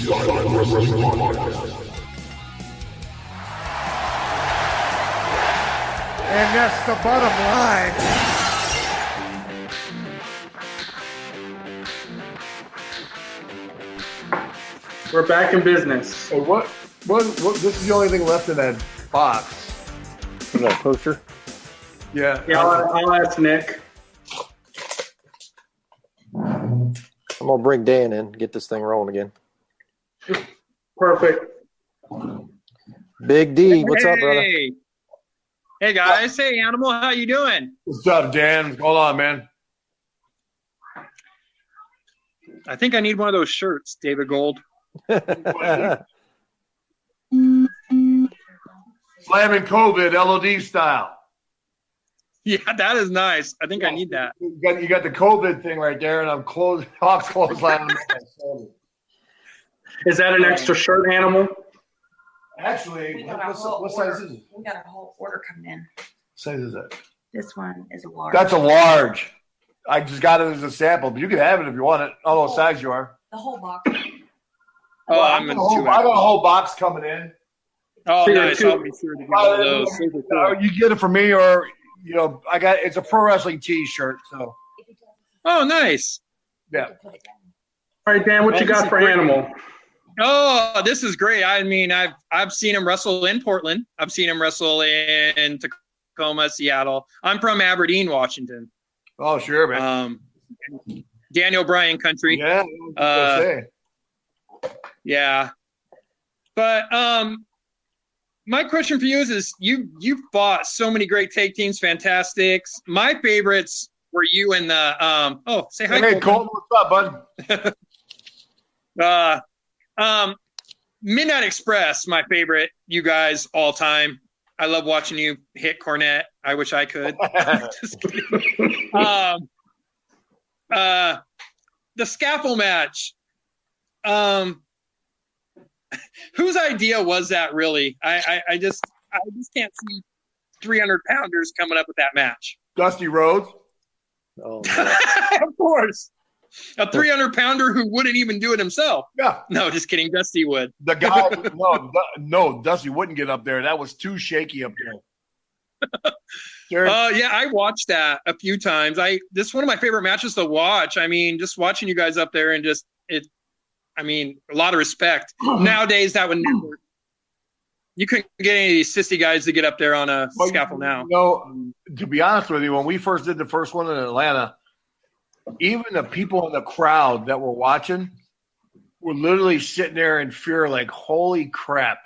And that's the bottom line. We're back in business. Hey, what? This is the only thing left in that box. Is that a poster? Yeah. Yeah, I'll ask Nick. I'm gonna bring Dan in, get this thing rolling again. Perfect. Big D, what's up, brother? Hey guys, hey Animal, how you doing? What's up, Dan? What's going on, man? I think I need one of those shirts, David Gold. Slamming COVID, LOD style. Yeah, that is nice. I think I need that. You got the COVID thing right there, and I'm Hawks clothesline. Is that an extra shirt, Animal? Actually, what size is it? We got a whole order coming in. What size is that? This one is a large. That's a large. I just got it as a sample, but you can have it if you want it. I don't know what size you are. The whole box. Oh, I got a whole box coming in. Oh, nice. I'll be sure to get one of those. Super cool. You get it from me, or it's a pro wrestling T-shirt. So. Oh, nice. Yeah. All right, Dan, what you got for Animal? Oh, this is great. I mean, I've seen him wrestle in Portland. I've seen him wrestle in Tacoma, Seattle. I'm from Aberdeen, Washington. Oh, sure, man. Daniel Bryan country. Yeah. Yeah. But my question for you is you fought so many great tag teams, fantastics. My favorites were you and the say hi. Hey, Colton, what's up, bud? Midnight Express, my favorite, you guys all time. I love watching you hit Cornette. I wish I could. Just kidding. The scaffold match. Whose idea was that really? I just can't see 300-pounders coming up with that match. Dusty Rhodes. Oh, of course. A 300-pounder who wouldn't even do it himself. Yeah. No, just kidding. Dusty would. The guy, no, Dusty wouldn't get up there. That was too shaky up there. Yeah, I watched that a few times. This is one of my favorite matches to watch. I mean, just watching you guys up there and a lot of respect. Nowadays, that would never. You couldn't get any of these sissy guys to get up there on a scaffold now. To be honest with you, when we first did the first one in Atlanta, even the people in the crowd that were watching were literally sitting there in fear, like, holy crap.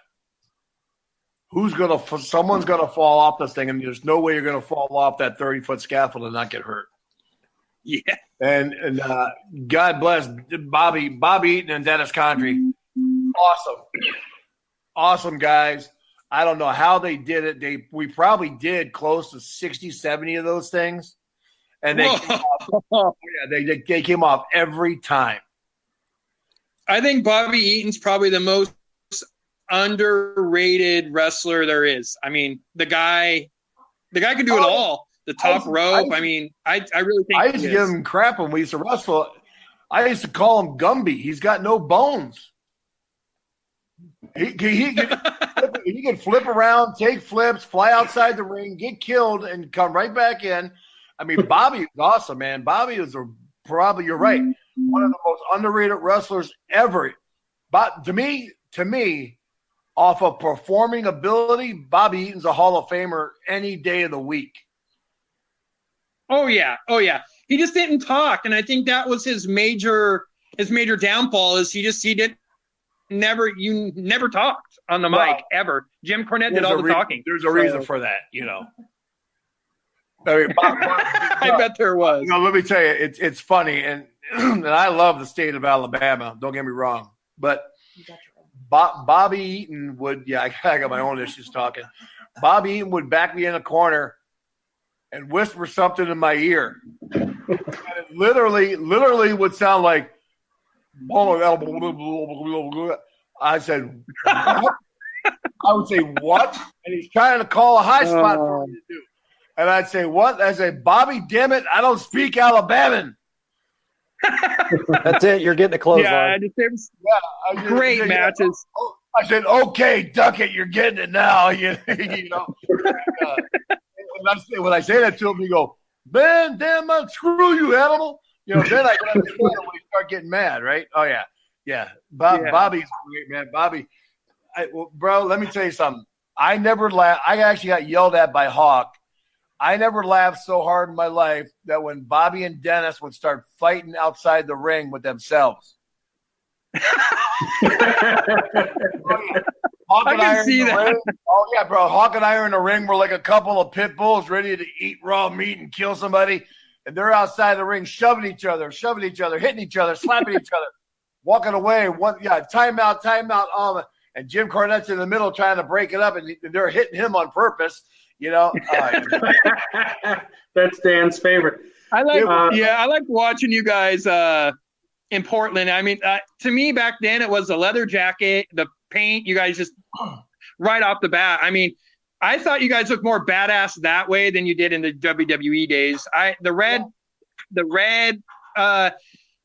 Someone's going to fall off this thing, and there's no way you're going to fall off that 30-foot scaffold and not get hurt. Yeah. And God bless Bobby Eaton and Dennis Condrey. Awesome guys. I don't know how they did it. We probably did close to 60, 70 of those things. And they came off every time. I think Bobby Eaton's probably the most underrated wrestler there is. I mean, the guy can do it all. The top rope. I really think I used to give him crap when we used to wrestle. I used to call him Gumby. He's got no bones. He can flip around, take flips, fly outside the ring, get killed, and come right back in. I mean, Bobby is awesome, man. Bobby is probably, you're right, one of the most underrated wrestlers ever. But to me, off of performing ability, Bobby Eaton's a Hall of Famer any day of the week. Oh yeah. He just didn't talk, and I think that was his major downfall. Is you never talked on the mic ever. Jim Cornette did all the talking. There's a reason for that, I mean, I bet there was. Let me tell you, it's funny, and I love the state of Alabama. Don't get me wrong, but Bobby Eaton would. Yeah, I got my own issues talking. Bobby Eaton would back me in a corner and whisper something in my ear, and it literally would sound like. I said, what? I would say, what? And he's trying to call a high spot for me to do. And I'd say, what? I'd say, Bobby, damn it, I don't speak Alabaman. That's it. You're getting a clothesline. Yeah, there was I great said, matches. I said, okay, duck it. You're getting it now. You know. When I say that to him, he go, man, damn, screw you, animal. You know, then I can understand when you start getting mad, right? Oh, yeah. Yeah. Bobby's great, man. Bobby, bro, let me tell you something. I never laughed. I actually got yelled at by Hawk. I never laughed so hard in my life that when Bobby and Dennis would start fighting outside the ring with themselves. I can see that. Ring. Oh, yeah, bro. Hawk and I are in the ring. We're like a couple of pit bulls ready to eat raw meat and kill somebody. And they're outside the ring shoving each other, hitting each other, slapping each other, walking away. Timeout. And Jim Cornette's in the middle trying to break it up, and they're hitting him on purpose. You know, that's Dan's favorite. I like watching you guys in Portland. I mean, to me back then it was the leather jacket, the paint. You guys just right off the bat. I mean, I thought you guys looked more badass that way than you did in the WWE days. The red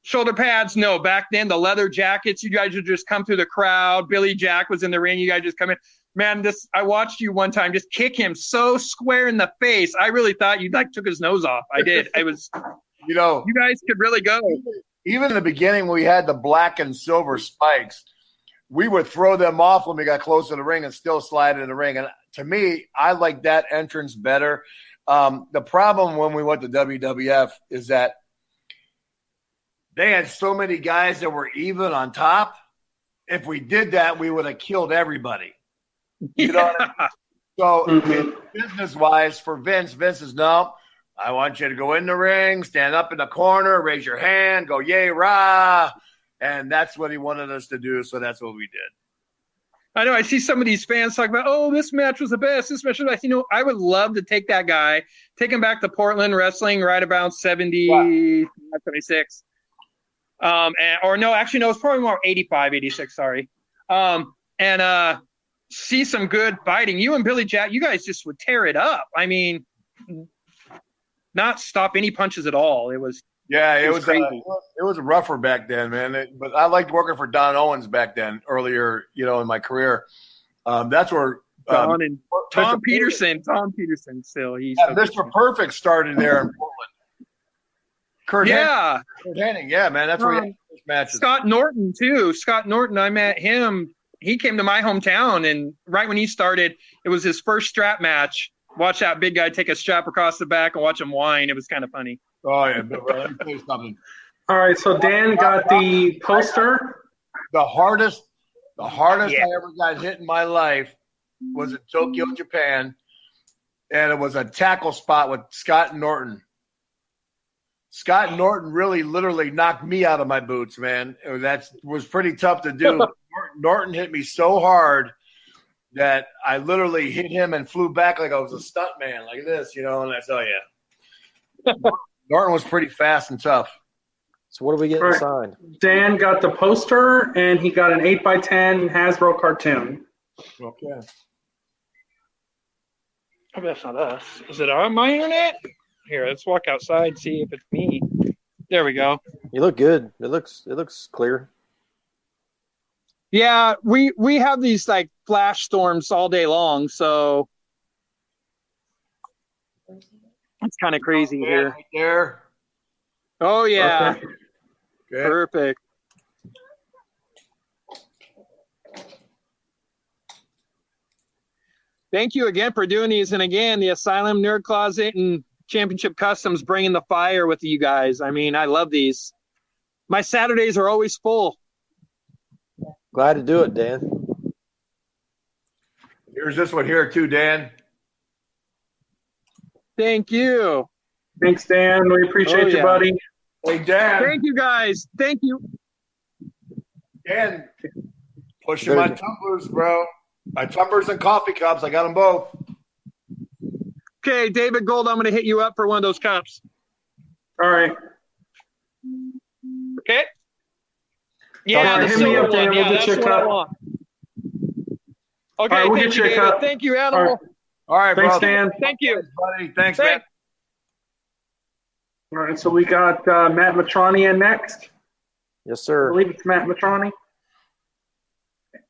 shoulder pads. No, back then the leather jackets. You guys would just come through the crowd. Billy Jack was in the ring. You guys just come in. Man, I watched you one time just kick him so square in the face. I really thought you took his nose off. I did. I was, you guys could really go. Even in the beginning, when we had the black and silver spikes, we would throw them off when we got close to the ring and still slide in the ring. And to me, I like that entrance better. The problem when we went to WWF is that they had so many guys that were even on top. If we did that, we would have killed everybody. You know what I mean? So business-wise, for Vince is, no, I want you to go in the ring, stand up in the corner, raise your hand, go yay, rah. And that's what he wanted us to do, so that's what we did. I know. I see some of these fans talk about, oh, this match was the best. This match was the best. You know, I would love to take that guy, take him back to Portland wrestling right about 76. It's probably more 85, 86, sorry. See some good fighting. You and Billy Jack, you guys just would tear it up. I mean, not stop any punches at all. It was crazy. It was rougher back then, man. But I liked working for Don Owens back then, earlier, in my career. That's where Don and Tom Peterson still. He's Mr. Perfect started there in Portland. Kurt Hennig, man. That's where he had his matches. Scott Norton too. Scott Norton, I met him. He came to my hometown, and right when he started, it was his first strap match. Watch that big guy take a strap across the back and watch him whine. It was kind of funny. Oh, yeah. Let me tell you something. All right, so Dan got the poster. The hardest I ever got hit in my life was in Tokyo, Japan, and it was a tackle spot with Scott Norton. Scott Norton really literally knocked me out of my boots, man. That was pretty tough to do. Norton hit me so hard that I literally hit him and flew back like I was a stunt man, like this, and I tell you. Norton was pretty fast and tough. So what are we getting signed? Dan got the poster, and he got an 8x10 Hasbro cartoon. Okay. Oh, that's not us. Is it on my internet? Here, let's walk outside, see if it's me. There we go. You look good. It looks clear. Yeah, we have these like flash storms all day long, so it's kind of crazy here. Right there. Oh yeah. Okay. Perfect. Thank you again for doing these. And again, the Asylum Nerd Closet and Championship Customs bringing the fire with you guys. I mean, I love these. My Saturdays are always full. Glad to do it, Dan. Here's this one here too, Dan. Thank you. Thanks, Dan. We appreciate you, buddy. Hey, Dan. Thank you, guys. Thank you. Dan, pushing my tumblers, bro. My tumblers and coffee cups. I got them both. Okay, David Gold, I'm going to hit you up for one of those cups. All right. Okay. Yeah, the hit me up, Dan. We'll get you a cup. Okay, right, we'll thank get you, you a David. cup. Thank you, Animal. All right, Thanks, bro. Dan. Thank you. Buddy. Thanks, man. All right, so we got Matt Matroni in next. Yes, I sir. believe it's Matt Matroni.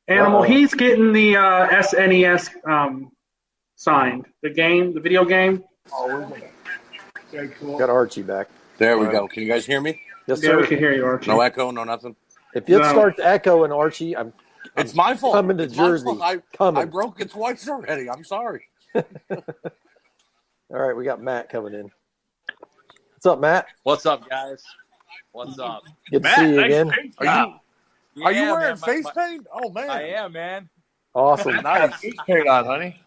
Animal, Uh-oh. he's getting the SNES signed. The video game. Oh, very cool. Got Archie back. There we go. Can you guys hear me? Yes, Yeah, we sir. can hear you, Archie. No echo, no nothing. If it No. starts echoing, Archie, I'm It's my fault. coming to It's my Jersey. fault. I Coming. broke it twice already. I'm sorry. All right, we got Matt coming in. What's up, Matt? What's up, guys? What's up? Good to see you again. Are you Yeah, wearing man, face paint? Oh man, I am, man. Awesome. Nice. Face paint on, honey.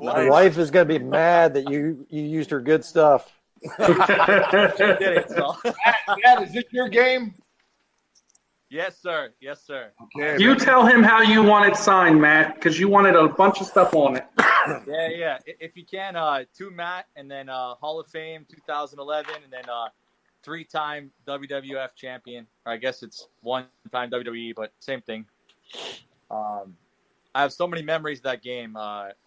My wife is going to be mad that you used her good stuff. Did it, so. Dad, is this your game? Yes, sir. Yes, sir. Okay. You tell him how you want it signed, Matt, because you wanted a bunch of stuff on it. Yeah. If you can, two Matt, and then Hall of Fame 2011, and then three-time WWF champion. Or I guess it's one-time WWE, but same thing. I have so many memories of that game.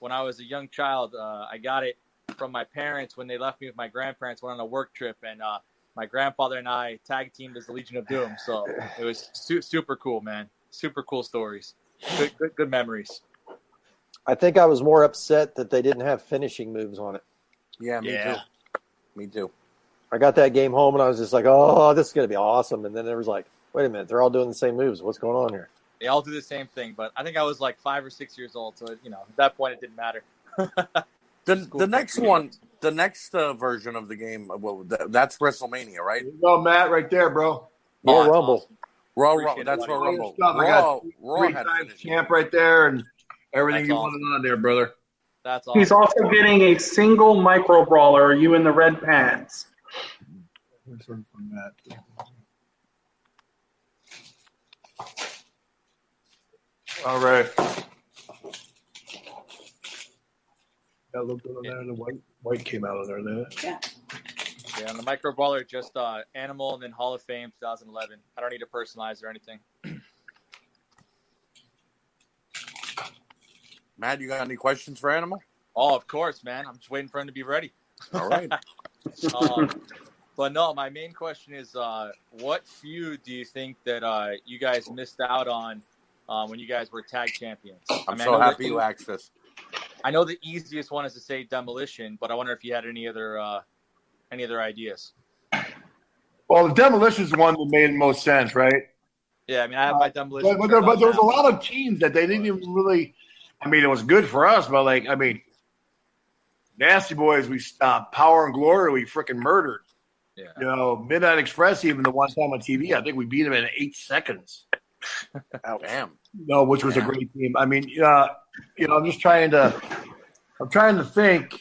When I was a young child, I got it from my parents when they left me with my grandparents, went on a work trip, and my grandfather and I tag teamed as the Legion of Doom. So it was super cool, man. Super cool stories. Good memories. I think I was more upset that they didn't have finishing moves on it. yeah, me Yeah. too. Me too. I got that game home and I was just like, oh, this is going to be awesome. And then there was like, wait a minute, they're all doing the same moves. What's going on here? They all do the same thing, but I think I was like 5 or 6 years old, so at that point it didn't matter. The next one, the next version of the game, well, that's WrestleMania, right? There you go, Matt, right there, bro. Royal that's Rumble. awesome. Raw, Appreciate that's it, Raw buddy. Rumble. I got Raw had three-time finished. champ right there and everything That's you awesome. wanted on there, brother. That's awesome. He's also getting a single micro brawler. You in the red pants. From Matt. All right. That looked good on there. The white came out of there. Yeah, and the micro brawler just Animal and then Hall of Fame 2011. I don't need to personalize or anything. Matt, you got any questions for Animal? Oh, of course, man. I'm just waiting for him to be ready. All right. But no, my main question is, what feud do you think that you guys missed out on when you guys were tag champions? I'm I so know happy that- you asked this. I know the easiest one is to say Demolition, but I wonder if you had any other ideas. Well, the Demolition's the one that made the most sense, right? Yeah, I mean, I have my Demolition. But there was a lot of teams that they didn't even really. I mean, it was good for us, but Nasty Boys, we stopped. Power and Glory, we freaking murdered. Yeah. Midnight Express, even the one time on TV, I think we beat them in 8 seconds. Damn. Which was a great team. I mean, I'm just trying to think.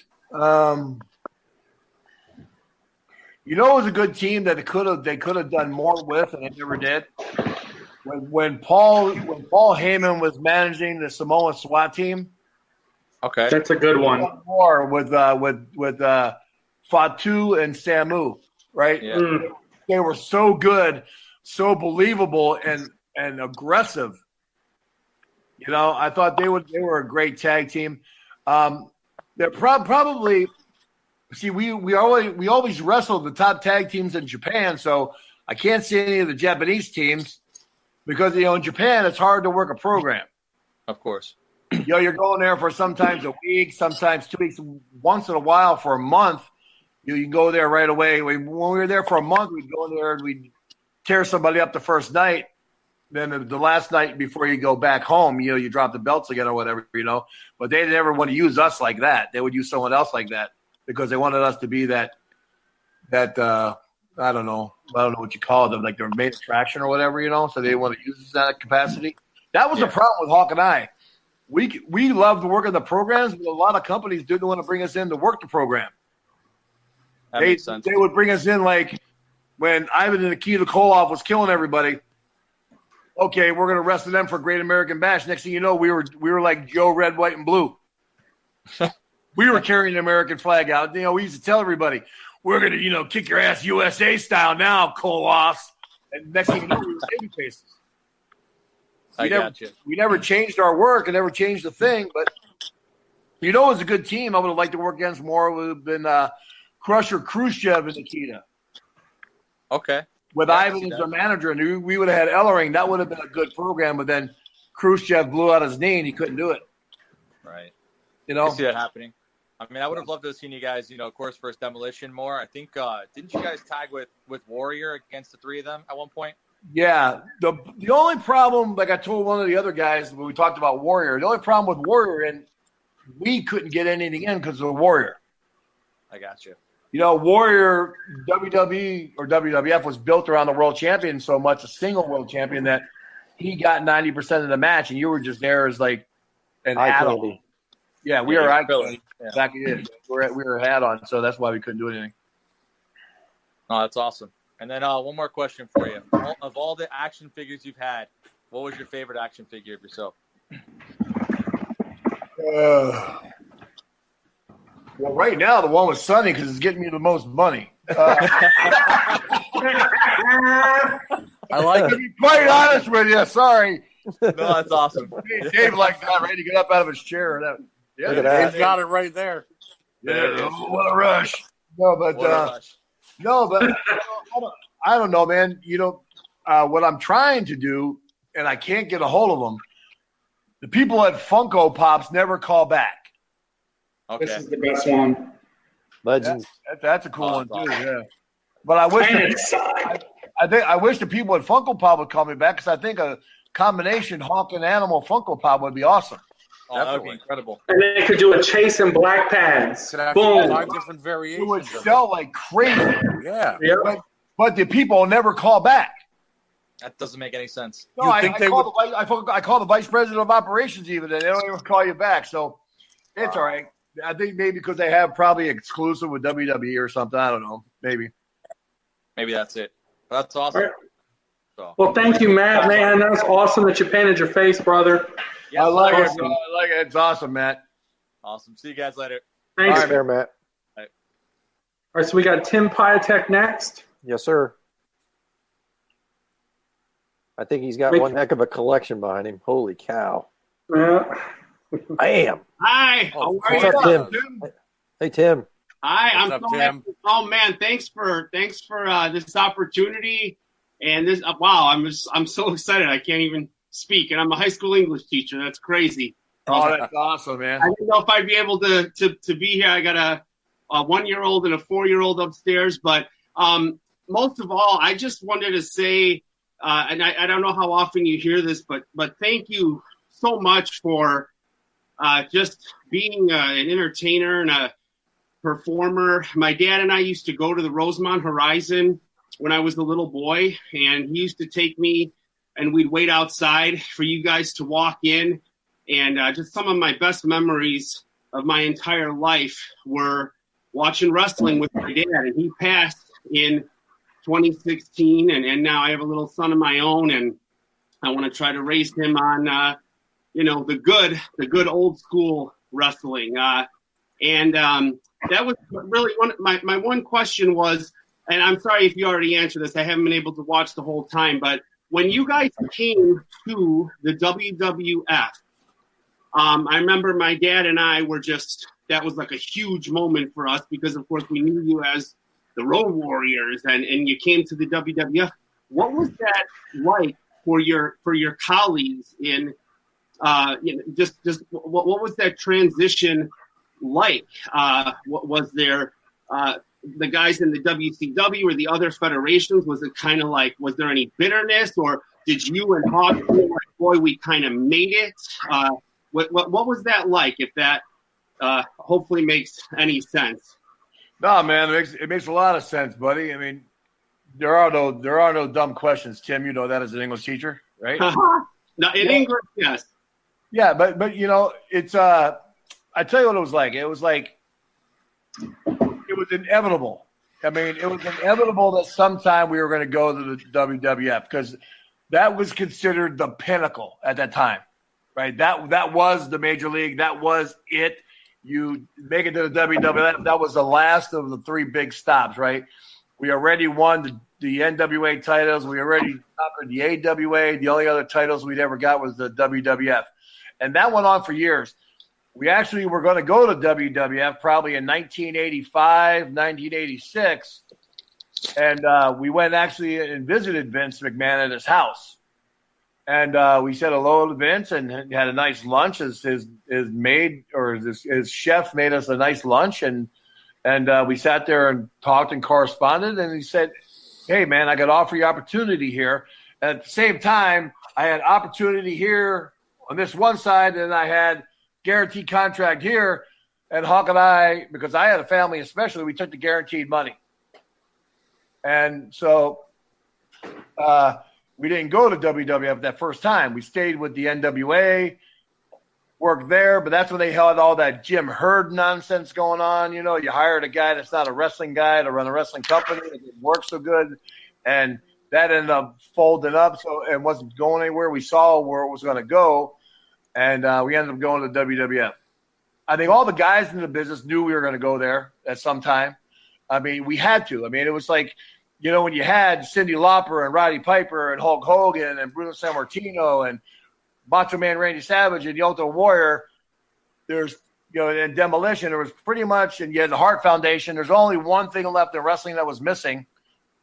It was a good team that they could have done more with, and they never did. When Paul Heyman was managing the Samoa SWAT team, Okay. That's a good one. more with Fatu and Samu, right? Yeah. Mm. They were so good, so believable, and aggressive. I thought they were a great tag team. They're probably see we always wrestled the top tag teams in Japan, so I can't see any of the Japanese teams because in Japan it's hard to work a program. Of course. You're going there for sometimes a week, sometimes 2 weeks, once in a while for a month. You can go there right away. When we were there for a month, we'd go there and we'd tear somebody up the first night. Then the last night before you go back home, you drop the belts again or whatever, But they never want to use us like that. They would use someone else like that because they wanted us to be that I don't know what you call them, like their main attraction or whatever, So they want to use us in that capacity. That was the problem with Hawk and I. We loved working the programs, but a lot of companies didn't want to bring us in to work the program. That makes sense. They would bring us in like when Ivan and Nikita Koloff was killing everybody. Okay, we're going to wrestle them for Great American Bash. Next thing you know, we were like Joe, red, white, and blue. We were carrying the American flag out. We used to tell everybody, we're going to, kick your ass USA style now, Koloffs. And next thing you know, we were baby faces. I got you. We never changed our work and never changed the thing, but it was a good team. I would have liked to work against more. It would have been Crusher, Khrushchev, and Nikita. Okay. with Yeah, Ivan see as that. our manager, and we would have had Ellering. That would have been a good program. But then Khrushchev blew out his knee, and he couldn't do it. Right. You I know, see that happening. I mean, I would have loved to have seen you guys, of course, versus Demolition more. I think, didn't you guys tag with Warrior against the three of them at one point? yeah. The only problem, like I told one of the other guys when we talked about Warrior, the only problem with Warrior, and we couldn't get anything in because of the Warrior. I got you. Warrior WWE or WWF was built around the world champion so much, a single world champion, that he got 90% of the match, and you were just there as like an Eye add-on. candy. Yeah, we Yeah, are you're eye filler. candy. Yeah. Exactly it. We were a hat-on, so that's why we couldn't do anything. Oh, that's awesome. And then one more question for you. Of all the action figures you've had, what was your favorite action figure of yourself? Well, right now, the one with Sonny because it's getting me the most money. I like To it. be quite honest with you, sorry. No, that's awesome. Dave like that, ready to get up out of his chair. Yeah, Look at that. He's got it right there. Yeah, what a rush. No, but What a rush. I don't know, man. What I'm trying to do, and I can't get a hold of them. The people at Funko Pops never call back. Okay. This is the best one. Legends. That's a cool Oh, one that's too. awesome. Yeah, but I wish And it's signed. I wish the people at Funko Pop would call me back because I think a combination Hawk and Animal Funko Pop would be awesome. Oh, that would be Definitely. incredible. And they could do a chase in black pads. Could have Boom. 5 different It variations. would of it. sell like crazy, Yeah. Yep. but the people never call back. That doesn't make any sense. No, You I, think I, they call I call the vice president of operations even, and they don't even call you back. So it's all right. I think maybe because they have probably exclusive with WWE or something. I don't know. Maybe. Maybe that's it. That's awesome. All right. So, Well, thank you, Matt. Man, that's awesome that you painted your face, brother. yeah, I like it, awesome. bro. I like it. It's awesome, Matt. awesome. See you guys later. Thanks. Fair, Matt. All right, so we got Tim Piatek next. Yes, sir. I think he's got Wait. one heck of a collection behind him. Holy cow. Hi, Bam. how are What's you? up, Tim? Hey, Tim. Hi, What's I'm up, so Tim? happy. Oh man, thanks for this opportunity and this. Wow, I'm so excited. I can't even speak, and I'm a high school English teacher. That's crazy. Oh, that's awesome, man. I didn't know if I'd be able to be here. I got a 1-year-old and a 4-year-old upstairs, but most of all, I just wanted to say, and I don't know how often you hear this, but thank you so much for just being an entertainer and a performer. My dad and I used to go to the Rosemont Horizon when I was a little boy, and he used to take me, and we'd wait outside for you guys to walk in. And just some of my best memories of my entire life were watching wrestling with my dad. And he passed in 2016, and now I have a little son of my own, and I want to try to raise him on, the good old school wrestling. And that was really my one question was, and I'm sorry if you already answered this, I haven't been able to watch the whole time, but when you guys came to the WWF, I remember my dad and I were that was like a huge moment for us because, of course, we knew you as the Road Warriors and you came to the WWF. What was that like for your colleagues in, just what was that transition like? What was there, the guys in the WCW or the other federations? Was it kind of like, was there any bitterness, or did you and Hawk feel like, boy, we kind of made it? What was that like? If that hopefully makes any sense. No, man, it makes a lot of sense, buddy. I mean, there are no dumb questions, Tim. You know that as an English teacher, right? No, in English, yes. Yeah, but it's I tell you what it was like. It was inevitable. I mean, it was inevitable that sometime we were going to go to the WWF because that was considered the pinnacle at that time, right? That was the major league. That was it. You make it to the WWF. That was the last of the 3 big stops, right? We already won the NWA titles. We already conquered the AWA. The only other titles we'd ever got was the WWF. And that went on for years. We actually were going to go to WWF probably in 1985, 1986. And we went actually and visited Vince McMahon at his house. And we said hello to Vince and had a nice lunch. His maid or his chef made us a nice lunch. And we sat there and talked and corresponded. And he said, hey, man, I got to offer you opportunity here. And at the same time, I had opportunity here on this one side, and I had guaranteed contract here. And Hawk and I, because I had a family especially, we took the guaranteed money. And so we didn't go to WWF that first time. We stayed with the NWA, worked there, but that's when they had all that Jim Herd nonsense going on. You know, you hired a guy that's not a wrestling guy to run a wrestling company. It didn't work so good. And that ended up folding up, so it wasn't going anywhere. We saw where it was going to go, and we ended up going to WWF. I think all the guys in the business knew we were going to go there at some time. I mean, we had to. I mean, it was like, you know, when you had Cyndi Lauper and Roddy Piper and Hulk Hogan and Bruno Sammartino and Macho Man Randy Savage and the Ultimate Warrior, there's, you know, and Demolition, there was pretty much, and you had the Hart Foundation. There's only one thing left in wrestling that was missing,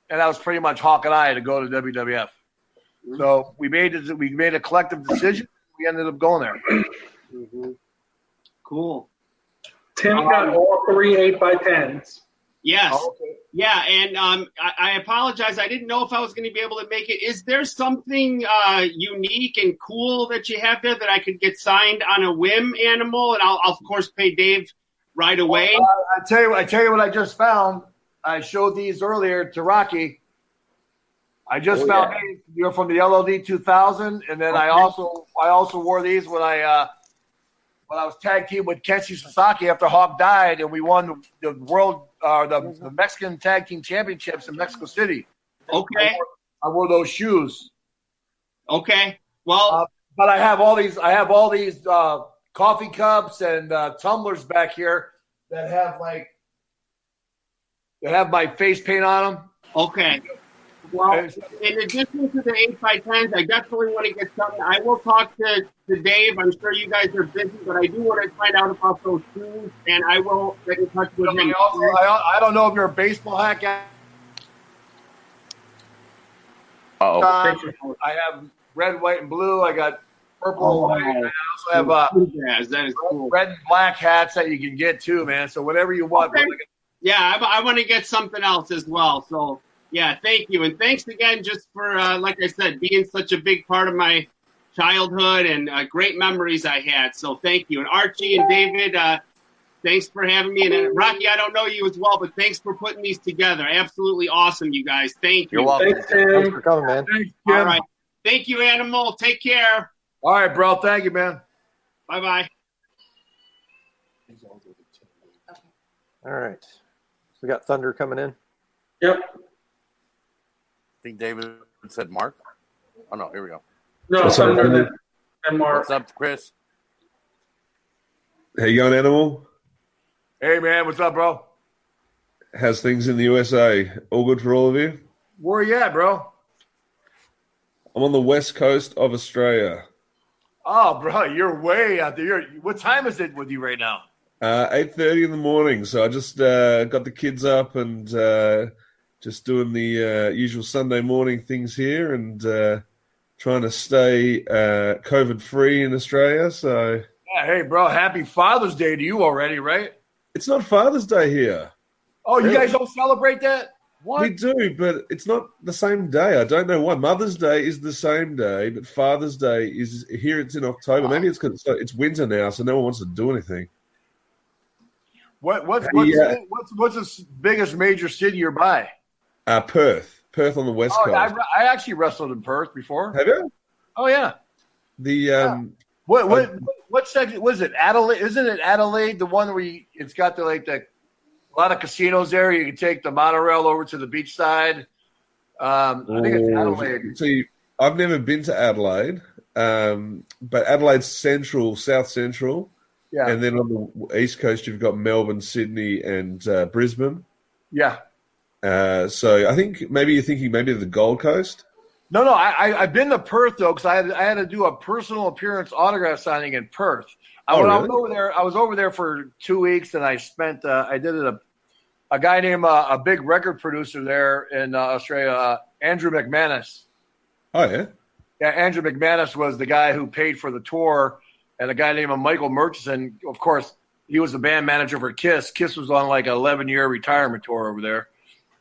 and that was pretty much Hawk and I to go to WWF. So we made a collective decision. We ended up going there. Mm-hmm. Cool. Tim got all 3 8x10s. Yes. Oh, okay. Yeah, and I apologize. I didn't know if I was going to be able to make it. Is there something unique and cool that you have there that I could get signed on a whim, Animal? And I'll of course pay Dave right away. I tell you what I just found. I showed these earlier to Rocky. I just found these. You're from the LOD 2000, and then I also wore these when I was tag team with Kenshi Sasaki after Hawk died, and we won the world the Mexican Tag Team Championships in Mexico City. Okay. I wore those shoes. Okay. Well, but I have all these. Coffee cups and tumblers back here that have my face paint on them. Okay. Well, in addition to the 8x10s, I definitely want to get something. I will talk to Dave. I'm sure you guys are busy, but I do want to find out about those shoes, and I will get in touch with him. I don't know if you're a baseball hat guy. I have red, white, and blue. I got purple and white. I also have that is cool. Red and black hats that you can get too, man. So whatever you want. Okay. Yeah, I want to get something else as well. So. Yeah, thank you. And thanks again just for, like I said, being such a big part of my childhood and great memories I had. So thank you. And Archie and David, thanks for having me. And Rocky, I don't know you as well, but thanks for putting these together. Absolutely awesome, you guys. Thank you. You're welcome. Thanks, Tim. Thanks for coming, man. Thanks, Jim. All right. Thank you, Animal. Take care. All right, bro. Thank you, man. Bye-bye. All right. So we got Thunder coming in. Yep. I think David said Mark. Oh, no, here we go. No, Thunder and Mark. What's up, Chris? Hey, young animal. Hey, man. What's up, bro? How's things in the USA? All good for all of you? Where you at, bro? I'm on the west coast of Australia. Oh, bro, you're way out there. What time is it with you right now? 8:30 in the morning. So I just got the kids up and just doing the usual Sunday morning things here and trying to stay COVID-free in Australia. So, yeah, hey, bro, happy Father's Day to you already, right? it's not Father's Day here. Oh, you Really? guys don't celebrate that? What? We do, but it's not the same day. I don't know why. Mother's Day is the same day, but Father's Day is here. It's in October. Maybe it's because it's winter now, so no one wants to do anything. What's the biggest major city you're by? Perth on the west Oh, coast. I actually wrestled in Perth before. Have you? Oh yeah. What section was it? Adelaide? Isn't it Adelaide? The one where it's got a lot of casinos there. You can take the monorail over to the beach side. I think it's Adelaide. See, I've never been to Adelaide, but Adelaide's central, south central. Yeah. And then on the east coast, you've got Melbourne, Sydney, and Brisbane. Yeah. So I think maybe you're thinking maybe of the Gold Coast. No. I've been to Perth though, because I had to do a personal appearance autograph signing in Perth. I was over there for 2 weeks, and I spent. I a guy named a big record producer there in Australia, Andrew McManus. Oh yeah. Yeah, Andrew McManus was the guy who paid for the tour, and a guy named Michael Murchison, of course, he was the band manager for Kiss. Kiss was on like an 11-year retirement tour over there.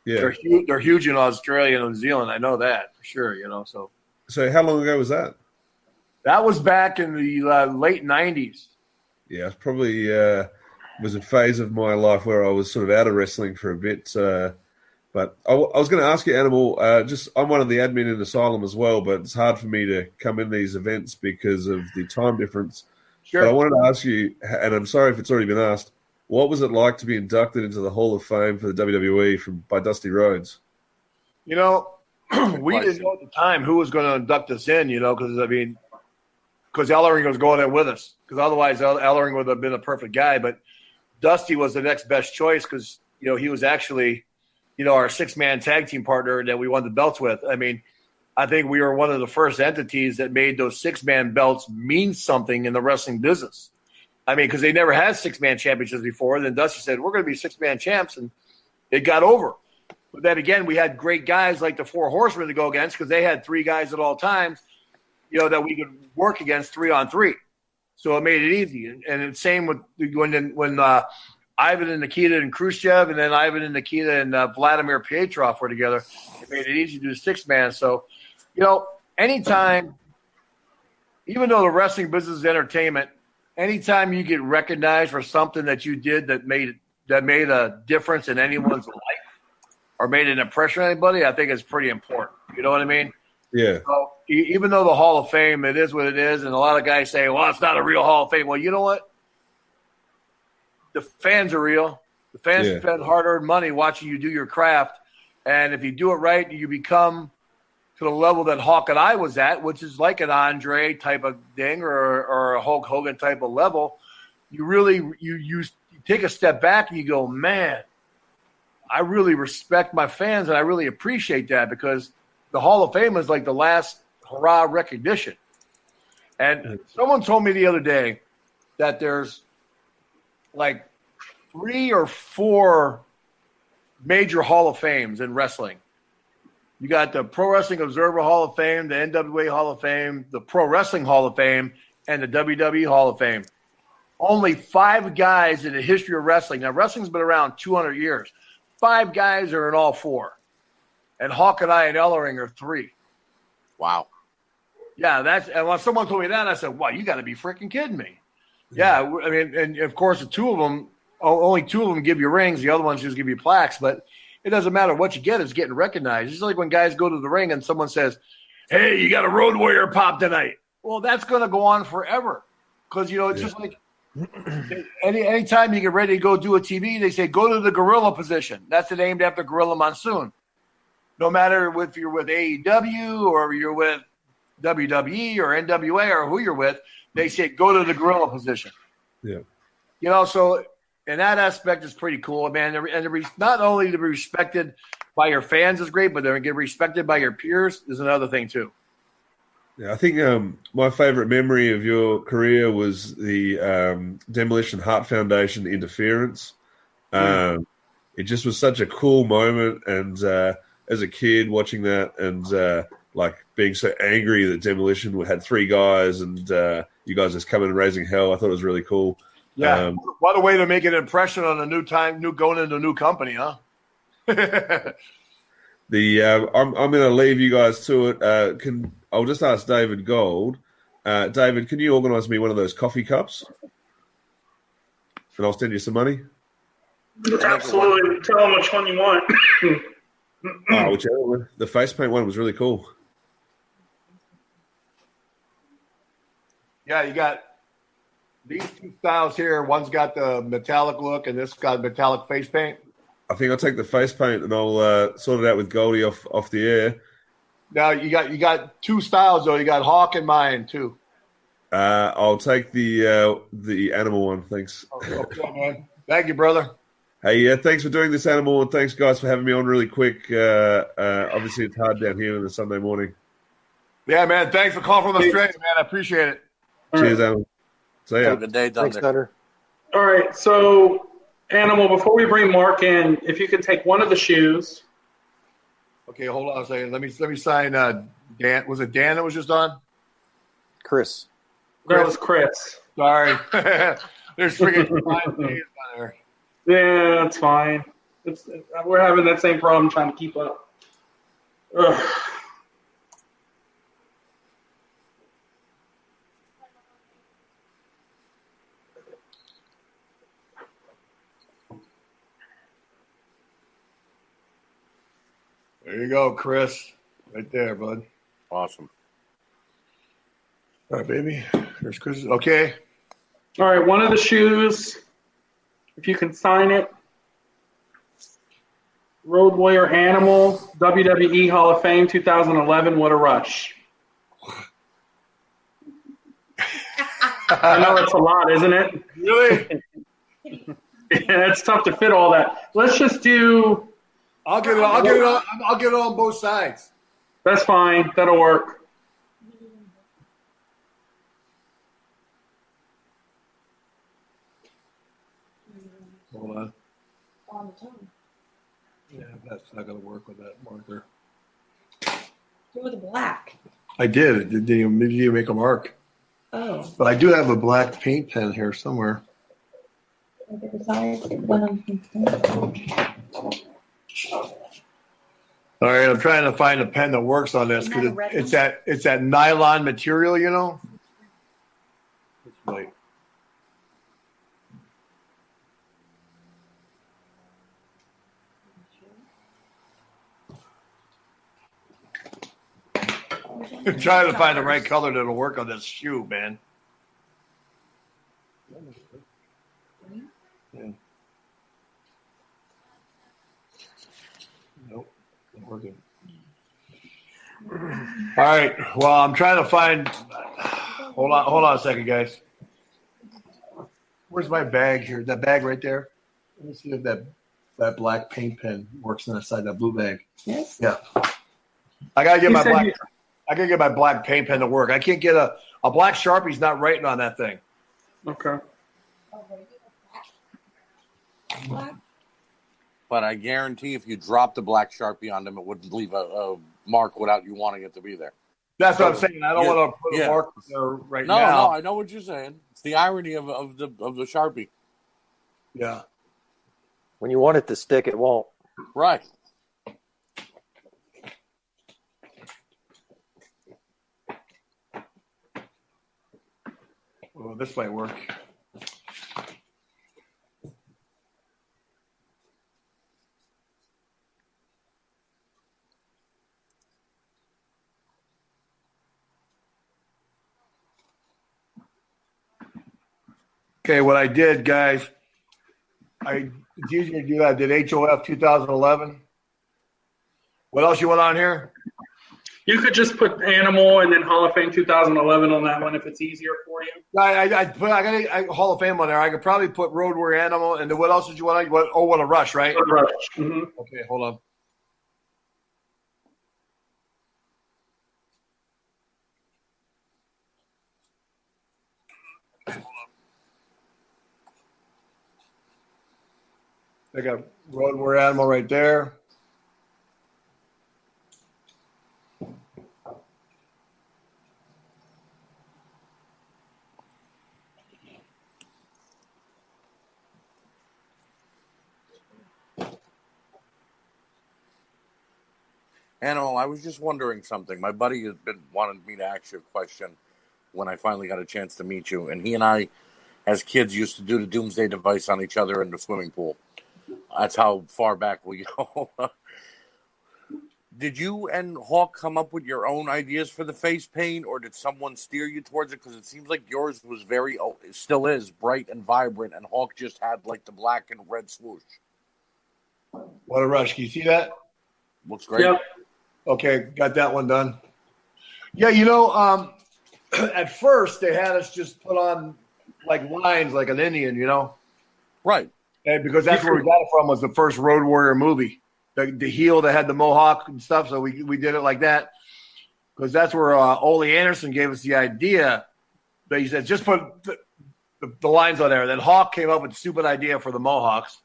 Yeah. They're huge in Australia and New Zealand. I know that for sure. So how long ago was that? That was back in the late 90s. Yeah, it probably was a phase of my life where I was sort of out of wrestling for a bit. But I was going to ask you, Animal, I'm one of the admin in Asylum as well, but it's hard for me to come in these events because of the time difference. Sure. But I wanted to ask you, and I'm sorry if it's already been asked, what was it like to be inducted into the Hall of Fame for the WWE by Dusty Rhodes? We didn't know at the time who was going to induct us in, because Ellering was going in with us. Because otherwise, Ellering would have been a perfect guy. But Dusty was the next best choice because, he was actually, our 6-man tag team partner that we won the belts with. I mean, I think we were one of the first entities that made those 6-man belts mean something in the wrestling business. I mean, because they never had 6-man championships before. Then Dusty said, we're going to be 6-man champs, and it got over. But then again, we had great guys like the Four Horsemen to go against because they had 3 guys at all times, that we could work against 3-on-3. So it made it easy. And it's same with when Ivan and Nikita and Khrushchev, and then Ivan and Nikita and Vladimir Pietrov were together. It made it easy to do 6-man. So, anytime, even though the wrestling business is entertainment, anytime you get recognized for something that you did that made a difference in anyone's life or made an impression on anybody, I think it's pretty important. You know what I mean? Yeah. So, even though the Hall of Fame, it is what it is, and a lot of guys say, well, it's not a real Hall of Fame. Well, you know what? The fans are real. The fans spend hard-earned money watching you do your craft, and if you do it right, you become to the level that Hawk and I was at, which is like an Andre type of thing or a Hulk Hogan type of level. You really you take a step back and you go, man, I really respect my fans, and I really appreciate that because the Hall of Fame is like the last hurrah recognition. And someone told me the other day that there's like 3 or 4 major Hall of Fames in wrestling. You got the Pro Wrestling Observer Hall of Fame, the NWA Hall of Fame, the Pro Wrestling Hall of Fame, and the WWE Hall of Fame. Only 5 guys in the history of wrestling. Now, wrestling's been around 200 years. 5 guys are in all 4. And Hawk and I and Ellering are 3. Wow. Yeah, and when someone told me that, I said, wow, you got to be freaking kidding me. Yeah, I mean, and of course, only 2 of them give you rings. The other ones just give you plaques. But it doesn't matter what you get; it's getting recognized. It's like when guys go to the ring and someone says, "Hey, you got a Road Warrior pop tonight." Well, that's going to go on forever because it's just like anytime you get ready to go do a TV, they say go to the gorilla position. That's named after Gorilla Monsoon. No matter if you're with AEW or you're with WWE or NWA or who you're with. They say go to the gorilla position. Yeah. So in that aspect, it's pretty cool, man. And not only to be respected by your fans is great, but to get respected by your peers is another thing too. Yeah, I think my favorite memory of your career was the Demolition Heart Foundation interference. It just was such a cool moment, and as a kid watching that and being so angry that Demolition had 3 guys and you guys just coming and raising hell. I thought it was really cool. Yeah. What a way to make an impression on going into a new company, huh? I'm going to leave you guys to it. I'll just ask David Gold. David, can you organize me one of those coffee cups? And I'll send you some money. Absolutely. Tell them which one you want. Whichever one. The face paint one was really cool. Yeah, you got these 2 styles here. One's got the metallic look, and this got metallic face paint. I think I'll take the face paint, and I'll sort it out with Goldie off the air. Now you got 2 styles though. You got Hawk and mine too. I'll take the animal one. Thanks. Okay, man. Thank you, brother. Hey, thanks for doing this, Animal, and thanks, guys, for having me on really quick. Obviously, it's hard down here on a Sunday morning. Yeah, man. Thanks for calling from Australia, man. I appreciate it. Cheers, Animal. See ya. Have a good day, Thanks, Thunder. All right, so Animal, before we bring Mark in, if you could take one of the shoes. Okay, hold on a second. Let me sign Dan. Was it Dan that was just on? Chris. That was Chris. Sorry. There's freaking 5 days on there. Yeah, that's fine. We're having that same problem trying to keep up. Ugh. There you go, Chris. Right there, bud. Awesome. All right, baby. There's Chris. Okay. All right, one of the shoes, if you can sign it. Road Warrior Animal, WWE Hall of Fame 2011, What a Rush. I know it's a lot, isn't it? Really? Yeah, it's tough to fit all that. Let's just do. I'll get it on both sides. That's fine. That'll work. Hold on. Yeah, that's not going to work with that marker. Do with the black. I did. Did you make a mark? Oh. But I do have a black paint pen here somewhere. All right, I'm trying to find a pen that works on this because it's that nylon material, you know. It's like, I'm trying to find the right color that'll work on this shoe, man. Yeah. Nope, not working. All right. Well, I'm trying to find. Hold on a second, guys. Where's my bag here? That bag right there. Let me see if that black paint pen works inside that blue bag. Yes. Yeah. I gotta get my black paint pen to work. I can't get a black Sharpie's not writing on that thing. Okay. But I guarantee if you dropped a black Sharpie on them, it would leave a mark without you wanting it to be there. That's what I'm saying. I don't want to put a mark there right now. No, I know what you're saying. It's the irony of the Sharpie. Yeah. When you want it to stick, it won't. Right. Well, this might work. Okay, what I did, guys, it's easier to do that. I did HOF 2011. What else you want on here? You could just put Animal and then Hall of Fame 2011 on that one if it's easier for you. I got Hall of Fame on there. I could probably put Road Warrior Animal, and then what else did you want? What a Rush, right? What a Rush. Mm-hmm. Okay, hold on. I got Road Warrior Animal right there. Animal, I was just wondering something. My buddy has been wanting me to ask you a question when I finally got a chance to meet you. And he and I, as kids, used to do the Doomsday Device on each other in the swimming pool. That's how far back we go. Did you and Hawk come up with your own ideas for the face paint, or did someone steer you towards it? Because it seems like yours was still is bright and vibrant, and Hawk just had like the black and red swoosh. What a Rush. Can you see that? Looks great. Yep. Okay, got that one done. Yeah, you know, at first they had us just put on like lines like an Indian, you know? Right. And because that's where we got it from was the first Road Warrior movie. The heel that had the mohawk and stuff, so we did it like that. Because that's where Ole Anderson gave us the idea. But he said, just put the lines on there. Then Hawk came up with the stupid idea for the mohawks.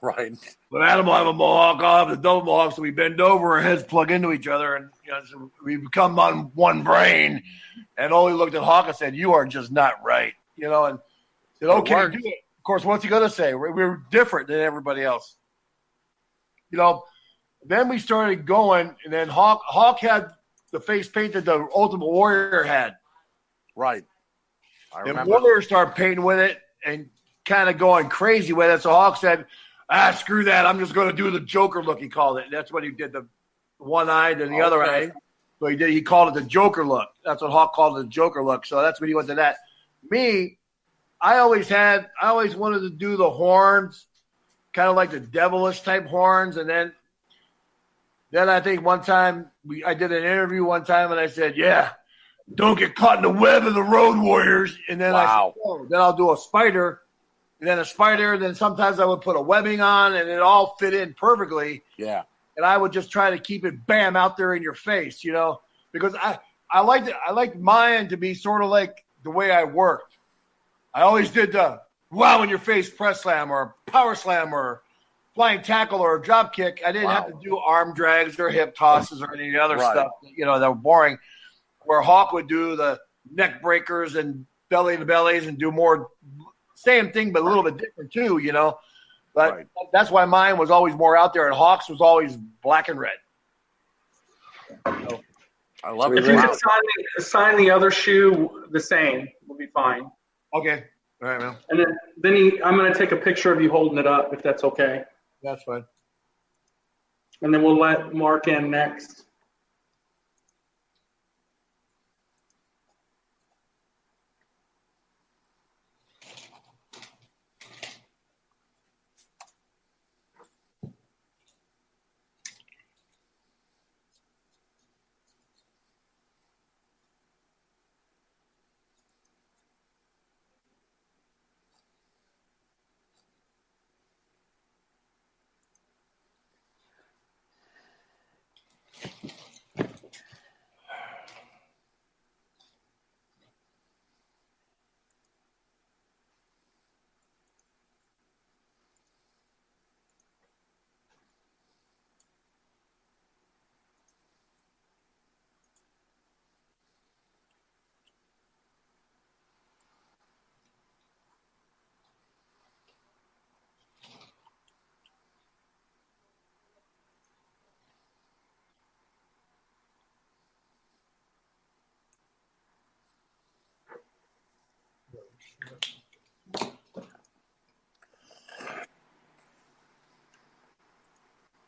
Right. But Adam will have a mohawk, I'll have the double mohawk, so we bend over, our heads plug into each other, and so we become on one brain. And Ole looked at Hawk and said, "You are just not right," and said, "Okay, do it." Of course, what's he gonna say? We're different than everybody else. Then we started going, and then Hawk had the face painted the Ultimate Warrior had. Right. I And remember. Warrior started painting with it and kind of going crazy with it. So Hawk said, screw that. I'm just going to do the Joker look, he called it. That's what he did, the one-eyed and the other eye. So he called it the Joker look. That's what Hawk called it, the Joker look. So that's when he went to that. Me, I always wanted to do the horns, kind of like the devilish type horns. And then I think one time I did an interview one time and I said, yeah, don't get caught in the web of the Road Warriors. And then I said, oh, then I'll do a spider. And then a spider, then sometimes I would put a webbing on, and it all fit in perfectly. Yeah. And I would just try to keep it, bam, out there in your face, because I liked mine to be sort of like the way I worked. I always did the wow in your face press slam or power slam or flying tackle or a drop kick. I didn't have to do arm drags or hip tosses or any other stuff, that were boring. Where Hawk would do the neck breakers and belly to bellies and do more. Same thing, but a little bit different too, But that's why mine was always more out there, and Hawks was always black and red. I love If it. you could sign the other shoe the same, we'll be fine. Okay. All right, man. And then I'm going to take a picture of you holding it up, if that's okay. That's fine. And then we'll let Mark in next.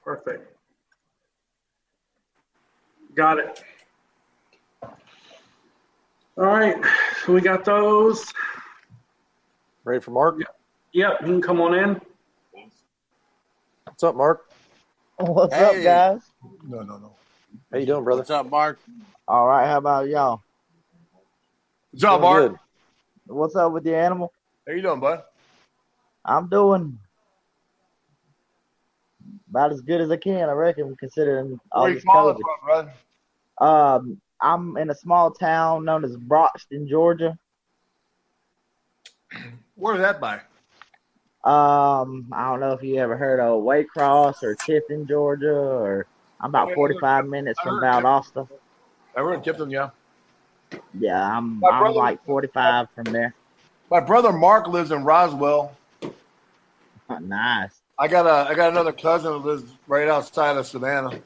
Perfect. Got it. All right, so we got those. Ready for Mark? Yep, you can come on in. What's up, Mark? What's up, guys? No. How you doing, brother? What's up, Mark? All right, how about y'all? What's up, Mark? Good. What's up with the animal? How you doing, bud? I'm doing about as good as I can, I reckon, considering all Where you this calling COVID. from, brother? I'm in a small town known as Broxton, Georgia. Where's that by? I don't know if you ever heard of Waycross or Tifton, Georgia, or I'm about 45 minutes from Valdosta. I heard Tifton, yeah. Yeah, I'm My brother- like 45 from there. My brother Mark lives in Roswell. Nice. I got another cousin who lives right outside of Savannah.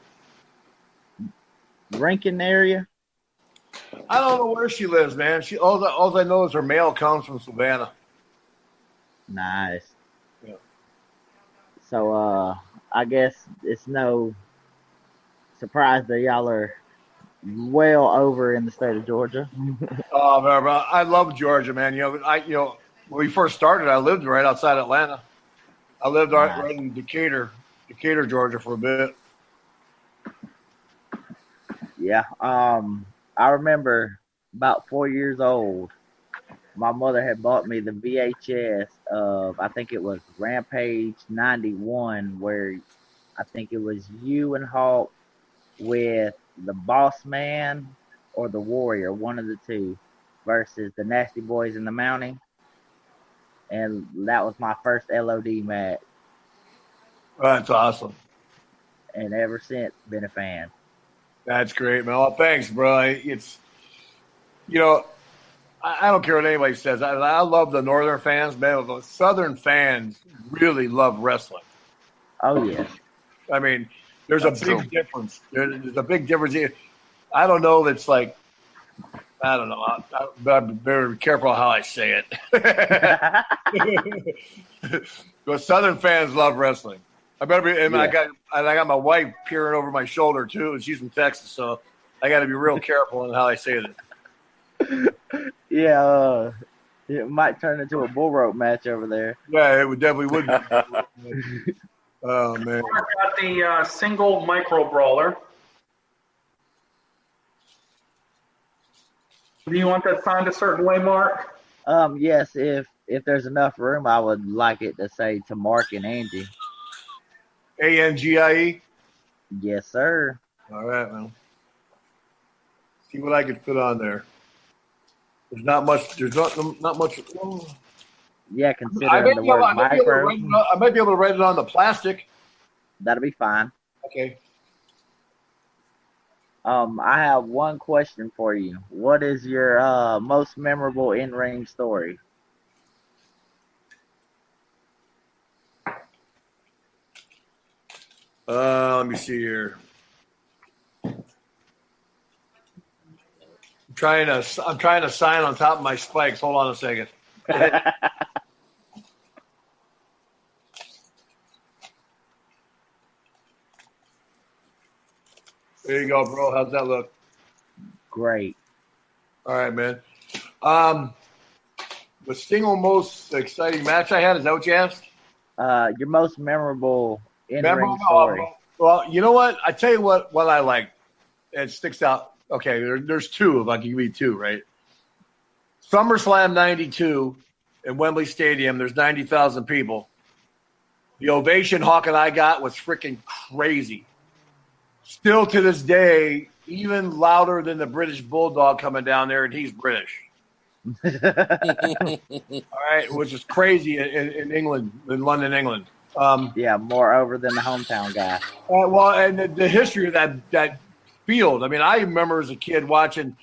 Rankin area? I don't know where she lives, man. All I know is her mail comes from Savannah. Nice. Yeah. So I guess it's no surprise that y'all are well over in the state of Georgia. Oh man, bro, I love Georgia, man. When we first started, I lived right outside Atlanta. I lived right in Decatur, Georgia, for a bit. Yeah. I remember about 4 years old, my mother had bought me the VHS of, I think it was Rampage 91, where I think it was you and Hulk with the Boss Man or the Warrior, one of the two, versus the Nasty Boys and the Mountie. And that was my first LOD match. That's awesome. And ever since, been a fan. That's great, man. Well, thanks, bro. It's, you know, I don't care what anybody says. I love the Northern fans, man. The Southern fans really love wrestling. Oh, yeah. I mean, there's That's a big true. difference. There's a big difference. I don't know. That's like, I don't know. I'm very careful how I say it. But Southern fans love wrestling. I better be. And I got my wife peering over my shoulder too, and she's from Texas, so I got to be real careful on how I say it. Yeah, it might turn into a bull rope match over there. Yeah, it would definitely would. Be. Oh man! Mark got the single micro brawler. Do you want that signed a certain way, Mark? Yes, if there's enough room, I would like it to say to Mark and Angie. ANGIE. Yes, sir. All right, man. See what I can fit on there. There's not much. There's not much. Yeah, I considering the word micro, I might be able to write it on the plastic. that'll be fine. Okay. I have one question for you. What is your most memorable in-ring story? Let me see here. I'm trying to sign on top of my spikes. Hold on a second. There you go, bro. How's that look? Great. All right, man. The single most exciting match I had, is that what you asked? Your most memorable in-ring Memorable? story. Well, you know what? I tell you what I like. It sticks out. Okay, there's two, if I can give you two, right? SummerSlam 92 in Wembley Stadium, there's 90,000 people. The ovation Hawk and I got was freaking crazy. Still to this day, even louder than the British Bulldog coming down there, and he's British. All right, which is crazy in England, in London, England. Yeah, more over than the hometown guy. Well, and the history of that field. I mean, I remember as a kid watching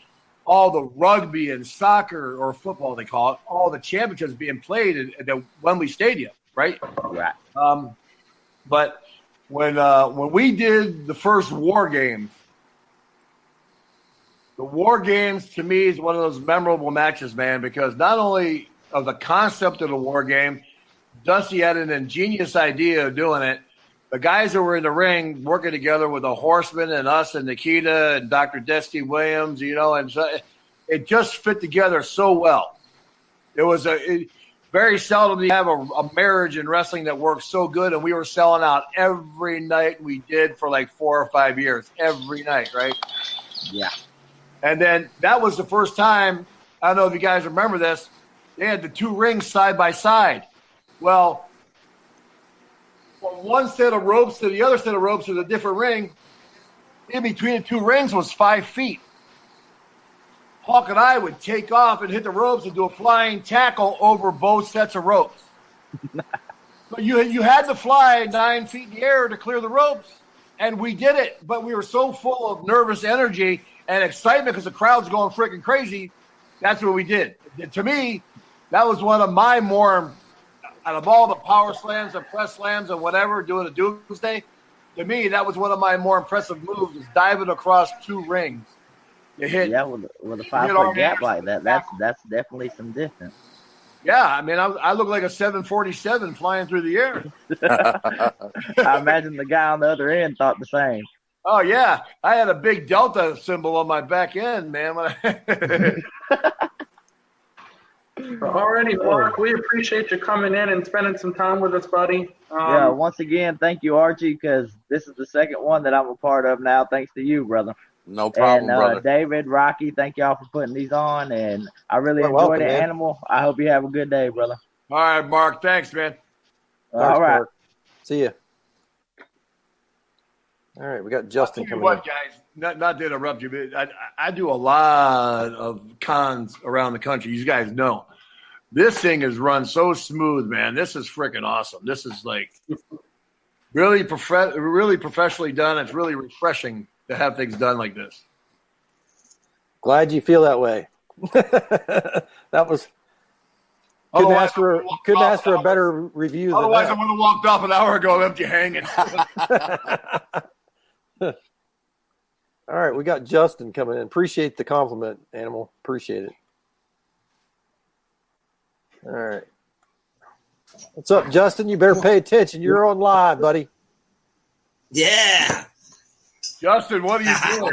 all the rugby and soccer, or football they call it, all the championships being played at the Wembley Stadium, right? Right. But when we did the first War Games, the War Games to me is one of those memorable matches, man, because not only of the concept of the War Game, Dusty had an ingenious idea of doing it. The guys that were in the ring working together with the Horsemen and us and Nikita and Dr. Dusty Williams, and so it just fit together so well. It was very seldom you have a marriage in wrestling that works so good, and we were selling out every night. We did for like 4 or 5 years, every night, right? Yeah. And then that was the first time, I don't know if you guys remember this, they had the two rings side by side. Well, from one set of ropes to the other set of ropes with a different ring, in between the two rings was 5 feet. Hawk and I would take off and hit the ropes and do a flying tackle over both sets of ropes. But you had to fly 9 feet in the air to clear the ropes, and we did it. But we were so full of nervous energy and excitement because the crowd's going freaking crazy. That's what we did. To me, that was one of my more, out of all the power slams and press slams and whatever, doing a Doomsday, to me, that was one of my more impressive moves, is diving across two rings. You hit, yeah, with a 5-foot gap like that, that's definitely some distance. Yeah, I mean, I look like a 747 flying through the air. I imagine the guy on the other end thought the same. Oh, yeah. I had a big Delta symbol on my back end, man. Alrighty, Mark, we appreciate you coming in and spending some time with us, buddy. Yeah, once again, thank you, Archie, because this is the second one that I'm a part of now, thanks to you, brother. No problem, brother. David, Rocky, thank y'all for putting these on, and I really enjoyed welcome, it, man. Animal. I hope you have a good day, brother. All right, Mark. Thanks, man. All right. Mark. See ya. All right, we got Justin I'll tell coming you what, in. guys, not to interrupt you, but I do a lot of cons around the country. You guys know. This thing is run so smooth, man. This is freaking awesome. This is like, Really, really professionally done. It's really refreshing to have things done like this. Glad you feel that way. That was couldn't ask for a better review than Otherwise, that. I would have walked off an hour ago, left you hanging. All right, we got Justin coming in. Appreciate the compliment, Animal. Appreciate it. All right. What's up, Justin? You better pay attention. You're on live, buddy. Yeah. Justin, what are you doing?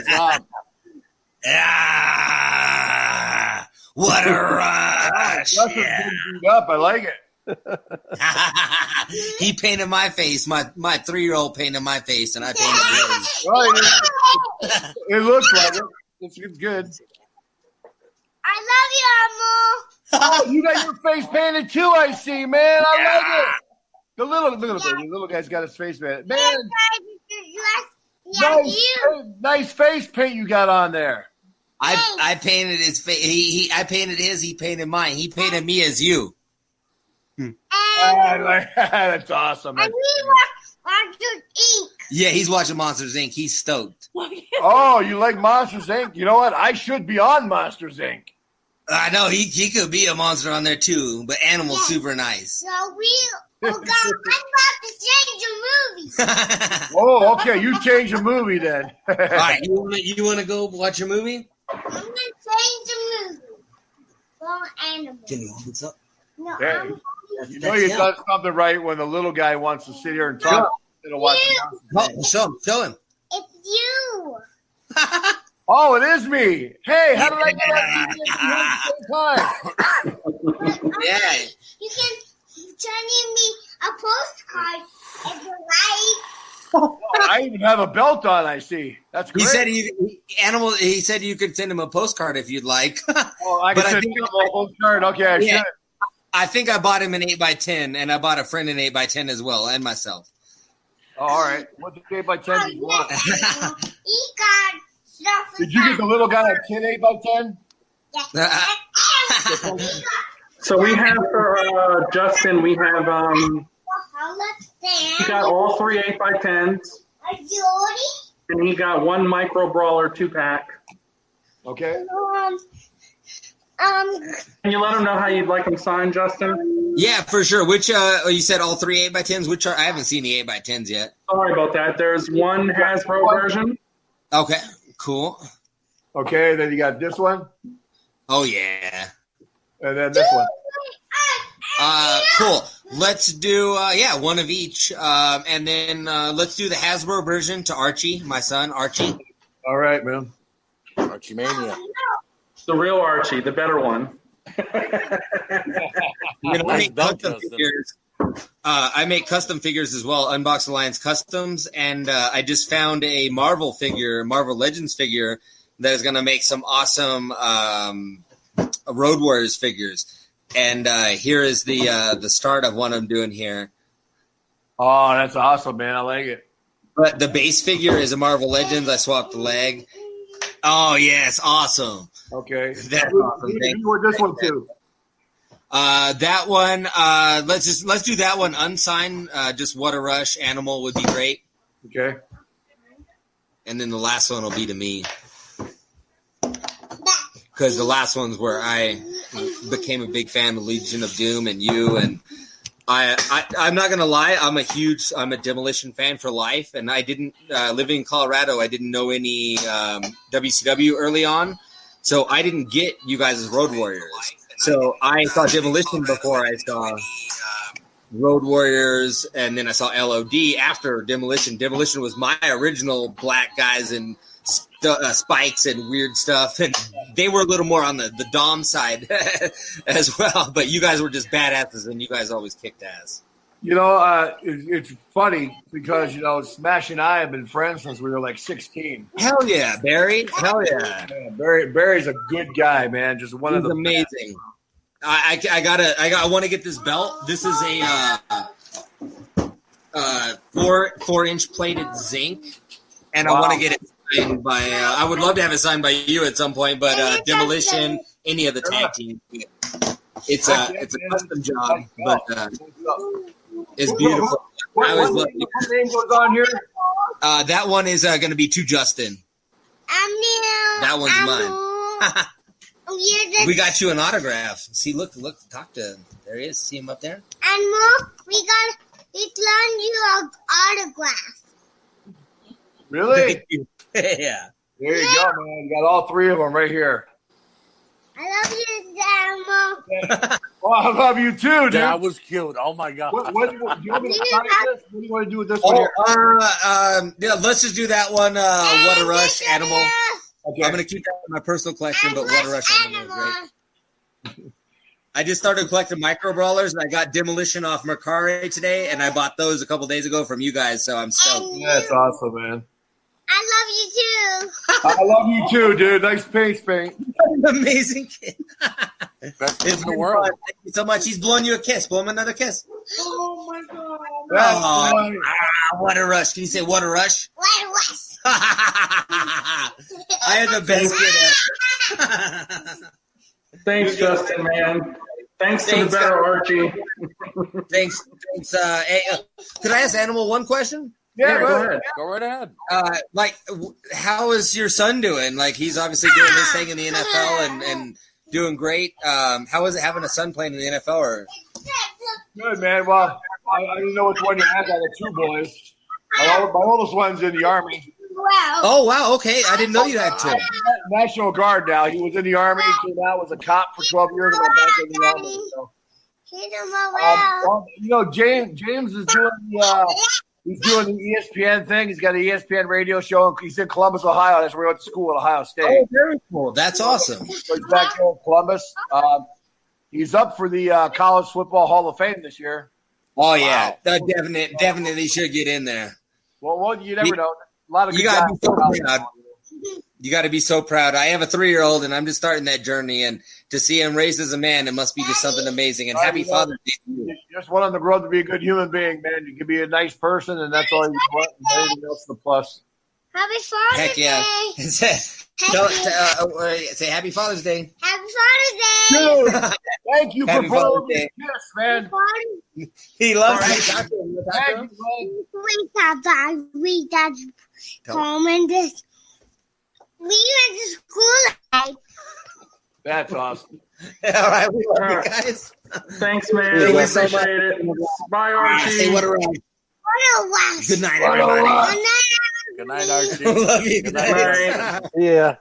Ah, what a rush. Justin's getting beat up. I like it. He painted my face. My 3-year-old painted my face, and I painted his. Well, it looks like it. It's good. I love you, Elmo. Oh, you got your face painted too, I see, man. I like it. The little guy's got his face painted. Man, nice face paint you got on there. I painted his face. I painted his. He painted mine. He painted me as you. That's awesome. And we watch Monsters Inc. Yeah, he's watching Monsters Inc. He's stoked. Oh, you like Monsters Inc.? You know what? I should be on Monsters Inc. I know he could be a monster on there too, but Animal's super nice. So I'm about to change the movie. Oh, okay. You change the movie then. All right, you want to go watch a movie? I'm going to change the movie. For Animal. Can you hold this up? No, Yeah. I'm You know you done something right when the little guy wants to sit here and talk instead of watching. Show him. It's you. Oh, it is me. Hey, how did I get on TV at the same time? Yeah. You can send me a postcard if you like. Oh, I even have a belt on, I see. That's great. He said he said you could send him a postcard if you'd like. Oh, I can send him a postcard. Okay, I should. I think I bought him an 8x10, and I bought a friend an 8x10 as well, and myself. Oh, all right. What the 8x10 do you want? He got stuff. Did you get the little guy a kid 8x10? So we have for Justin, we have he got all 3 8x10s, and he got 1 Micro Brawler 2-pack. Okay. Can you let him know how you'd like him signed, Justin? Yeah, for sure. Which you said all 3 8x10s? Which I haven't seen the 8x10s yet. Sorry about that. There's one Hasbro version. Okay, cool. Okay, then you got this one. Oh yeah. And then this one. Cool. Let's do one of each, and then let's do the Hasbro version to Archie, my son Archie. All right, man. Archie Mania. The real Archie, the better one. I make custom figures as well, Unbox Alliance Customs, and I just found a Marvel Legends figure that is going to make some awesome Road Warriors figures. And here is the start of what I'm doing here. Oh, that's awesome, man. I like it. But the base figure is a Marvel Legends. I swapped the leg. Oh, yes. Awesome. Okay. That's awesome. You this one, too. That one, let's do that one unsigned. Just What a Rush Animal would be great. Okay. And then the last one will be to me. Because the last one's where I became a big fan of Legion of Doom and you, and I'm not gonna lie, I'm a Demolition fan for life, and I didn't living in Colorado, I didn't know any WCW early on, so I didn't get you guys as Road Warriors. So I saw Demolition before I saw Road Warriors, and then I saw LOD after Demolition. Demolition was my original black guys and spikes and weird stuff, and they were a little more on the Dom side as well, but you guys were just badasses, and you guys always kicked ass. You know, it's funny because, you know, Smash and I have been friends since we were like 16. Hell yeah, Barry. Hell yeah. Barry's a good guy, man. Just one of the amazing. I want to get this belt. This is a 4-inch plated zinc, and I want to get it signed by. I would love to have it signed by you at some point, but Demolition, any of the tag teams. It's a custom job, but it's beautiful. was lucky. What name goes on here? That one is going to be to Justin. That one's mine. We got you an autograph. See, look, talk to him. There he is. See him up there? And more, we learned you an autograph. Really? Yeah. There you go, man. You got all three of them right here. I love you, Damo. Well, I love you too, dude. That was cute. Oh my god. What do you want me to sign this? What do you want to do with this one here? Yeah, let's just do that one. What a Rush Animal. Okay. I'm going to keep that in my personal collection, but What a Rush Animal is great. I just started collecting micro brawlers, and I got Demolition off Mercari today, and I bought those a couple days ago from you guys, so I'm stoked. That's awesome, man. I love you too. I love you too, dude. Nice paint. Amazing kid. Best kid in the world. Thank you so much. He's blowing you a kiss. Blow him another kiss. Oh my god. What a rush. Can you say what a rush? What a rush. I had the best kid ever. Thanks, Justin, man. Thanks to the better Archie. Thanks. Hey, could I ask Animal one question? Yeah, go ahead. Go right ahead. How is your son doing? Like, he's obviously doing his thing in the NFL and doing great. How is it having a son playing in the NFL? Or Good, man. Well, I didn't know which one you had. I got two boys. My oldest one's in the Army. Wow. Oh, wow. Okay. I didn't know you had two. National Guard now. He was in the Army. He came out, was a cop for 12 years, and went back in the Army. So. James is doing he's doing the ESPN thing. He's got an ESPN radio show. He's in Columbus, Ohio. That's where he went to school at Ohio State. Oh, very cool. That's awesome. So he's back here in Columbus. He's up for the College Football Hall of Fame this year. Oh, yeah. Wow. Definitely should get in there. Well, you never know. A lot of you got to be so proud. You got to be so proud. I have a 3-year-old, and I'm just starting that journey. And to see him raised as a man, it must be just something amazing. And happy Father's Day to you. You just want him to grow up to be a good human being, man. You can be a nice person, and that's all you want. And everything else is the plus. Happy Father's Heck yeah. Day. Say Happy Father's Day. Happy Father's Day. Dude, thank you for blowing me a kiss, man. He loves me. Thank you. We got home and this. We went to school. That's awesome. All right, we love you guys. Thanks, man. We appreciate it. Bye, Archie. Say what a rush. What a rush. Good night, everybody. Good night, Archie. Love you. Good night. Yeah.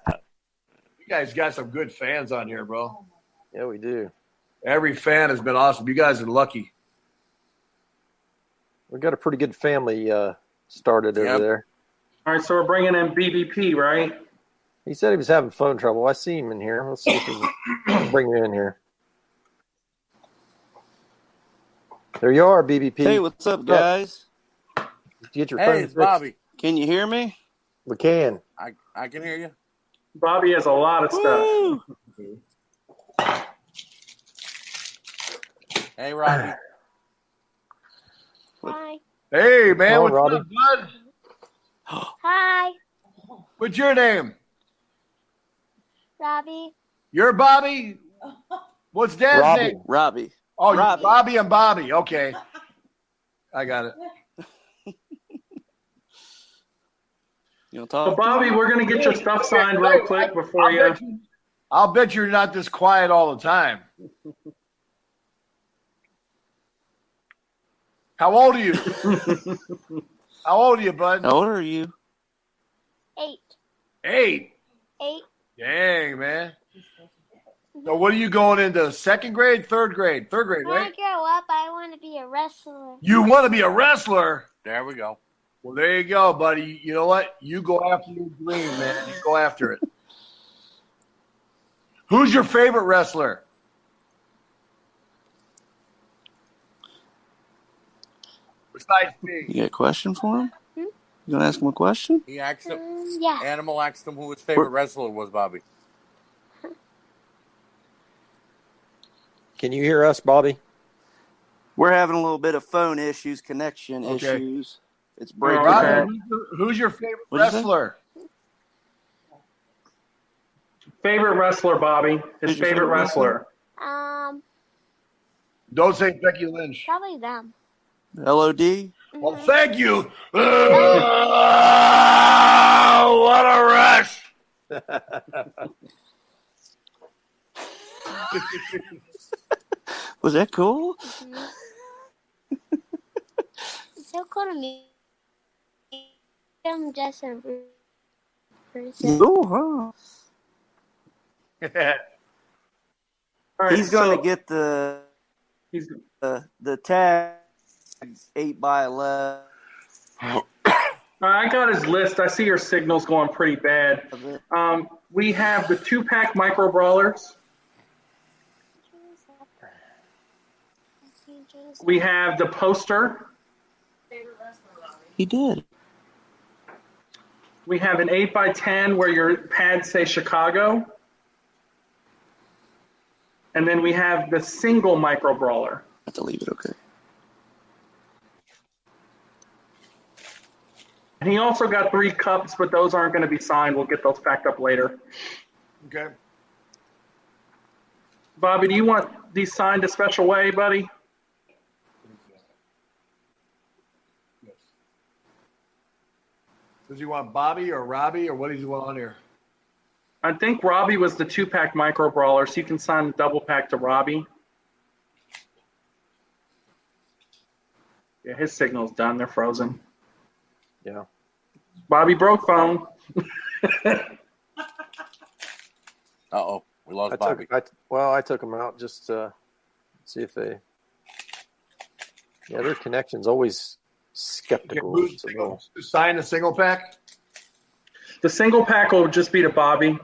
You guys got some good fans on here, bro. Yeah, we do. Every fan has been awesome. You guys are lucky. We got a pretty good family started over there. All right, so we're bringing in BBP, right? He said he was having phone trouble. I see him in here. Let's see if we can bring you in here. There you are, BBP. Hey, what's up, guys? Did you get your Hey, phone it's fixed? Bobby. Can you hear me? We can. I can hear you. Bobby has a lot of stuff. Woo! Hey, Robbie. Hi. Hey, man. Hello, What's Robbie. up, bud? Hi, What's your name? Robbie. You're Bobby? What's Dad's Robbie. name? Robbie. Oh, Robbie. Bobby and Bobby. Okay. I got it. You want to So, talk? Bobby, we're going to get your stuff signed real quick before you. I'll bet you're not this quiet all the time. How old are you? How old are you, bud? How old are you? 8. 8. 8. Dang, man. So what are you going into? Second grade, third grade? Third grade, When I right? grow up, I want to be a wrestler. You want to be a wrestler? There we go. Well, there you go, buddy. You know what? You go after your dream, man. You go after it. Who's your favorite wrestler? Besides me. You got a question for him? You gonna ask him a question? He asked him. Yeah. Animal asked him who his favorite wrestler was, Bobby. Can you hear us, Bobby? We're having a little bit of phone issues, connection Okay. issues. It's breaking Robbie, up. who's your favorite What'd you say? wrestler? Favorite wrestler, Bobby. His Who's your favorite favorite wrestler. Don't say Becky Lynch. Probably them. LOD? Well, thank you. What a rush. Was that cool? So cool to me. I'm just a person. Oh, huh. All right, He's going to so- get the tag 8x11. I got his list. I see your signal's going pretty bad. We have the 2-pack micro brawlers. We have the poster. He did. We have an 8x10 where your pads say Chicago. And then we have the single micro brawler. I have to leave it, okay. And he also got 3 cups, but those aren't going to be signed. We'll get those packed up later. Okay. Bobby, do you want these signed a special way, buddy? Does he want Bobby or Robbie or what does he want on here? I think Robbie was the 2-pack micro brawler, so you can sign the double pack to Robbie. Yeah, his signal's done. They're frozen. Yeah. Bobby broke phone. Uh-oh. We lost I Bobby. I took them out just to see if they. Yeah, their connection's always skeptical. It's a little- Sign a single pack? The single pack will just be to Bobby.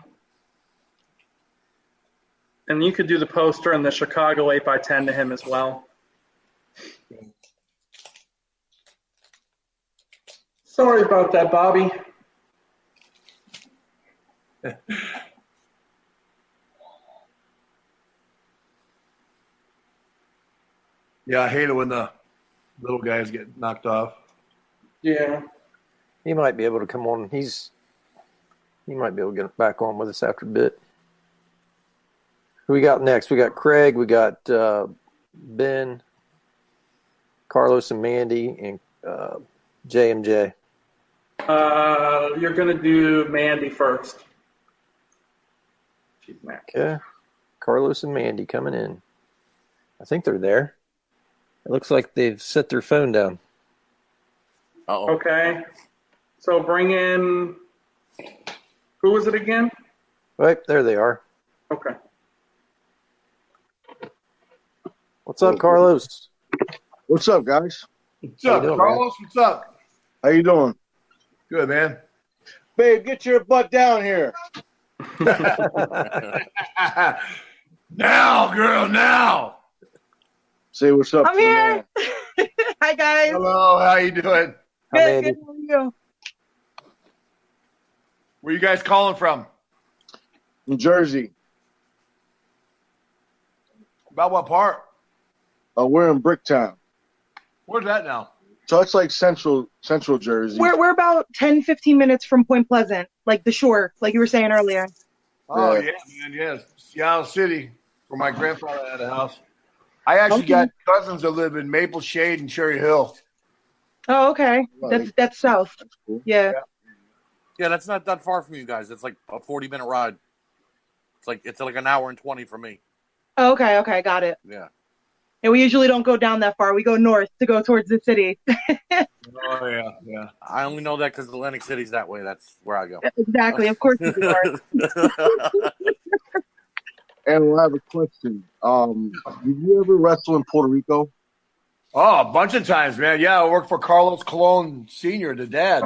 And you could do the poster and the Chicago 8x10 to him as well. Sorry about that, Bobby. Yeah, I hate it when the little guys get knocked off. Yeah. He might be able to come on. He might be able to get back on with us after a bit. Who we got next? We got Craig. We got Ben, Carlos, and Mandy, and JMJ. You're going to do Mandy first. She's Mac. Okay. Carlos and Mandy coming in. I think they're there. It looks like they've set their phone down. Uh-oh. Okay. So bring in, who was it again? Right, there they are. Okay. What's up, Carlos? What's up, guys? What's How up, you doing, Carlos? What's up? How you doing? Good, man. Babe, get your butt down here. Now, girl, now. Say what's up. I'm to the here. man. Hi guys. Hello, how you doing? Hi, Good, Mandy. good. How are you? Where you guys calling from? New Jersey. About what part? We're in Bricktown. Where's that now? So it's like central Jersey. We're about 10, 15 minutes from Point Pleasant, like the shore, like you were saying earlier. Oh, Yeah. yeah, man, yes. Seattle City, where my grandfather had a house. I actually got cousins that live in Maple Shade and Cherry Hill. Oh, okay. That's south. Cool. Yeah. Yeah, that's not that far from you guys. It's like a 40-minute ride. It's like an hour and 20 for me. Oh, okay, got it. Yeah. And we usually don't go down that far. We go north to go towards the city. Oh, yeah. I only know that because Atlantic City's that way. That's where I go. Exactly. Of course you are. And I have a question. Did you ever wrestle in Puerto Rico? Oh, a bunch of times, man. Yeah, I worked for Carlos Colon Sr., the dad.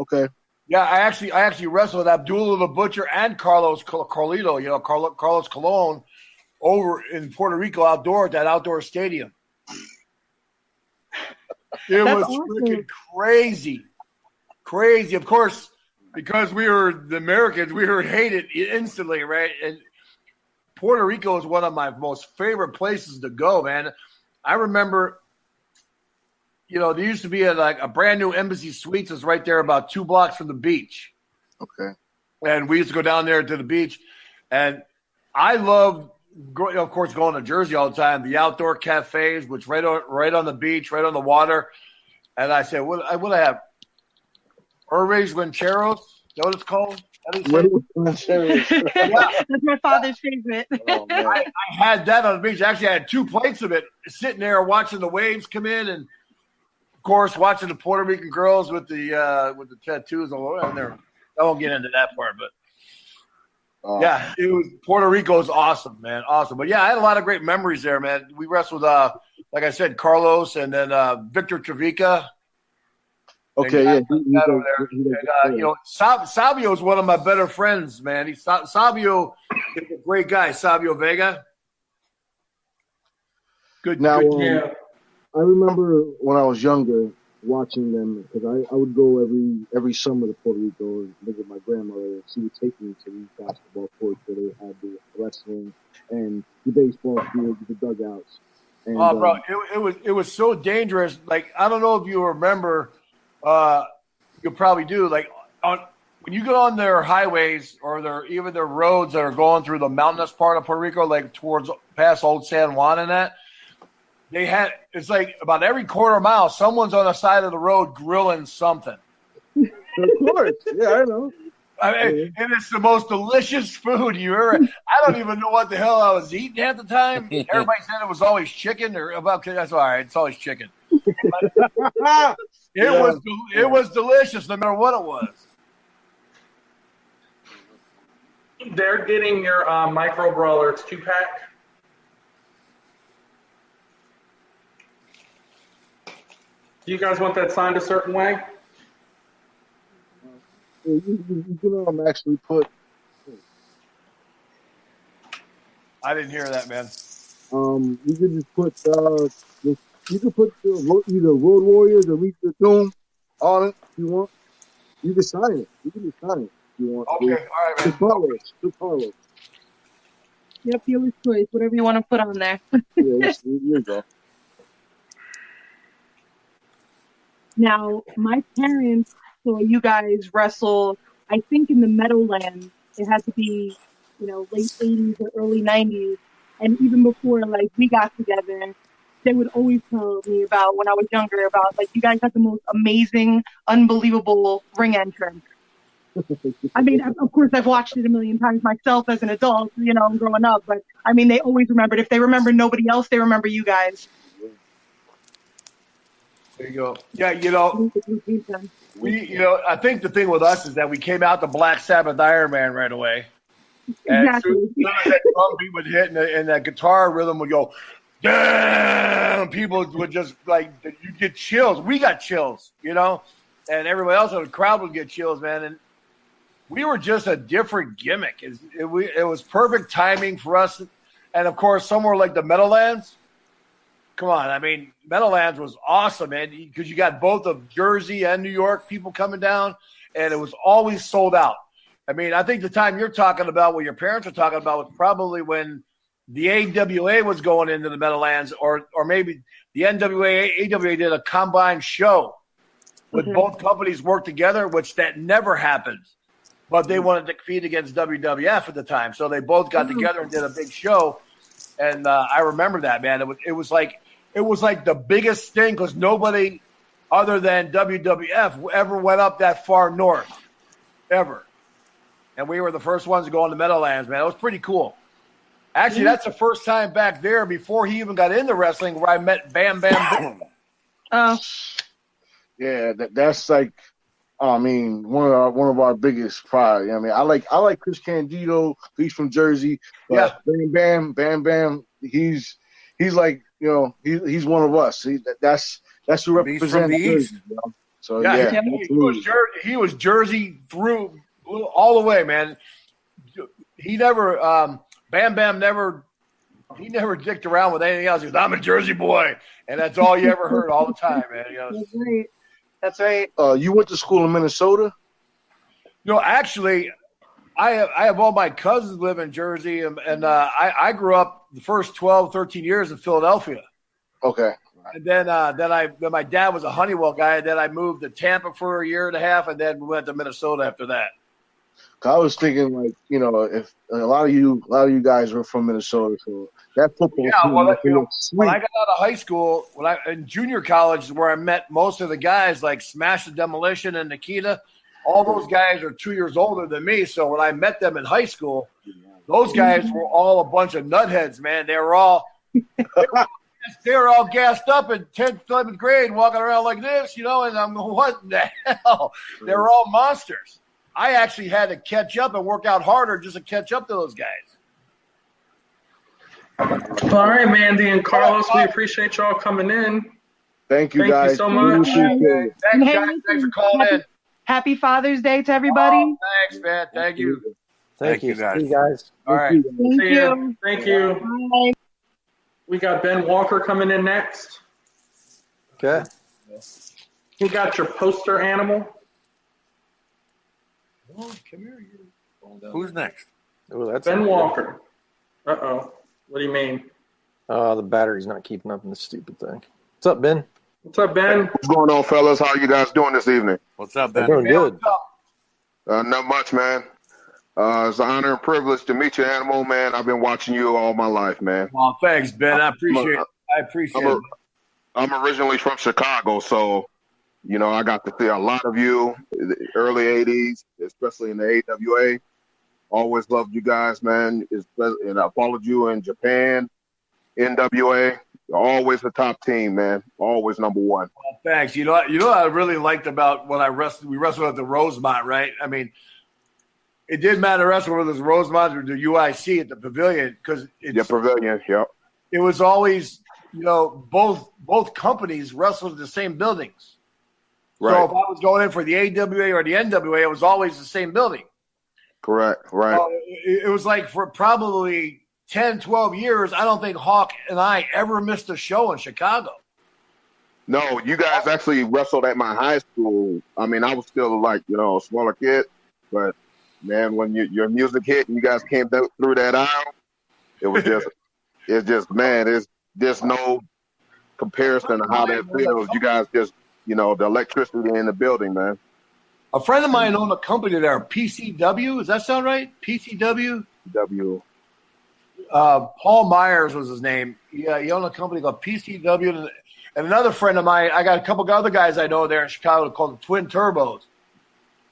Okay. Yeah, I actually wrestled with Abdullah the Butcher and Carlos Carlito, Carlos Colon, over in Puerto Rico outdoor at that outdoor stadium. It That's was awesome. freaking crazy. Crazy. Of course, because we were the Americans, we were hated instantly, right? And Puerto Rico is one of my most favorite places to go, man. I remember, there used to be a brand new Embassy Suites is right there about 2 blocks from the beach. Okay. And we used to go down there to the beach. And I loved, of course, going to Jersey all the time, the outdoor cafes, which right on the beach, right on the water. And I said, what I have? Hermes Rancheros? Is that what it's called? That's my father's favorite. I had that on the beach. Actually, I had 2 plates of it sitting there watching the waves come in, and of course, watching the Puerto Rican girls with the tattoos all over there. I won't get into that part, but yeah, it was Puerto Rico's awesome, man, awesome. But yeah, I had a lot of great memories there, man. We wrestled, like I said, Carlos, and then Victor Trevica. Okay, yeah. Savio is one of my better friends, man. Savio is a great guy, Savio Vega. Good. Now, good. I remember when I was younger watching them because I would go every summer to Puerto Rico and visit my grandmother. And she would take me to these basketball courts where they had the wrestling and the baseball fields, the dugouts. And, bro, it was so dangerous. Like, I don't know if you remember. You probably do. Like when you go on their highways or their roads that are going through the mountainous part of Puerto Rico, like towards past Old San Juan and that, it's like about every quarter mile, someone's on the side of the road grilling something. Of course, yeah, I know. And it's the most delicious food you ever. I don't even know what the hell I was eating at the time. Everybody said it was always chicken, that's all right. It's always chicken. It was delicious, no matter what it was. They're getting your micro brawler. It's 2-pack. Do you guys want that signed a certain way? You can actually put. I didn't hear that, man. You can just put you can put either Road Warriors or Reach the Doom on it if you want. You can sign it. You can just sign it if you want. Okay, all right, man. To Carlos. Yep, your choice. Whatever you want to put on there. Yeah, you go. Now, my parents saw you guys wrestle, I think in the Meadowlands. It had to be, late 80s or early 90s. And even before, we got together, they would always tell me about, when I was younger, about, you guys had the most amazing, unbelievable ring entrance. I mean, of course, I've watched it a million times myself as an adult, growing up. But, I mean, they always remembered. If they remember nobody else, they remember you guys. There you go. Yeah, I think the thing with us is that we came out the Black Sabbath Iron Man right away. And Exactly. as soon as that drum beat would hit and that guitar rhythm would go, damn, people would just you get chills. We got chills, and everybody else in the crowd would get chills, man. And we were just a different gimmick. It was perfect timing for us. And of course, somewhere like the Meadowlands, come on. I mean, Meadowlands was awesome, man, because you got both of Jersey and New York people coming down, and it was always sold out. I mean, I think the time you're talking about, what your parents are talking about, was probably when the AWA was going into the Meadowlands, or maybe the NWA, AWA did a combined show with both companies work together, which that never happened. But they wanted to compete against WWF at the time, so they both got together and did a big show. And I remember that, man. It was like the biggest thing because nobody other than WWF ever went up that far north, ever. And we were the first ones to go on the Meadowlands, man. It was pretty cool. Actually, that's the first time back there before he even got into wrestling where I met Bam Bam. Yeah, that's one of our biggest pride. I mean, I like Chris Candido. He's from Jersey. But Bam Bam. He's like he's one of us. That's who represents Jersey. So yeah, he was Jersey through all the way, man. He never Bam Bam never dicked around with anything else. He goes, I'm a Jersey boy, and that's all you ever heard all the time, man. That's right. You went to school in Minnesota? No, actually, I have all my cousins live in Jersey, and I grew up the first 12, 13 years in Philadelphia. Okay. And then my dad was a Honeywell guy, and then I moved to Tampa for a year and a half, and then we went to Minnesota after that. I was thinking, like, if a lot of you guys were from Minnesota, so that football Yeah, team well, must have looked when sweet. I got out of high school, in junior college is where I met most of the guys, like Smash the Demolition and Nikita. All those guys are 2 years older than me. So when I met them in high school, those guys were all a bunch of nutheads, man. They were all gassed up in 10th, 11th grade, walking around like this, and I'm going, what in the hell? They were all monsters. I actually had to catch up and work out harder just to catch up to those guys. All right, Mandy and Carlos, we appreciate y'all coming in. Thank you, Thank guys. you so much. Appreciate it. Thanks, guys. Thanks for calling in. Happy Father's Day to everybody. Oh, thanks, man. Thank you. Thank you, guys. See you guys. All right. Thank See you. ya. Thank you. Bye. We got Ben Walker coming in next. Okay. You got your poster animal. Who's next? Oh, that's Ben Walker. Uh-oh. What do you mean? The battery's not keeping up in this stupid thing. What's up, Ben? What's up, Ben? What's going on, fellas? How are you guys doing this evening? What's up, I'm Ben? doing good. Not much, man. It's an honor and privilege to meet you, Animal, man. I've been watching you all my life, man. Well, thanks, Ben. I appreciate it. I'm originally from Chicago, so, I got to see a lot of you in the early 80s, especially in the AWA. Always loved you guys, man. And I followed you in Japan, NWA. Always the top team, man. Always number one. Well, thanks. You know what I really liked about when we wrestled at the Rosemont, right? I mean, it didn't matter wrestling whether it was Rosemont or the UIC at the Pavilion because Pavilion, yep. It was always, both companies wrestled in the same buildings. Right. So if I was going in for the AWA or the NWA, it was always the same building. Correct, right. It was like for probably 10, 12 years, I don't think Hawk and I ever missed a show in Chicago. No, you guys actually wrestled at my high school. I mean, I was still like, a smaller kid, but man, when your music hit and you guys came through that aisle, it was just, man, there's no comparison to how that feels. You guys just, the electricity in the building, man. A friend of mine owned a company there, PCW. Does that sound right? PCW? Paul Myers was his name. He owned a company called PCW. And another friend of mine, I got a couple of other guys I know there in Chicago called the Twin Turbos.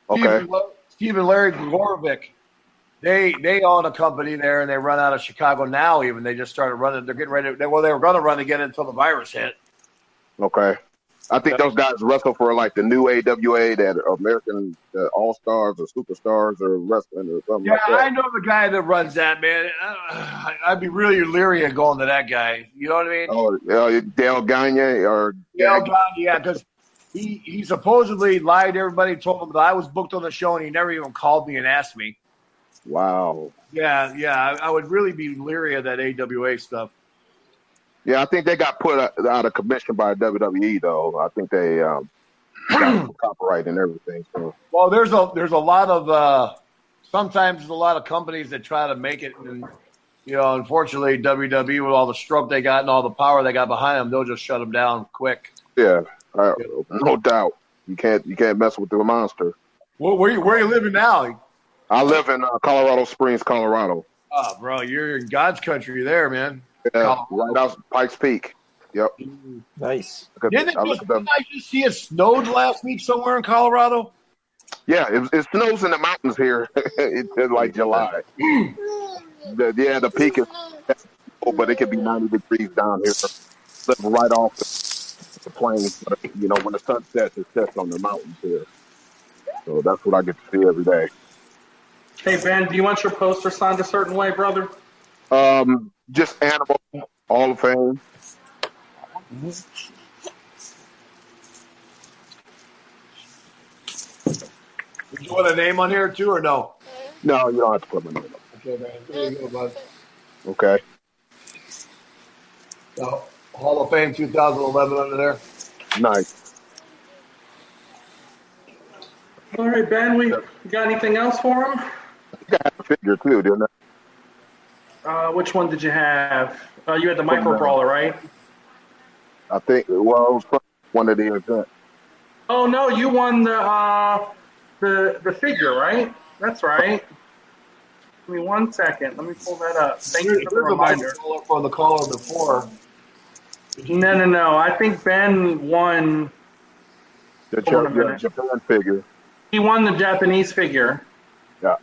Okay. Steve and Larry Gregorovic. They own a company there, and they run out of Chicago now even. They just started running. They're getting ready. They were going to run again until the virus hit. Okay. I think those guys wrestle for like the new AWA, that American All-Stars or Superstars or wrestling or something like that. Yeah, I know the guy that runs that, man. I'd be really leery of going to that guy. You know what I mean? Oh, Dale Gagne or Dale Gagne, yeah, because he supposedly lied to everybody, told them that I was booked on the show, and he never even called me and asked me. Wow. Yeah, I would really be leery of that AWA stuff. Yeah, I think they got put out of commission by WWE, though. I think they got copyright and everything. So. Well, there's a lot of sometimes there's a lot of companies that try to make it, and unfortunately, WWE with all the stroke they got and all the power they got behind them, they'll just shut them down quick. Yeah, no doubt. You can't mess with the monster. Well, where are you living now? I live in Colorado Springs, Colorado. Oh, bro, you're in God's country there, man. Yeah, right out Pikes Peak. Yep. Nice. Didn't I just see it snowed last week somewhere in Colorado? Yeah, it snows in the mountains here. It's like July. The peak is, but it could be 90 degrees down here. Living right off the plains. But, when the sun sets, it sets on the mountains here. So that's what I get to see every day. Hey, Ben, do you want your poster signed a certain way, brother? Just Animal, Hall of Fame. Did you want a name on here too, or no? No, you don't have to put my name up. Okay, man. There you go, bud. Okay. So, Hall of Fame 2011 under there. Nice. All right, Ben, we got anything else for him? I think I had a figure too, didn't I? Which one did you have? You had the Micro Brawler, right? I think, it was one of the events. Oh no, you won the figure, right? That's right. Give me 1 second. Let me pull that up. Thank you for the reminder. From the caller before. No. I think Ben won. Hold on a minute. Japan figure. He won the Japanese figure. Yeah.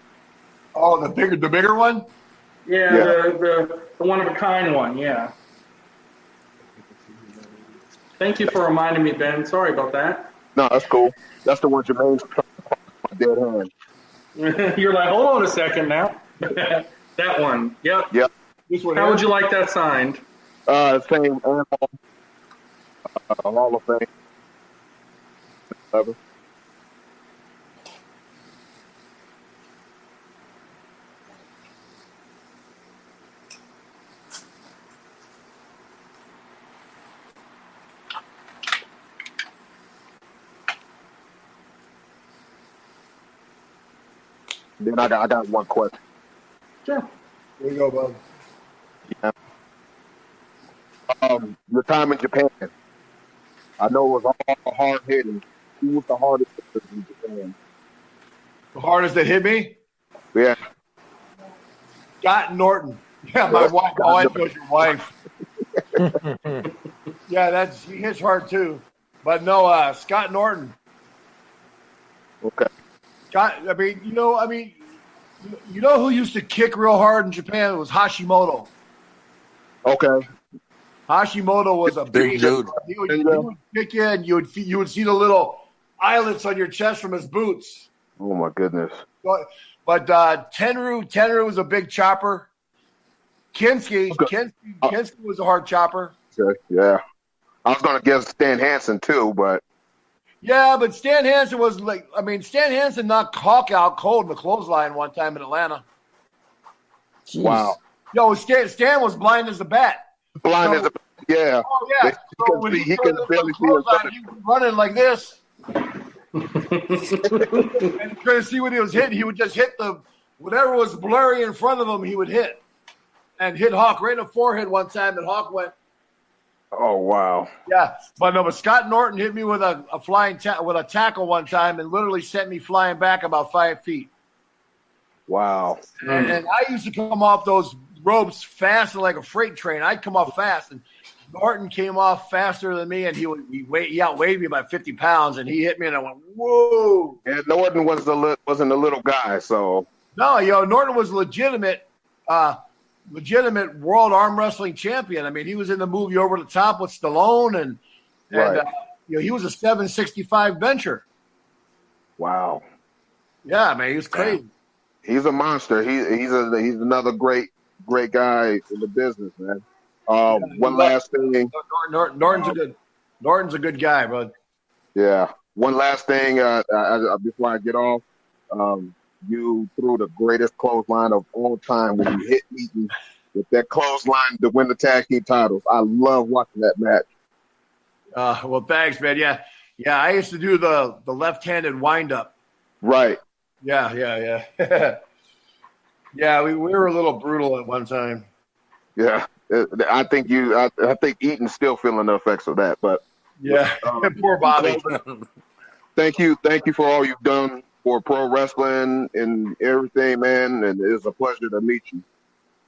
Oh, the bigger one? Yeah, the one of a kind one. Yeah. Thank you for reminding me, Ben. Sorry about that. No, that's cool. That's the one Jermaine's my dead hand. You're like, hold on a second now. That one. Yep. Yep. How would you like that signed? Same Hall of Fame. Whatever. Then I got one question. Sure. There you go, bud. Yeah. Your time in Japan. I know it was all hard hitting. Who was the hardest hitter in Japan? The hardest that hit me? Yeah. Scott Norton. Yeah, my wife was your wife. Yeah, he hits hard too. But no, Scott Norton. Okay. Scott, you know who used to kick real hard in Japan? It was Hashimoto. Okay. Hashimoto was a big dude. He would kick you, and you would see the little eyelets on your chest from his boots. Oh my goodness. But Tenryu was a big chopper. Kinski was a hard chopper. Okay. Yeah. I was gonna guess Stan Hansen too, but yeah, but Stan Hansen was Stan Hansen knocked Hawk out cold in the clothesline one time in Atlanta. Jeez. Wow. Yo, Stan was blind as a bat. Blind as a yeah. Oh yeah. So when he can barely see his he was running like this. And trying to see what he was hitting, he would just hit whatever was blurry in front of him, he would hit. And hit Hawk right in the forehead one time, and Hawk went. Oh wow. Yeah, but Scott Norton hit me with a flying with a tackle one time and literally sent me flying back about 5 feet. Wow. And I used to come off those ropes fast like a freight train. I'd come off fast, and Norton came off faster than me, and he outweighed me by 50 pounds, and he hit me, and I went, whoa. And Norton wasn't a little guy, so. No, Norton was legitimate world arm wrestling champion. I mean, he was in the movie Over the Top with Stallone, and Right. he was a 765 bencher. Wow. Yeah, man, he was crazy. He's a monster. He's another great guy in the business, man. One last thing. Norton's a good guy, bud. Yeah. One last thing before I get off. You threw the greatest clothesline of all time when you hit Eaton with that clothesline to win the tag team titles. I love watching that match. Well, thanks, man. Yeah. I used to do the left-handed wind-up. Right. Yeah. Yeah, we were a little brutal at one time. Yeah. I think Eaton's still feeling the effects of that, but yeah, poor Bobby. Thank you for all you've done for pro wrestling and everything, man. And it's a pleasure to meet you.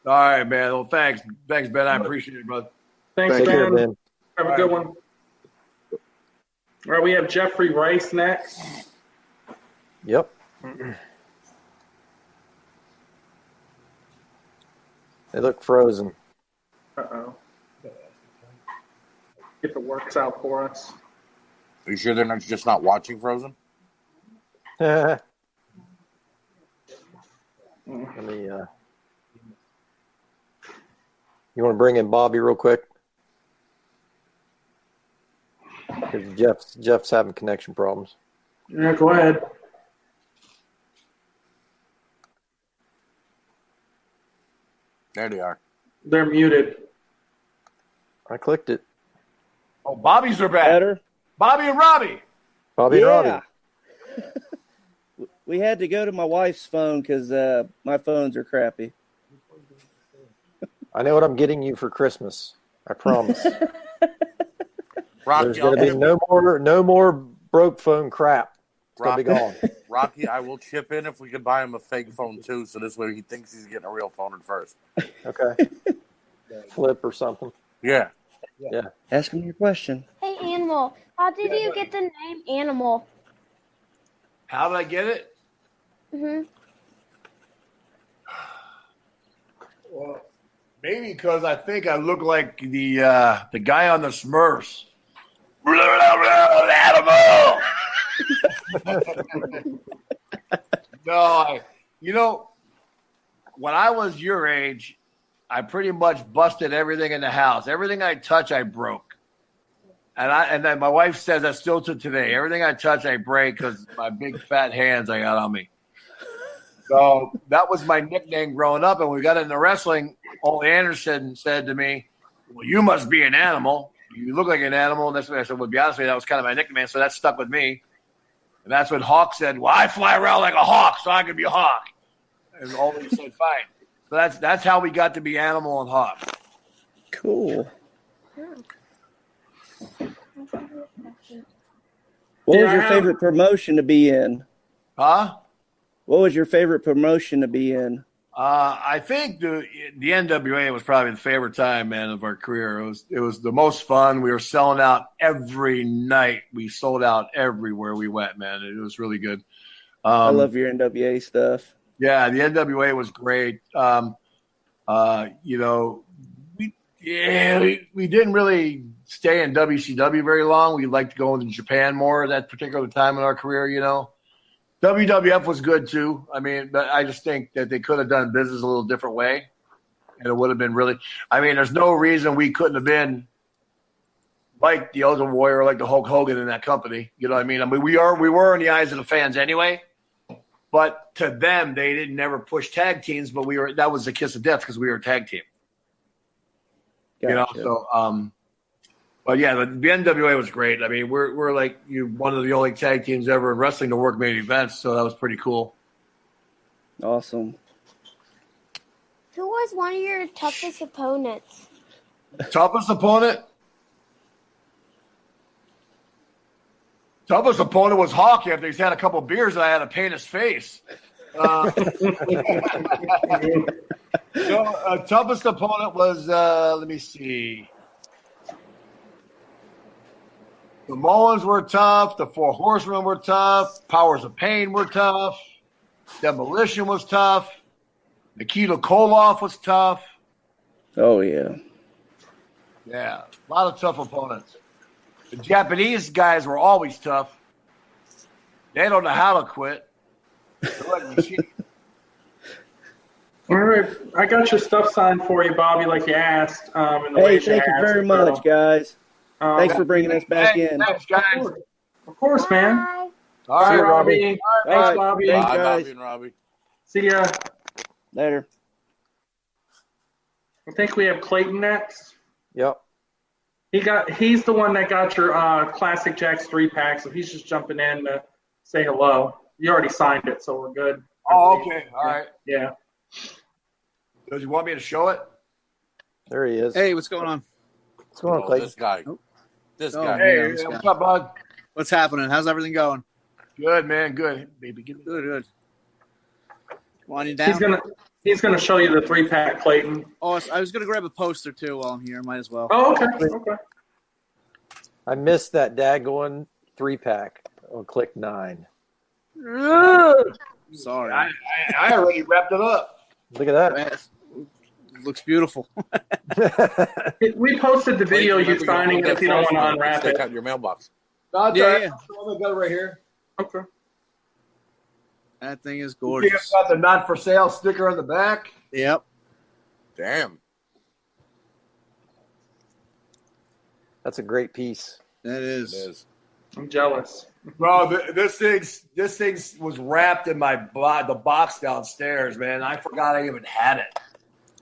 All right, man. Well, thanks, Ben. I appreciate it, bud. Thanks, Thank you, Ben. Have a good one. All right, we have Jeffrey Rice next. Yep. They look frozen. Uh-oh. If it works out for us. Are you sure they're just not watching Frozen? Let me. You want to bring in Bobby real quick? Because Jeff's having connection problems. Yeah, go ahead. There they are. They're muted. I clicked it. Oh, Bobby's are back. Better. Bobby and Robbie. Bobby and Robbie. We had to go to my wife's phone because my phones are crappy. I know what I'm getting you for Christmas. I promise. Rob, There's going to be no more broke phone crap. It's going to be gone. Rocky, I will chip in if we could buy him a fake phone too, so this way he thinks he's getting a real phone at first. Okay. Flip or something. Yeah. Yeah. Ask him your question. Hey, Animal. How did you get the name Animal? How did I get it? Mhm. Well, maybe because I think I look like the guy on the Smurfs. Animal. No, when I was your age, I pretty much busted everything in the house. Everything I touch, I broke. And then my wife says that still to today. Everything I touch, I break because my big fat hands I got on me. So that was my nickname growing up. And when we got into wrestling, Ole Anderson said to me, well, you must be an animal. You look like an animal. And that's what I said, well, to be honest with you, that was kind of my nickname. So that stuck with me. And that's when Hawk said, well, I fly around like a hawk, so I can be a hawk. And Ole said, fine. So that's how we got to be Animal and Hawk. Cool. What was your favorite promotion to be in? Huh? What was your favorite promotion to be in? I think the NWA was probably the favorite time, man, of our career. It was the most fun. We were selling out every night. We sold out everywhere we went, man. It was really good. I love your NWA stuff. Yeah, the NWA was great. We didn't really stay in WCW very long. We liked going to Japan more at that particular time in our career, WWF was good too. I mean, but I just think that they could have done business a little different way, and it would have been really. I mean, there's no reason we couldn't have been like the Ultimate Warrior, like the Hulk Hogan in that company. You know what I mean? We were in the eyes of the fans anyway. But to them, they didn't never push tag teams. But that was the kiss of death because we were a tag team. Gotcha. But yeah, the NWA was great. I mean, we're like one of the only tag teams ever in wrestling to work main events, so that was pretty cool. Awesome. Who was one of your toughest opponents? Toughest opponent? Toughest opponent was Hawk after he's had a couple beers and I had to paint his face. Toughest opponent was, let me see. The Mullins were tough. The Four Horsemen were tough. Powers of Pain were tough. Demolition was tough. Nikita Koloff was tough. Oh, yeah. Yeah, a lot of tough opponents. The Japanese guys were always tough. They don't know how to quit. They're like machines. All right, I got your stuff signed for you, Bobby, like you asked. Hey, thank you very much, guys. Thanks for bringing us back in. Thanks, guys. Of course, man. All right, See you, Robbie. Robbie. All Thanks, right. Bobby. Thanks, Bye, guys. Bobby and Robbie. See ya. Later. I think we have Clayton next. Yep. He's the one that got your Classic Jacks 3-pack, so he's just jumping in to say hello. You already signed it, so we're good. Oh, okay. All right. Yeah. Does you want me to show it? There he is. Hey, what's going on? What's going on, Clayton? This guy. This Oh, guy. man, Hey, this guy. what's up, bud? What's happening? How's everything going? Good, man. Good. Baby, give me Good. Winding down. He's gonna show you the 3-pack, Clayton. Oh, I was gonna grab a poster too while I'm here. Might as well. Oh, okay. I missed that daggone 3-pack on click 9. Sorry. I already wrapped it up. Look at that. Looks beautiful. We posted the video you Remember, signing you'll it if you don't want to get unwrap stick it. out your mailbox. No, it's Yeah, all right. yeah. I got it right here. Okay. That thing is You gorgeous. got the not for sale sticker on the back. Yep. Damn. That's a great piece. That It is. is. I'm jealous. Bro, this thing was wrapped in the box downstairs, man. I forgot I even had it.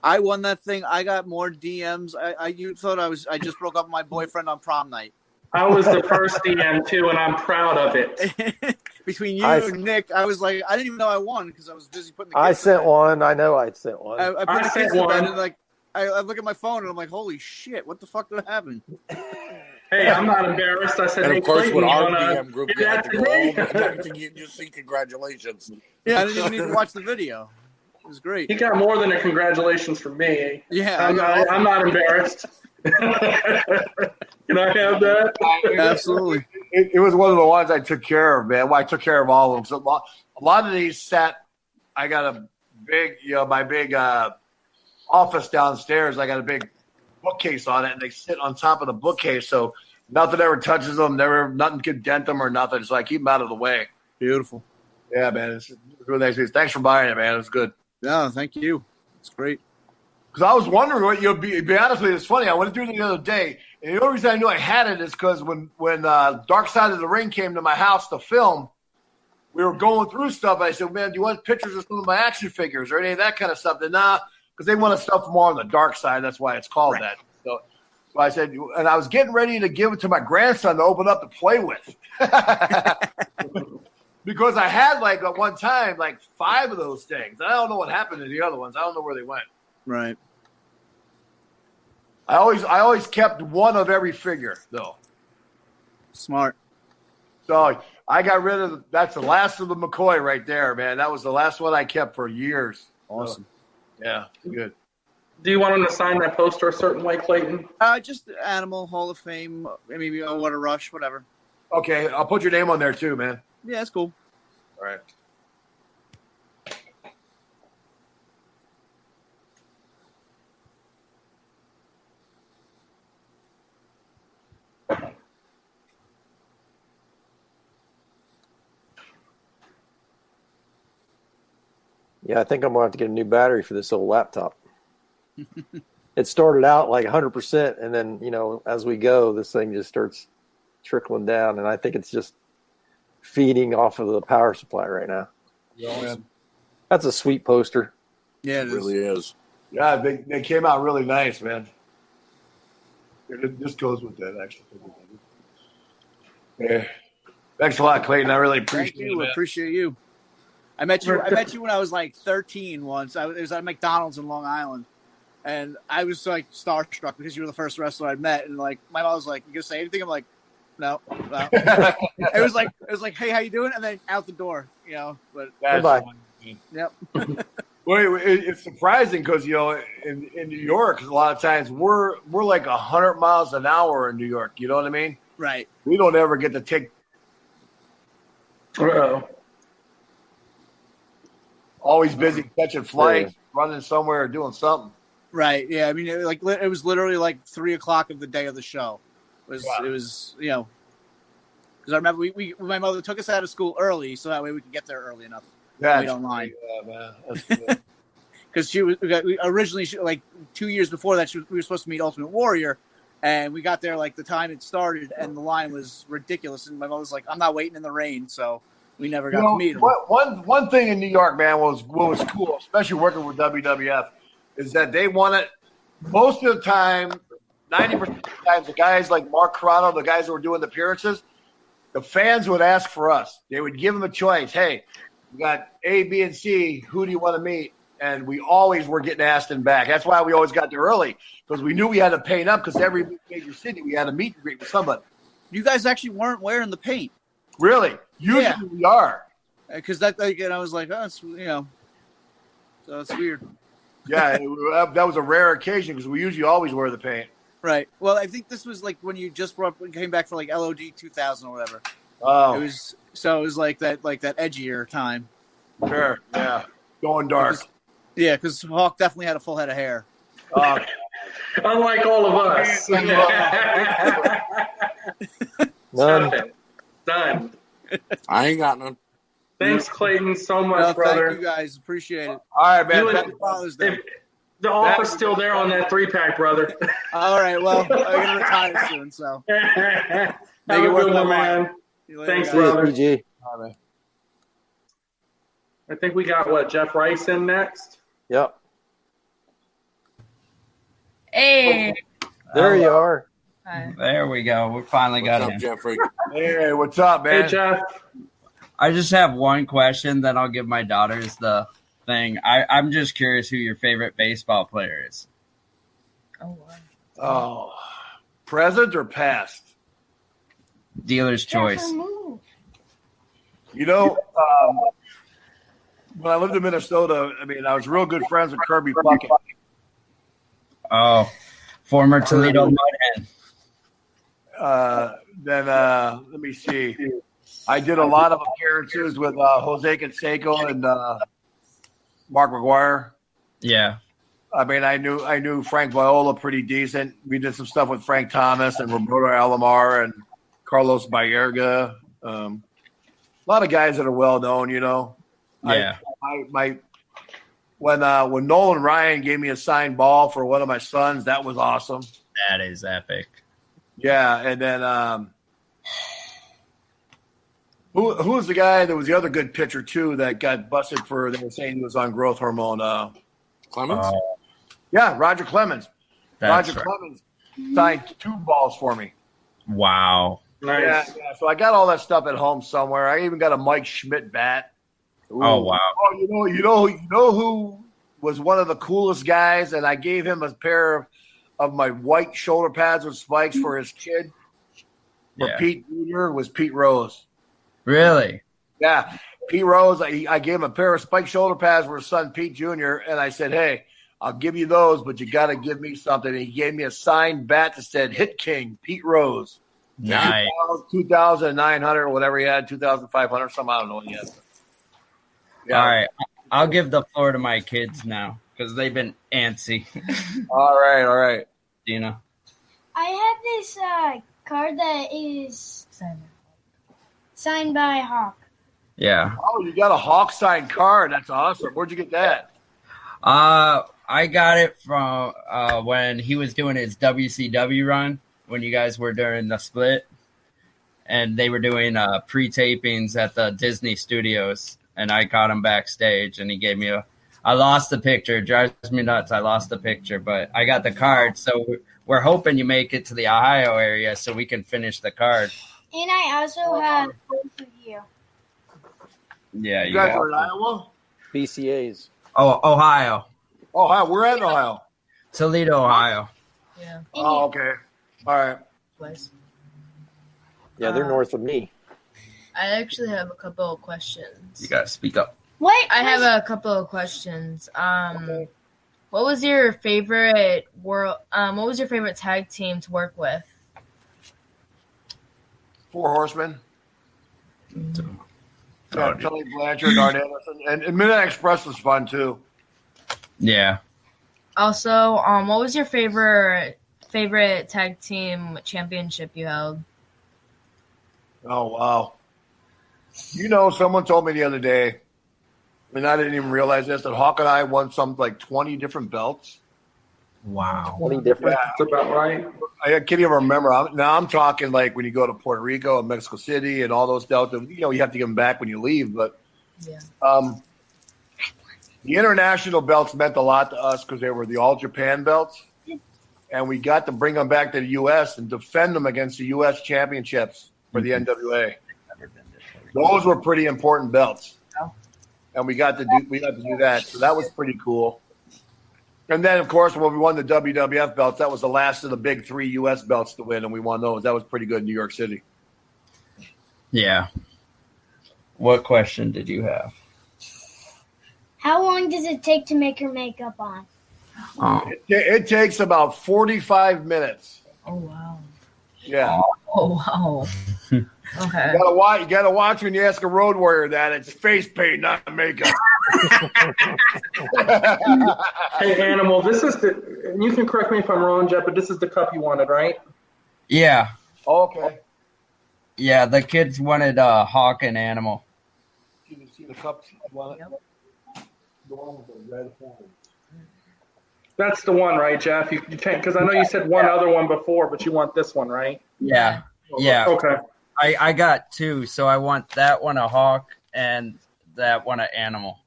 I won that thing. I got more DMs. You thought I just broke up with my boyfriend on prom night. I was the first DM too, and I'm proud of it. Between you and Nick, I was like, I didn't even know I won because I was busy putting the I kids to sent bed. one. I know I sent one. I put I the sent kids to bed one. and like I look at my phone and I'm like, holy shit, what the fuck did happen? Hey, I'm not embarrassed. I said, And hey, of course, Clayton, with you our want DM to group, give you had that to to go me? home and everything. You just say congratulations. Yeah, I didn't even need to watch the video. It was great. He got more than a congratulations from me. Yeah, I'm not embarrassed. Can I have that? Absolutely. It was one of the ones I took care of, man. Well, I took care of all of them. So a lot of these sat. I got a big, my big office downstairs. I got a big bookcase on it, and they sit on top of the bookcase, so nothing ever touches them. Nothing could dent them or nothing. So I keep them out of the way. Beautiful. Yeah, man. It's really nice. Thanks for buying it, man. It was good. No, thank you. It's great. Because I was wondering what you'll be. Be honest with you, it's funny. I went through it the other day, and the only reason I knew I had it is because when Dark Side of the Ring came to my house to film, we were going through stuff. And I said, "Man, do you want pictures of some of my action figures or any of that kind of stuff?" And nah, because they want stuff more on the dark side. That's why it's called that. So I said, and I was getting ready to give it to my grandson to open up to play with. Because I had at one time 5 of those things. I don't know what happened to the other ones. I don't know where they went. Right. I always kept one of every figure though. Smart. So I got rid of that's the last of the McCoy right there, man. That was the last one I kept for years. Awesome. So, yeah, good. Do you want him to sign that poster a certain way, Clayton? Just Animal Hall of Fame, maybe What a Rush, whatever. Okay, I'll put your name on there too, man. Yeah, that's cool. All right. Yeah, I think I'm gonna have to get a new battery for this old laptop. It started out 100%, and then as we go, this thing just starts trickling down, and I think it's just feeding off of the power supply right now. Yeah, that's a sweet poster. Yeah, it really is. Yeah, they came out really nice, man. This goes with that actually. Yeah. Thanks a lot, Clayton. I really appreciate Thank you. it. Appreciate you. I met you when I was 13 once. It was at McDonald's in Long Island, and I was starstruck because you were the first wrestler I'd met. And my mom was like, "You gonna say anything?" I'm like, "No." It was like, "Hey, how you doing?" And then out the door, But Goodbye. Yep. Well, it's surprising because in New York, a lot of times we're 100 miles an hour in New York. You know what I mean? Right. We don't ever get to take. Always busy catching flights, running somewhere, or doing something. Right. Yeah. I mean, it was literally 3:00 of the day of the show. It was because I remember my mother took us out of school early so that way we could get there early enough. Yeah, we don't mind. Yeah, man. Because originally 2 years before that we were supposed to meet Ultimate Warrior, and we got there the time it started, and the line was ridiculous. And my mother was like, "I'm not waiting in the rain," so we never got to meet him. One thing in New York, man, what was cool, especially working with WWF, is that they wanted most of the time, 90% of the times, the guys like Mark Carrano, the guys that were doing the appearances, the fans would ask for us. They would give them a choice. Hey, we got A, B, and C. Who do you want to meet? And we always were getting asked in back. That's why we always got there early, because we knew we had to paint up, because every major city we had to meet and greet with somebody. You guys actually weren't wearing the paint. Really? Usually we are. Because that, and I was like, oh, it's, so it's weird. Yeah, that was a rare occasion because we usually always wear the paint. Right. Well, I think this was when you just came back for LOD 2000 or whatever. Oh. It was that edgier time. Sure. Yeah. Going dark. Because Hawk definitely had a full head of hair. Unlike all of us. None. Done. I ain't got none. Thanks, Clayton, so much, brother. Thank you guys. Appreciate it. All right, man. The offer's still there on that 3-pack, brother. All right. Well, I'm going to retire soon, so. Have a good one, man. Thanks, guys. brother. PG. I think we got, Jeff Rice in next? Yep. Hey. There you are. Hi. There we go. We finally got him. Jeffrey? Hey, what's up, man? Hey, Jeff. I just have one question, then I'll give my daughters the thing. I'm just curious who your favorite baseball player is. Oh, wow. Oh, present or past? Dealer's choice. You know, when I lived in Minnesota, I mean, I was real good friends with Kirby Puckett. Oh, former Toledo Mudhen. Then let me see. I did a lot of appearances with Jose Canseco and Mark McGuire. Yeah. I mean, I knew Frank Viola pretty decent. We did some stuff with Frank Thomas and Roberto Alomar and Carlos Baerga. A lot of guys that are well known, you know. Yeah. When Nolan Ryan gave me a signed ball for one of my sons, that was awesome. That is epic. Yeah, and then who was the guy that was the other good pitcher too that got busted for? They were saying he was on growth hormone. Clemens. Yeah, Roger Clemens. That's Roger right. Clemens signed 2 balls for me. Wow. Nice. Yeah. So I got all that stuff at home somewhere. I even got a Mike Schmidt bat. Oh, wow. Oh, you know who was one of the coolest guys, and I gave him a pair of my white shoulder pads with spikes for his kid. For Yeah. Pete Jr. was Pete Rose. Really? Yeah, Pete Rose. I gave him a pair of spike shoulder pads for his son Pete Jr. And I said, "Hey, I'll give you those, but you got to give me something." And he gave me a signed bat that said "Hit King Pete Rose." Nice. 2,900 or whatever he had, 2,500, something, I don't know what he had. Yeah. All right. I'll give the floor to my kids now because they've been antsy. All right. Dina. I have this card that is signed by Hawk. Yeah. Oh, you got a Hawk signed card. That's awesome. Where'd you get that? I got it from when he was doing his WCW run when you guys were during the split, and they were doing pre-tapings at the Disney Studios, and I caught him backstage, and he gave me I lost the picture. It drives me nuts. I lost the picture, but I got the card, so we're hoping you make it to the Ohio area so we can finish the card. And I also have both of you. Yeah, You guys are in Iowa? BCAs. Oh, Ohio. Ohio. We're at Ohio. Toledo, Ohio. Yeah. Oh, okay. All right. Place. Yeah, they're north of me. I actually have a couple of questions. You gotta speak up. What? I have a couple of questions. What was your favorite What was your favorite tag team to work with? 4 Horsemen. Yeah, Tully Blanchard, Art Anderson, and Midnight Express was fun too. Yeah. Also, what was your favorite tag team championship you held? Oh wow! You know, someone told me the other day, and I didn't even realize this, that Hawk and I won some like 20 different belts. Wow. 20 different. Yeah, that's about right. I can't even remember. I'm talking like when you go to Puerto Rico and Mexico City and all those belts. You know, you have to give them back when you leave. But Yeah. the international belts meant a lot to us because they were the All Japan belts, and we got to bring them back to the U.S. and defend them against the U.S. championships for the NWA. Those were pretty important belts, and we got to do that. So that was pretty cool. And then, of course, when we won the WWF belts, that was the last of the big 3 U.S. belts to win, and we won those. That was pretty good in New York City. Yeah. What question did you have? How long does it take to make your makeup on? Oh. It takes about 45 minutes. Oh wow. Yeah. Oh wow. Okay. You gotta watch when you ask a road warrior that. It's face paint, not makeup. Hey, Animal, this is and you can correct me if I'm wrong, Jeff, but this is the cup you wanted, right? Yeah. Okay. Yeah, the kids wanted Hawk and Animal. You can see the cups. The one with the red horn. That's the one, right, Jeff? You can't, because I know you said one other one before, but you want this one, right? Yeah. Yeah. Okay. I got 2, so I want that one a Hawk and that one an Animal.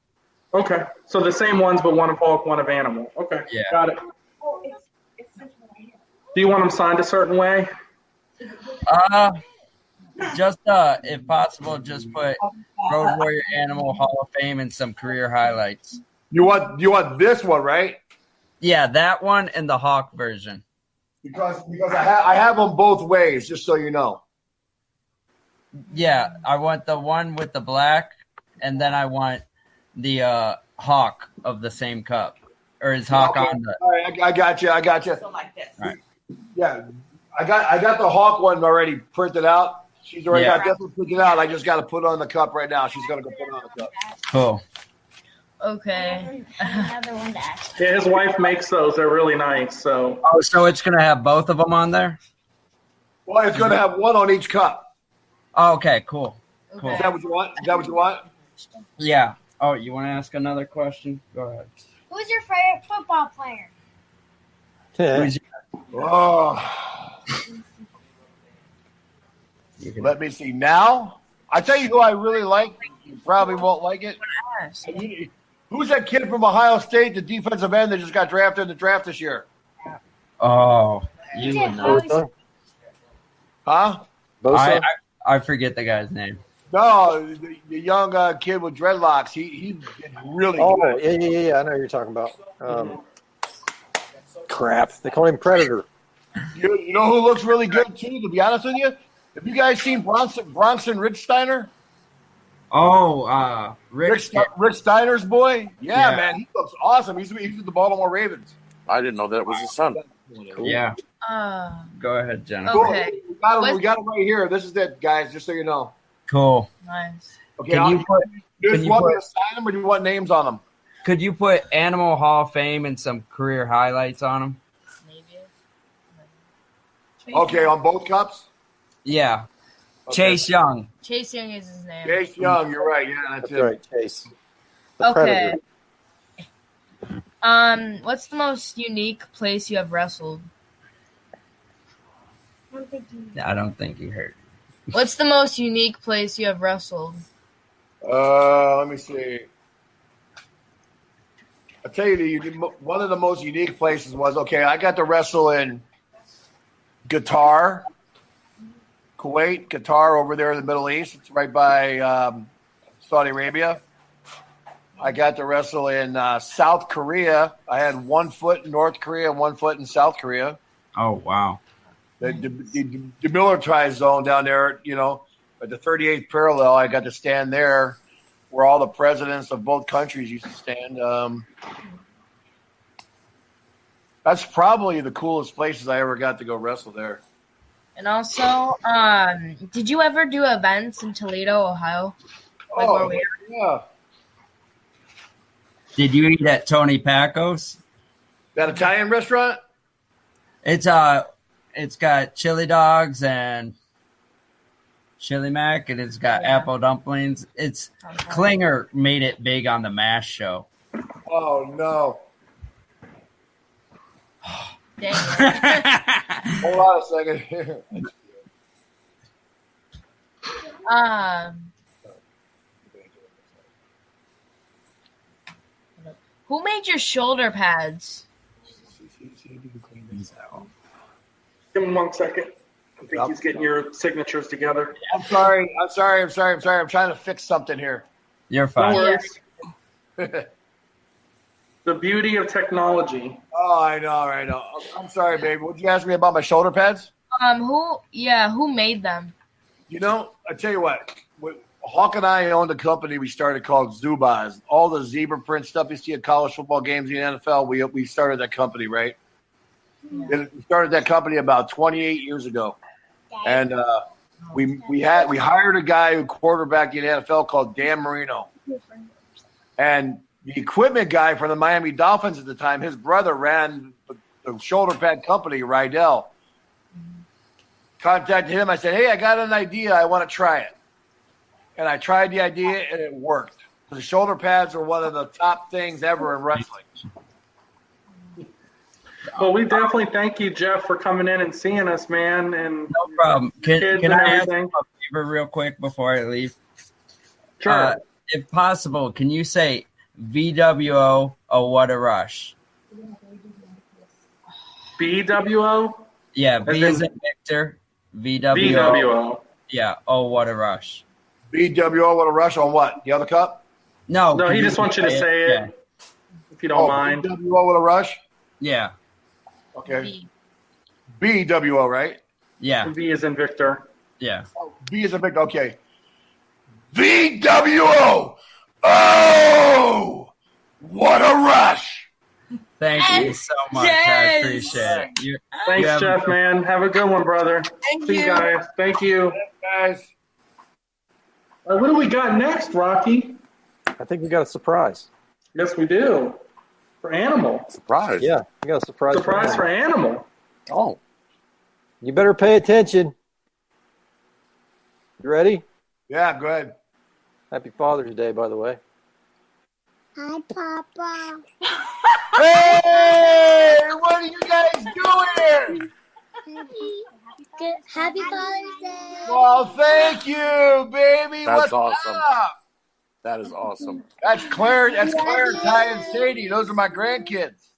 Okay. So the same ones, but one of Hawk, one of Animal. Okay. Yeah. Got it. Do you want them signed a certain way? Just if possible, just put Road Warrior Animal Hall of Fame and some career highlights. You want this one, right? Yeah, that one and the Hawk version. Because I have them both ways, just so you know. Yeah, I want the one with the black, and then I want the Hawk of the same cup. Or is Hawk Okay. on the? All right, I got you. So like this. All right. Yeah, I got the Hawk one already printed out. She's already Yeah. got this one printed out. I just got to put on the cup right now. She's gonna go put on the cup. Cool. Okay. Another one to ask. Yeah, his wife makes those. They're really nice. So Oh, so it's gonna have both of them on there? Well, it's gonna have one on each cup. Oh, okay, cool. Cool. Is that what you want? Is that what you want? Yeah. Oh, you want to ask another question? Go ahead. Who's your favorite football player? Who's Oh. Let me see. Now, I tell you who I really like. You probably won't like it. Who's that kid from Ohio State, the defensive end that just got drafted in the draft this year? Oh, you would know. Huh? I forget the guy's name. No, the young kid with dreadlocks. He did really good. Yeah. I know who you're talking about. Crap. They call him Predator. You know who looks really good too? To be honest with you, have you guys seen Bronson Richsteiner? Oh, Rick Steiner's boy? Yeah, Yeah. man, he looks awesome. He's with the Baltimore Ravens. I didn't know that was his son. Yeah. Go ahead, Jenna. Okay. We got him right here. This is it, guys. Just so you know. Cool. Nice. Okay, Can you put? do Can you you want me put? to sign them, or do you want names on them? Could you put Animal Hall of Fame and some career highlights on them? Okay, on both cups. Yeah. Okay. Chase Young. Chase Young is his name. Chase Young, you're right. Yeah, that's it. Right, Chase. Okay. What's the most unique place you have wrestled? I don't think he heard. What's the most unique place you have wrestled? Let me see. I'll tell you, one of the most unique places was, okay, I got to wrestle in Qatar, Kuwait, Qatar over there in the Middle East. It's right by Saudi Arabia. I got to wrestle in South Korea. I had 1 foot in North Korea and 1 foot in South Korea. Oh, wow. The demilitarized zone down there, at the 38th parallel, I got to stand there where all the presidents of both countries used to stand. That's probably the coolest places I ever got to go wrestle there. And also, did you ever do events in Toledo, Ohio? Like where we are? Yeah. Did you eat at Tony Paco's? That Italian restaurant? It's got chili dogs and chili mac, and it's got apple dumplings. It's Klinger made it big on the MASH show. Oh no! Dang. Hold on a second here. Who made your shoulder pads? give him 1 second. I think he's getting your signatures together. I'm sorry. I'm trying to fix something here. You're No fine. worries. The beauty of technology. Oh, I know. I'm sorry, baby. Would you ask me about my shoulder pads? Who made them? I tell you what. Hawk and I owned a company we started called Zubaz. All the zebra print stuff you see at college football games in the NFL, we started that company, right? We started that company about 28 years ago. And we hired a guy who quarterbacked in the NFL called Dan Marino. And the equipment guy from the Miami Dolphins at the time, his brother ran the shoulder pad company, Rydell. Contacted him. I said, hey, I got an idea. I want to try it. And I tried the idea, and it worked. The shoulder pads are one of the top things ever in wrestling. Well, we definitely thank you, Jeff, for coming in and seeing us, man. And no problem. Can I ask everything. a favor real quick before I leave? Sure. If possible, can you say VWO, oh, what a rush? BWO? Yeah, V is in Victor, VWO. VWO. Yeah, oh, what a rush. BWO, what a rush on what? The other cup? No, he just wants you to say it, Yeah. if you don't mind. BWO, what a rush? Yeah. Okay. BWO, right? Yeah. V is in Victor. Yeah. V is a big. Okay. VWO. Oh, what a rush! Thank you so much. I appreciate it. Thanks, Jeff, man. Have a good one, brother. Thank See you you. guys. Thank you. Guys. What do we got next, Rocky? I think we got a surprise. Yes, we do. For Animal. Surprise. Yeah, we got a surprise. Surprise for Animal. Oh. You better pay attention. You ready? Yeah, go ahead. Happy Father's Day, by the way. Hi, Papa. Hey, what are you guys doing here? Happy Father's Day. Well, thank you, baby. That's What's awesome. up? That is awesome. That's Claire, Ty, and Sadie. Those are my grandkids.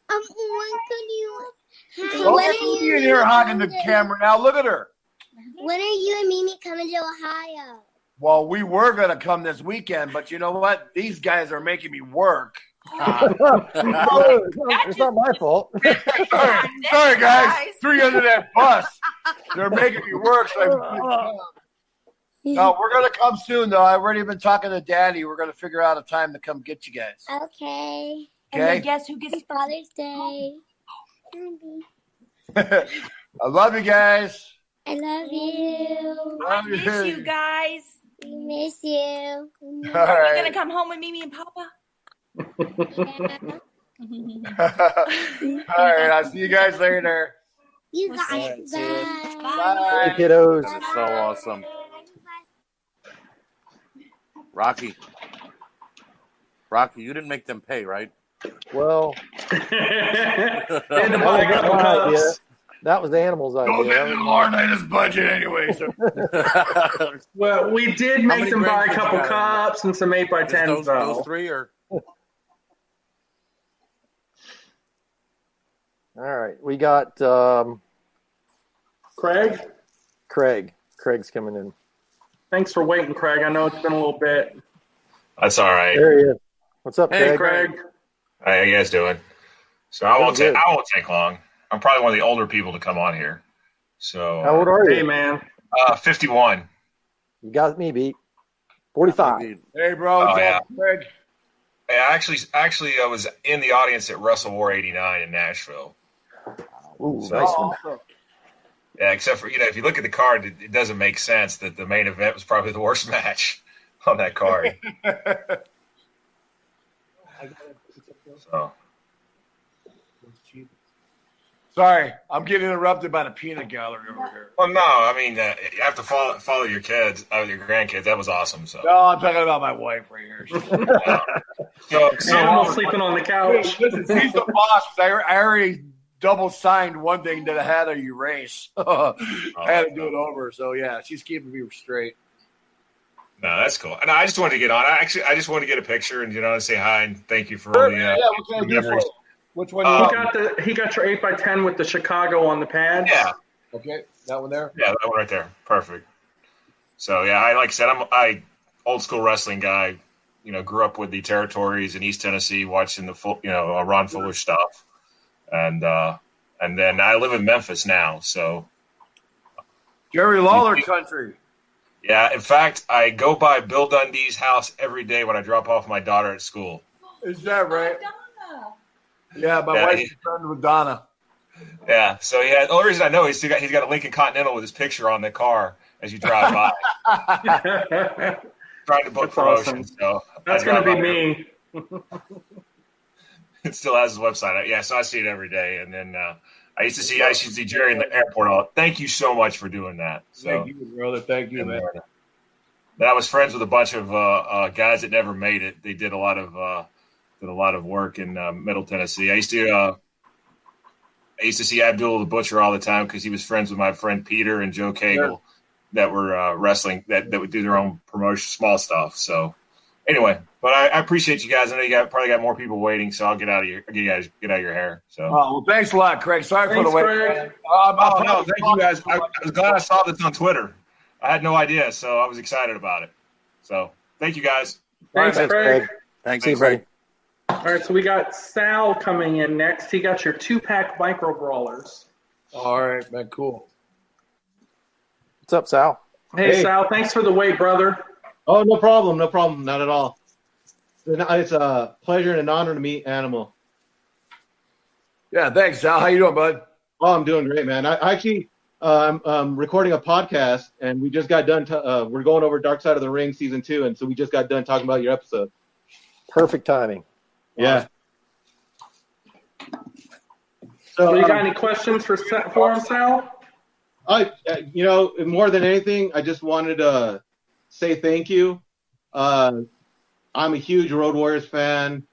When can you? Don't When get are me you? in here hogging the camera now. Look at her. When are you and Mimi coming to Ohio? Well, we were going to come this weekend, but you know what? These guys are making me work. It's not my fault. Sorry, guys. Threw you under that bus. They're making me work. No, we're going to come soon, though. I've already been talking to Daddy. We're going to figure out a time to come get you guys. Okay. And then guess who gets Father's Day? I love you guys. I love you. Love you. Miss you guys. We miss you. All Are right. you gonna come home with Mimi and Papa? All right. I'll see you guys later. You guys. Bye. Hey, kiddos. That is so awesome. Rocky, you didn't make them pay, right? Well, Had to that buy a was couple my cups. idea. That was the animal's Don't idea. let Laurinaitis budget anyway. So. Well, we did How make many them buy a grandkids couple you got? cups and some 8x10s, Those though. three or All right, we got Craig? Craig's coming in. Thanks for waiting, Craig. I know it's been a little bit. That's all right. There he is. What's up, Hey, Craig? Craig. How you guys doing? So I won't Good. take long. I'm probably one of the older people to come on here. So How old are you? Hey, man. 51. You got me beat. 45. Hey, bro. Oh, yeah. Craig. Hey, actually, I was in the audience at Wrestle War '89 in Nashville. Ooh, So- nice one. Yeah, except for if you look at the card, it doesn't make sense that the main event was probably the worst match on that card. So. Sorry, I'm getting interrupted by the peanut gallery over here. Well, no, I mean you have to follow your kids, your grandkids. That was awesome. So. No, I'm talking about my wife right here. So Animal sleeping on the couch. Listen, she's the boss. I already double signed one thing that I had to erase. I had to do it over. So yeah, she's keeping me straight. No, that's cool. And I just wanted to get on. I just wanted to get a picture and say hi and thank you for all the Yeah, what can I do for memories. you? Which one? You He got your 8x10 with the Chicago on the pads. Yeah. Okay, that one there. Yeah, that one right there. Perfect. So yeah, like I said, I'm old school wrestling guy. Grew up with the territories in East Tennessee, watching the Ron Fuller stuff, and then I live in Memphis now. So Jerry Lawler country. yeah, in fact, I go by Bill Dundee's house every day when I drop off my daughter at school. Is that right? Yeah, my Yeah, wife's friend with Donna. Yeah, so the only reason I know he's got a Lincoln Continental with his picture on the car as you drive by. Trying to book That's promotions. awesome. So That's going to be me. It still has his website. Yeah, so I see it every day. And then I used to see Jerry in the airport. Thank you so much for doing that. So, Thank you, brother. Thank you, man. Then I was friends with a bunch of guys that never made it. They did a lot of work in Middle Tennessee. I used to see Abdul the Butcher all the time because he was friends with my friend Peter and Joe Cagle that were wrestling that would do their own promotion, small stuff. So anyway, but I appreciate you guys. I know you probably got more people waiting, so I'll get out of your get out of your hair. So well, thanks a lot, Craig. Sorry for the wait. Craig. No, thank you guys. I was glad I saw this on Twitter. I had no idea, so I was excited about it. So thank you guys. Thanks, Craig. Thanks, Craig. All right, so we got Sal coming in next. He got your 2-pack micro brawlers. All right, man. Cool. What's up, Sal? Hey, Sal, thanks for the wait, brother. Oh, no problem. No problem. Not at all. It's a pleasure and an honor to meet Animal. Yeah, thanks, Sal. How you doing, bud? Oh, I'm doing great, man. I actually, I'm recording a podcast, and we just got done. We're going over Dark Side of the Ring season 2, and so we just got done talking about your episode. Perfect timing. Yeah. So, you got any questions for him, Sal? More than anything, I just wanted to say thank you. I'm a huge Road Warriors fan.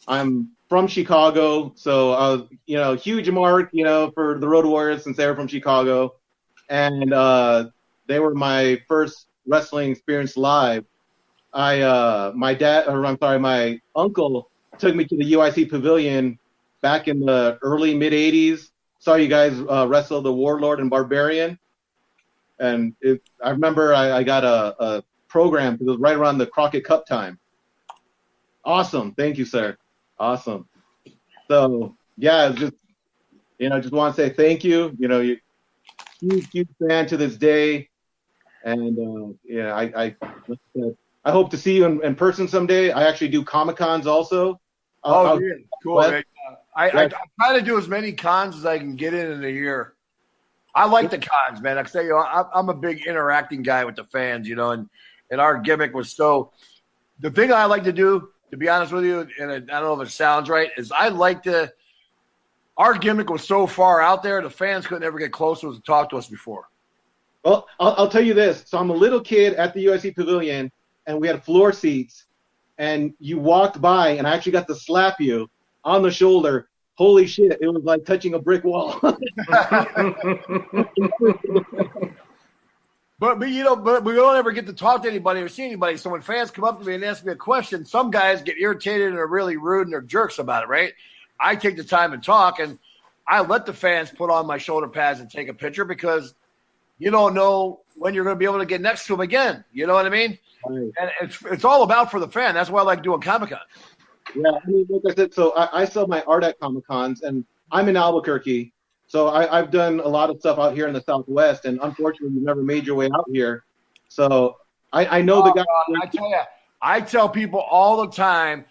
I'm from Chicago, so huge mark, for the Road Warriors since they were from Chicago, and they were my first wrestling experience live. My uncle took me to the UIC Pavilion back in the early mid '80s. Saw you guys wrestle the Warlord and Barbarian, and I remember I got a program because it was right around the Crockett Cup time. Awesome, thank you, sir. Awesome. So yeah, just want to say thank you. You're huge fan to this day, and I hope to see you in person someday. I actually do Comic-Cons also. Cool. Man. I try to do as many cons as I can get in a year. I like the cons, man. I say, I'm a big interacting guy with the fans, and our gimmick was so. The thing I like to do, to be honest with you, and I don't know if it sounds right, is our gimmick was so far out there, the fans couldn't ever get close to us and talk to us before. Well, I'll tell you this. So I'm a little kid at the UIC Pavilion, and we had floor seats, and you walked by, and I actually got to slap you on the shoulder. Holy shit, it was like touching a brick wall. But we don't ever get to talk to anybody or see anybody. So when fans come up to me and ask me a question, some guys get irritated and are really rude and they're jerks about it, right? I take the time and talk, and I let the fans put on my shoulder pads and take a picture because you don't know when you're going to be able to get next to them again. You know what I mean? Right. And it's all about for the fan. That's why I like doing Comic-Con. Yeah, like I said, so I sell my art at Comic-Cons, and I'm in Albuquerque. So I've done a lot of stuff out here in the Southwest, and unfortunately, you've never made your way out here. So I know the guy. I tell you, I tell people all the time,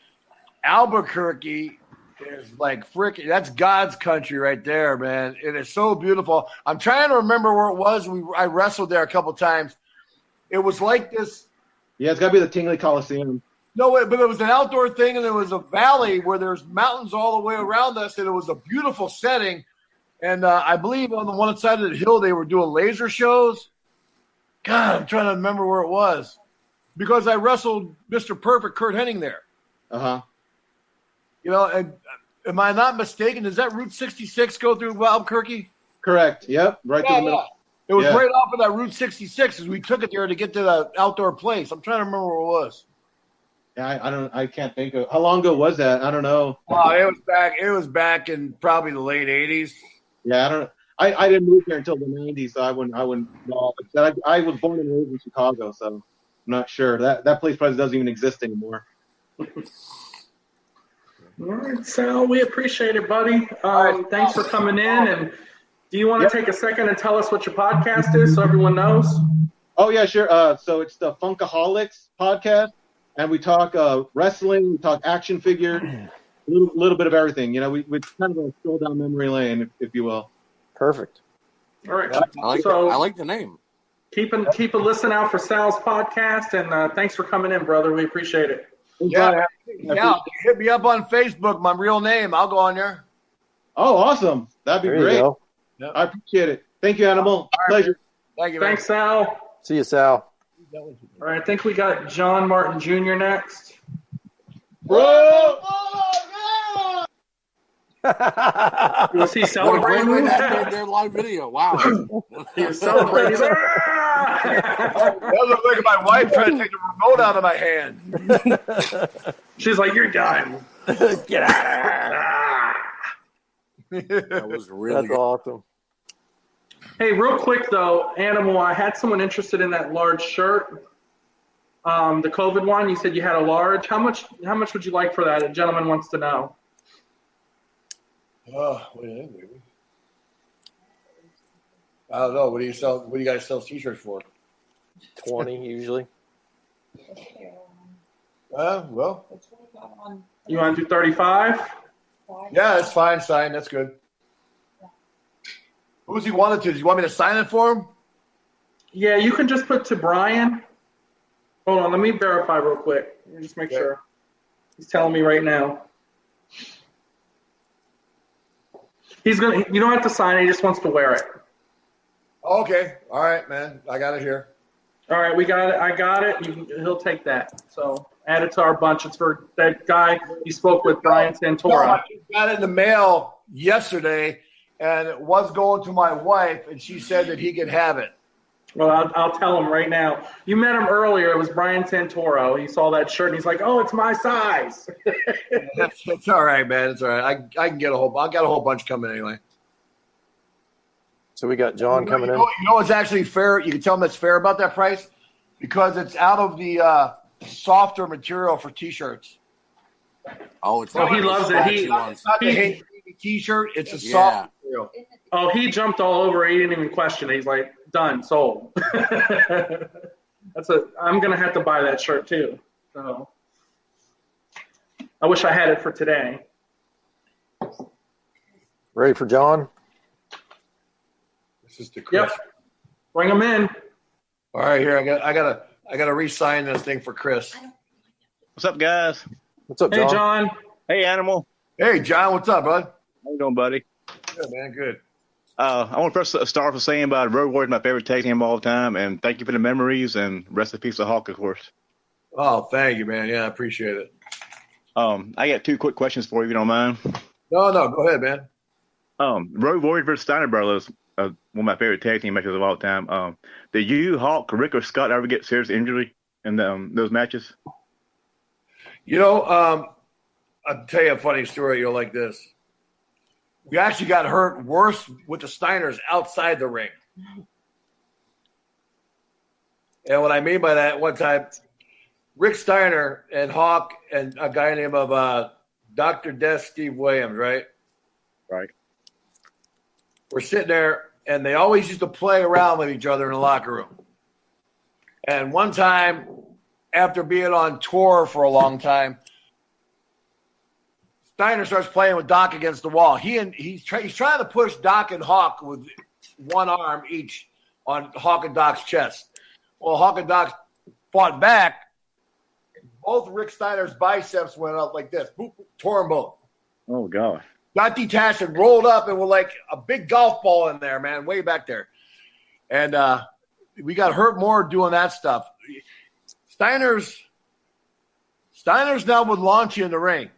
Albuquerque is like freaking. That's God's country right there, man. It is so beautiful. I'm trying to remember where it was. I wrestled there a couple times. It was like this. Yeah, it's got to be the Tingley Coliseum. No, but it was an outdoor thing, and there was a valley where there's mountains all the way around us, and it was a beautiful setting. And I believe on the one side of the hill they were doing laser shows. God, I'm trying to remember where it was. Because I wrestled Mr. Perfect, Kurt Hennig there. Uh-huh. And am I not mistaken? Does that Route 66 go through Albuquerque? Correct. Yep. Right through the middle. Yeah. It was right off of that Route 66 as we took it there to get to the outdoor place. I'm trying to remember where it was. Yeah, I can't think of how long ago was that? I don't know. It was back in probably the late 80s. Yeah, I don't know. I didn't move here until the 90s, so I wouldn't know. I was born and raised in Chicago, so I'm not sure. That place probably doesn't even exist anymore. All right, Sal, we appreciate it, buddy. Thanks for coming in. And do you want to take a second and tell us what your podcast is so everyone knows? Oh, yeah, sure. So it's the Funkaholics podcast, and we talk wrestling, we talk action figures, a little bit of everything. We kind of a stroll down memory lane, if you will. Perfect. All right. I like the name. Keep a listen out for Sal's podcast, and thanks for coming in, brother. We appreciate it. Yeah, hit me up on Facebook, my real name. I'll go on there. Oh, awesome. That'd be great. Yep. I appreciate it. Thank you, Animal. Pleasure. Thank you. Thanks, Sal. See you, Sal. All right, I think we got John Martin Jr. next. Was he celebrating? What a great way to their live video. Wow. He was celebrating. That was like my wife trying to take the remote out of my hand. She's like, "You're done. Get out of here." That was really That's awesome. Hey, real quick though, Animal, I had someone interested in that large shirt. The COVID one. You said you had a large. How much would you like for that? A gentleman wants to know. I don't know. What do you guys sell T-shirts for? 20 usually. Well. You want to do 35? Yeah, that's fine. Sign. That's good. Who does he want it to? Does he want me to sign it for him? Yeah, you can just put to Brian. Hold on, let me verify real quick. Let me just make sure. He's telling me right now. You don't have to sign it, he just wants to wear it. Okay. All right, man. I got it here. All right, we got it. I got it. He'll take that. So add it to our bunch. It's for that guy you spoke with, Brian Santora. No, I got it in the mail yesterday, and it was going to my wife, and she said that he could have it. Well, I'll tell him right now. You met him earlier. It was Brian Santoro. He saw that shirt, and he's like, "Oh, it's my size." It's all right, man. It's all right. I can get I got a whole bunch coming anyway. So we got John coming in. You know what's actually fair? You can tell him that's fair about that price because it's out of the softer material for T-shirts. Oh, it's he loves it. It's not the Hank T-shirt. It's a soft material. Oh, he jumped all over it. He didn't even question it. He's like, done, sold. I'm gonna have to buy that shirt too. So I wish I had it for today. Ready for John? This is the Chris. Yep. Bring him in. All right, here I gotta re-sign this thing for Chris. What's up, guys? What's up, John? Hey, John. Hey, Animal. Hey, John. What's up, bud? How you doing, buddy? Good, man. Good. I want to first start with saying about Road Warriors, my favorite tag team of all time, and thank you for the memories, and rest in peace to Hawk, of course. Oh, thank you, man. Yeah, I appreciate it. I got two quick questions for you, if you don't mind. No, go ahead, man. Road Warriors versus Steiner Brothers, one of my favorite tag team matches of all time. Did you, Hawk, Rick, or Scott ever get serious injury in those matches? I'll tell you a funny story. You'll like this. We actually got hurt worse with the Steiners outside the ring. And what I mean by that, one time, Rick Steiner and Hawk and a guy named Dr. Death Steve Williams, right? Right. We're sitting there, and they always used to play around with each other in the locker room. And one time, after being on tour for a long time, Steiner starts playing with Doc against the wall. He's trying to push Doc and Hawk with one arm each on Hawk and Doc's chest. Well, Hawk and Doc fought back. Both Rick Steiner's biceps went up like this. Boop, boop, tore them both. Oh, God. Got detached and rolled up and were like a big golf ball in there, man, way back there. And we got hurt more doing that stuff. Steiner's now would launch you in the ring.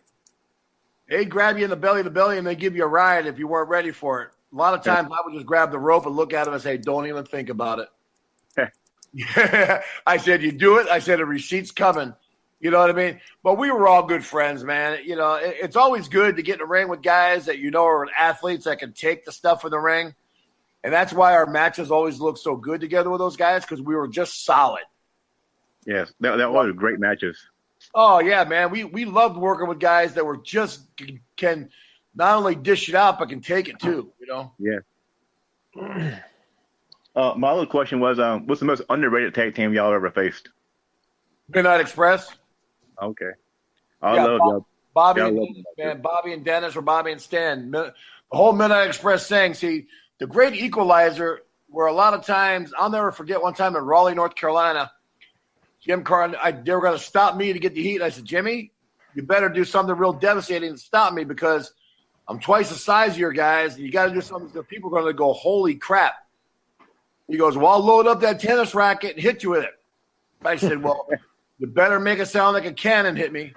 They'd grab you in the belly, and they give you a ride if you weren't ready for it. A lot of times I would just grab the rope and look at them and say, don't even think about it. I said, you do it. I said, a receipt's coming. You know what I mean? But we were all good friends, man. You know, it's always good to get in the ring with guys that you know are athletes that can take the stuff in the ring. And that's why our matches always look so good together with those guys, because we were just solid. Yes, that was great matches. Oh, yeah, man. We loved working with guys that were just can not only dish it out, but can take it too, you know? Yeah. My other question was, what's the most underrated tag team y'all ever faced? Midnight Express. Okay. I love y'all. Bobby and Dennis, or Bobby and Stan. The whole Midnight Express thing. See, the great equalizer where a lot of times, I'll never forget one time in Raleigh, North Carolina, Jim Carr, they were going to stop me to get the heat. And I said, Jimmy, you better do something real devastating to stop me, because I'm twice the size of your guys. And you got to do something that people are going to go, holy crap. He goes, well, I'll load up that tennis racket and hit you with it. I said, well, you better make it sound like a cannon hit me.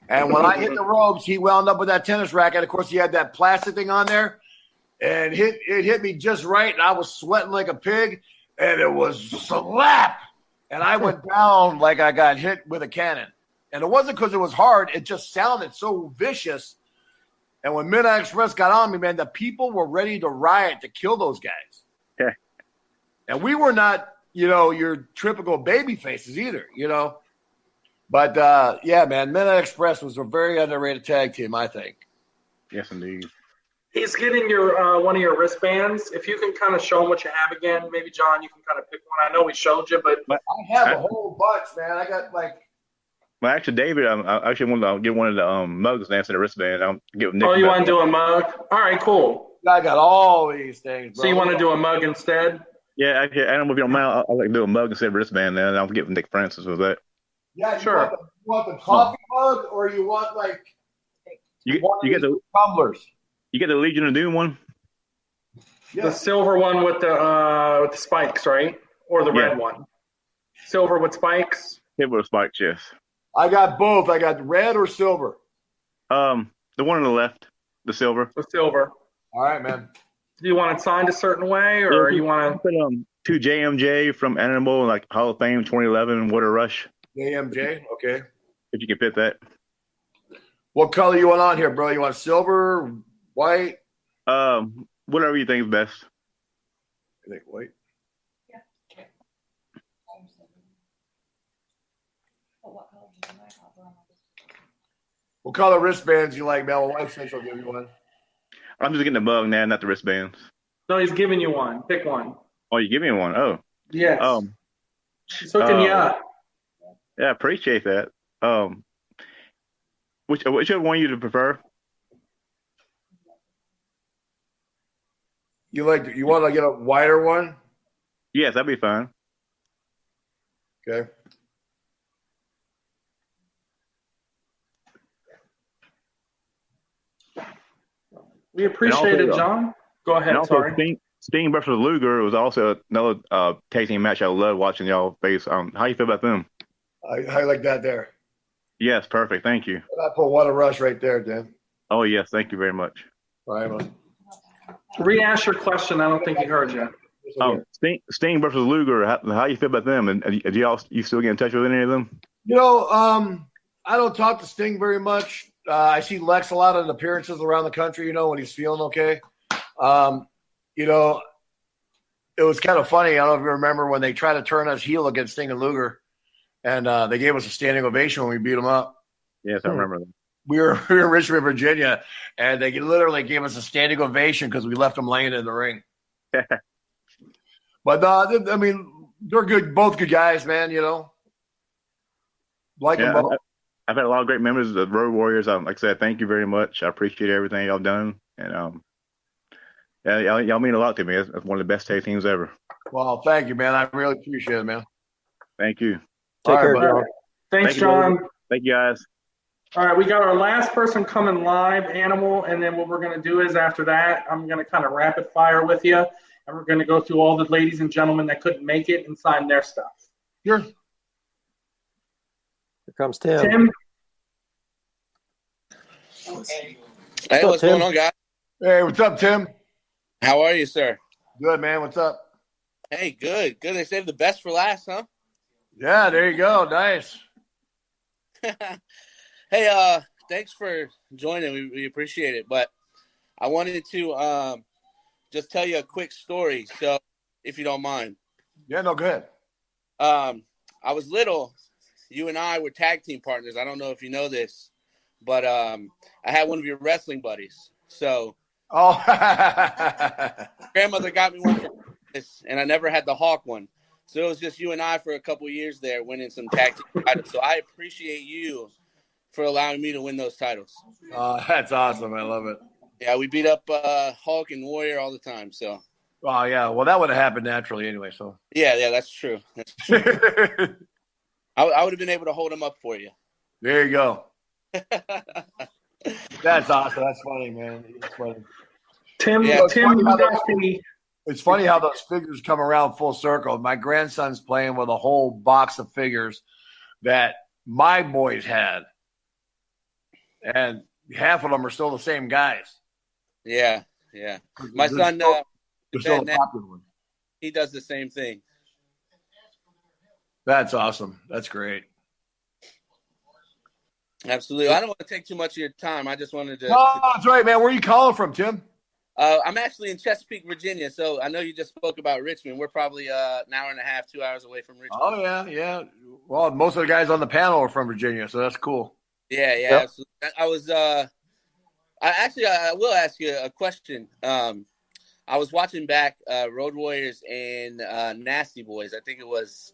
And when I hit the ropes, he wound up with that tennis racket. Of course, he had that plastic thing on there. And it hit me just right. And I was sweating like a pig. And it was slap. And I went down like I got hit with a cannon. And it wasn't because it was hard. It just sounded so vicious. And when Midnight Express got on me, man, the people were ready to riot to kill those guys. Yeah. And we were not, your typical baby faces either, But, yeah, man, Midnight Express was a very underrated tag team, I think. Yes, indeed. He's getting your one of your wristbands. If you can kind of show him what you have again, maybe John, you can kind of pick one. I know we showed you, but I have a whole bunch, man. I got like. Well, actually, David, I actually want to get one of the mugs and the wristband. I'll give Nick. Oh, you want to do a mug? All right, cool. I got all these things, bro. So you want to do a mug instead? Yeah, actually, I don't know if you don't mind. I'll like do a mug instead of wristband. Then I'll give Nick Francis with that. Yeah, sure. You want the coffee mug, or you want like you get the tumblers? You get the Legion of Doom one. The silver one with the spikes, right? Or the red one? Silver with spikes? Silver with spikes, yes. I got both. I got red or silver. The one on the left, the silver. The silver. All right, man. Do you want it signed a certain way, or you want to put to JMJ from Animal, like Hall of Fame 2011 Water Rush? JMJ, okay. If you can fit that. What color you want on here, bro? You want silver, white? Whatever you think is best. I think white. What color wristbands you like, Mel? My wife said she'll give you one. I'm just getting the mug now, not the wristbands. No, he's giving you one. Pick one. Oh, you give me one? Oh. Yes. She's hooking you up. Yeah, I appreciate that. Whichever one you prefer? You want to get a wider one? Yes, that'd be fine. Okay. We appreciate it, John. Go ahead. Sorry. Sting versus Luger was also another tag team match I love watching y'all face. How you feel about them? I like that there. Yes, perfect. Thank you. I put Water Rush right there, Dan. Oh, yes. Thank you very much. All right, man. Re-ask your question. I don't think he heard you. Sting versus Luger. How you feel about them? And you still get in touch with any of them? I don't talk to Sting very much. I see Lex a lot in appearances around the country, when he's feeling okay. It was kind of funny. I don't know if you remember when they tried to turn us heel against Sting and Luger, and they gave us a standing ovation when we beat them up. Yes, I remember that. We were in Richmond, Virginia, and they literally gave us a standing ovation because we left them laying in the ring. But they're good, both good guys, man. Like them both. I've had a lot of great memories of the Road Warriors. Like I said, thank you very much. I appreciate everything y'all done, and y'all mean a lot to me. It's one of the best tag teams ever. Well, thank you, man. I really appreciate it, man. Thank you. Take care, John. Thanks, John. Thank you, guys. All right, we got our last person coming live, Animal, and then what we're going to do is after that, I'm going to kind of rapid fire with you, and we're going to go through all the ladies and gentlemen that couldn't make it and sign their stuff. Sure. Here comes Tim. Hey, what's going on, guys? Hey, what's up, Tim? How are you, sir? Good, man. What's up? Hey, good. Good. They saved the best for last, huh? Yeah, there you go. Nice. Hey, thanks for joining. We appreciate it. But I wanted to just tell you a quick story, so if you don't mind. Yeah, no, go ahead. I was little. You and I were tag team partners. I don't know if you know this, but I had one of your wrestling buddies. So, grandmother got me one for Christmas, and I never had the Hawk one. So it was just you and I for a couple of years there, winning some tag team titles. So I appreciate you for allowing me to win those titles. That's awesome. I love it. Yeah, we beat up Hulk and Warrior all the time. So. Oh yeah, well that would have happened naturally anyway. So. Yeah, that's true. That's true. I would have been able to hold him up for you. There you go. That's awesome. That's funny, man. That's funny. Tim, it's funny how those figures come around full circle. My grandson's playing with a whole box of figures that my boys had, and half of them are still the same guys. Yeah. My son, he does the same thing. That's awesome. That's great. Absolutely. I don't want to take too much of your time. I just wanted to. No, that's right, man. Where are you calling from, Tim? I'm actually in Chesapeake, Virginia. So I know you just spoke about Richmond. We're probably an hour and a half, 2 hours away from Richmond. Oh, yeah. Well, most of the guys on the panel are from Virginia, so that's cool. Yeah. Absolutely. I will ask you a question. I was watching back Road Warriors and Nasty Boys. I think it was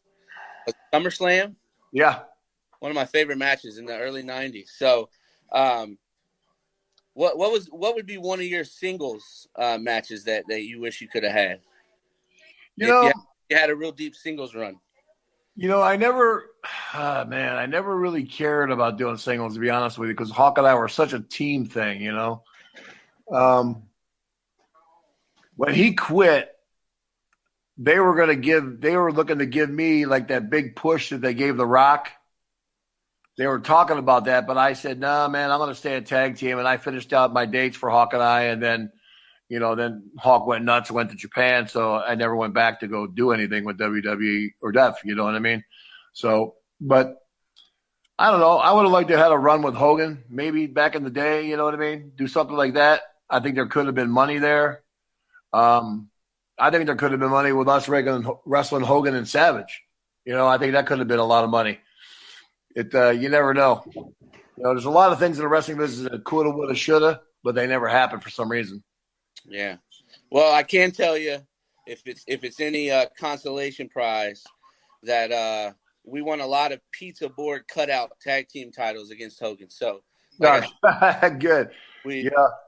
SummerSlam. Yeah. One of my favorite matches in the early 90s. So what would be one of your singles matches that you wish you could have had? You had a real deep singles run. I never really cared about doing singles, to be honest with you, because Hawk and I were such a team thing, When he quit, they were looking to give me like that big push that they gave The Rock. They were talking about that, but I said, "Nah, man, I'm going to stay a tag team." And I finished out my dates for Hawk and I, and then, then Hawk went nuts and went to Japan, so I never went back to go do anything with WWE or Def. You know what I mean? So, but I don't know. I would have liked to have had a run with Hogan, maybe back in the day. You know what I mean? Do something like that. I think there could have been money there. I think there could have been money with us wrestling Hogan and Savage. I think that could have been a lot of money. You never know. There's a lot of things in the wrestling business that coulda, woulda, shoulda, but they never happened for some reason. Yeah. Well, I can tell you, if it's any consolation prize, that we won a lot of pizza board cutout tag team titles against Hogan. So good.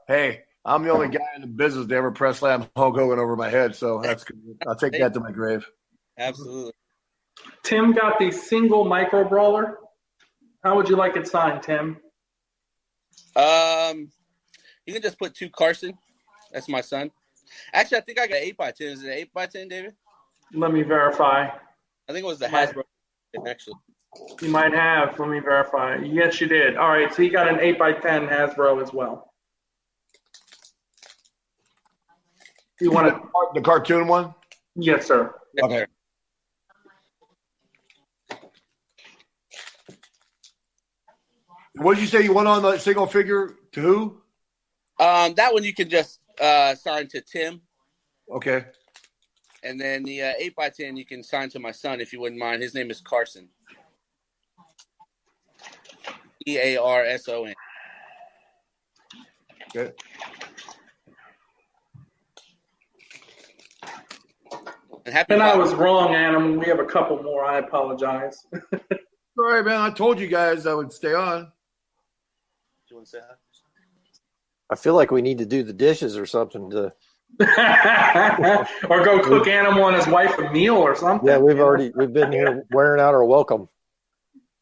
Hey, I'm the only guy in the business to ever press slam Hulk Hogan over my head, so that's good. I'll take that to my grave. Absolutely. Tim got the single micro brawler. How would you like it signed, Tim? You can just put 2 Carson. That's my son. Actually, I think I got 8x10. Is it 8x10, David? Let me verify. I think it was the Hasbro, actually. You might have. Let me verify. Yes, you did. All right, so you got an 8x10 Hasbro as well. You want the cartoon one? Yes, sir. Okay. What did you say you went on the single figure to who? That one you can just sign to Tim. Okay. And then the 8x10 you can sign to my son if you wouldn't mind. His name is Carson. Earson. Okay. And I was wrong, Adam. We have a couple more. I apologize. Sorry, man. I told you guys I would stay on. Do you want to say hi? I feel like we need to do the dishes or something to. Or go cook Animal and his wife a meal or something. Yeah, we've been here wearing out our welcome.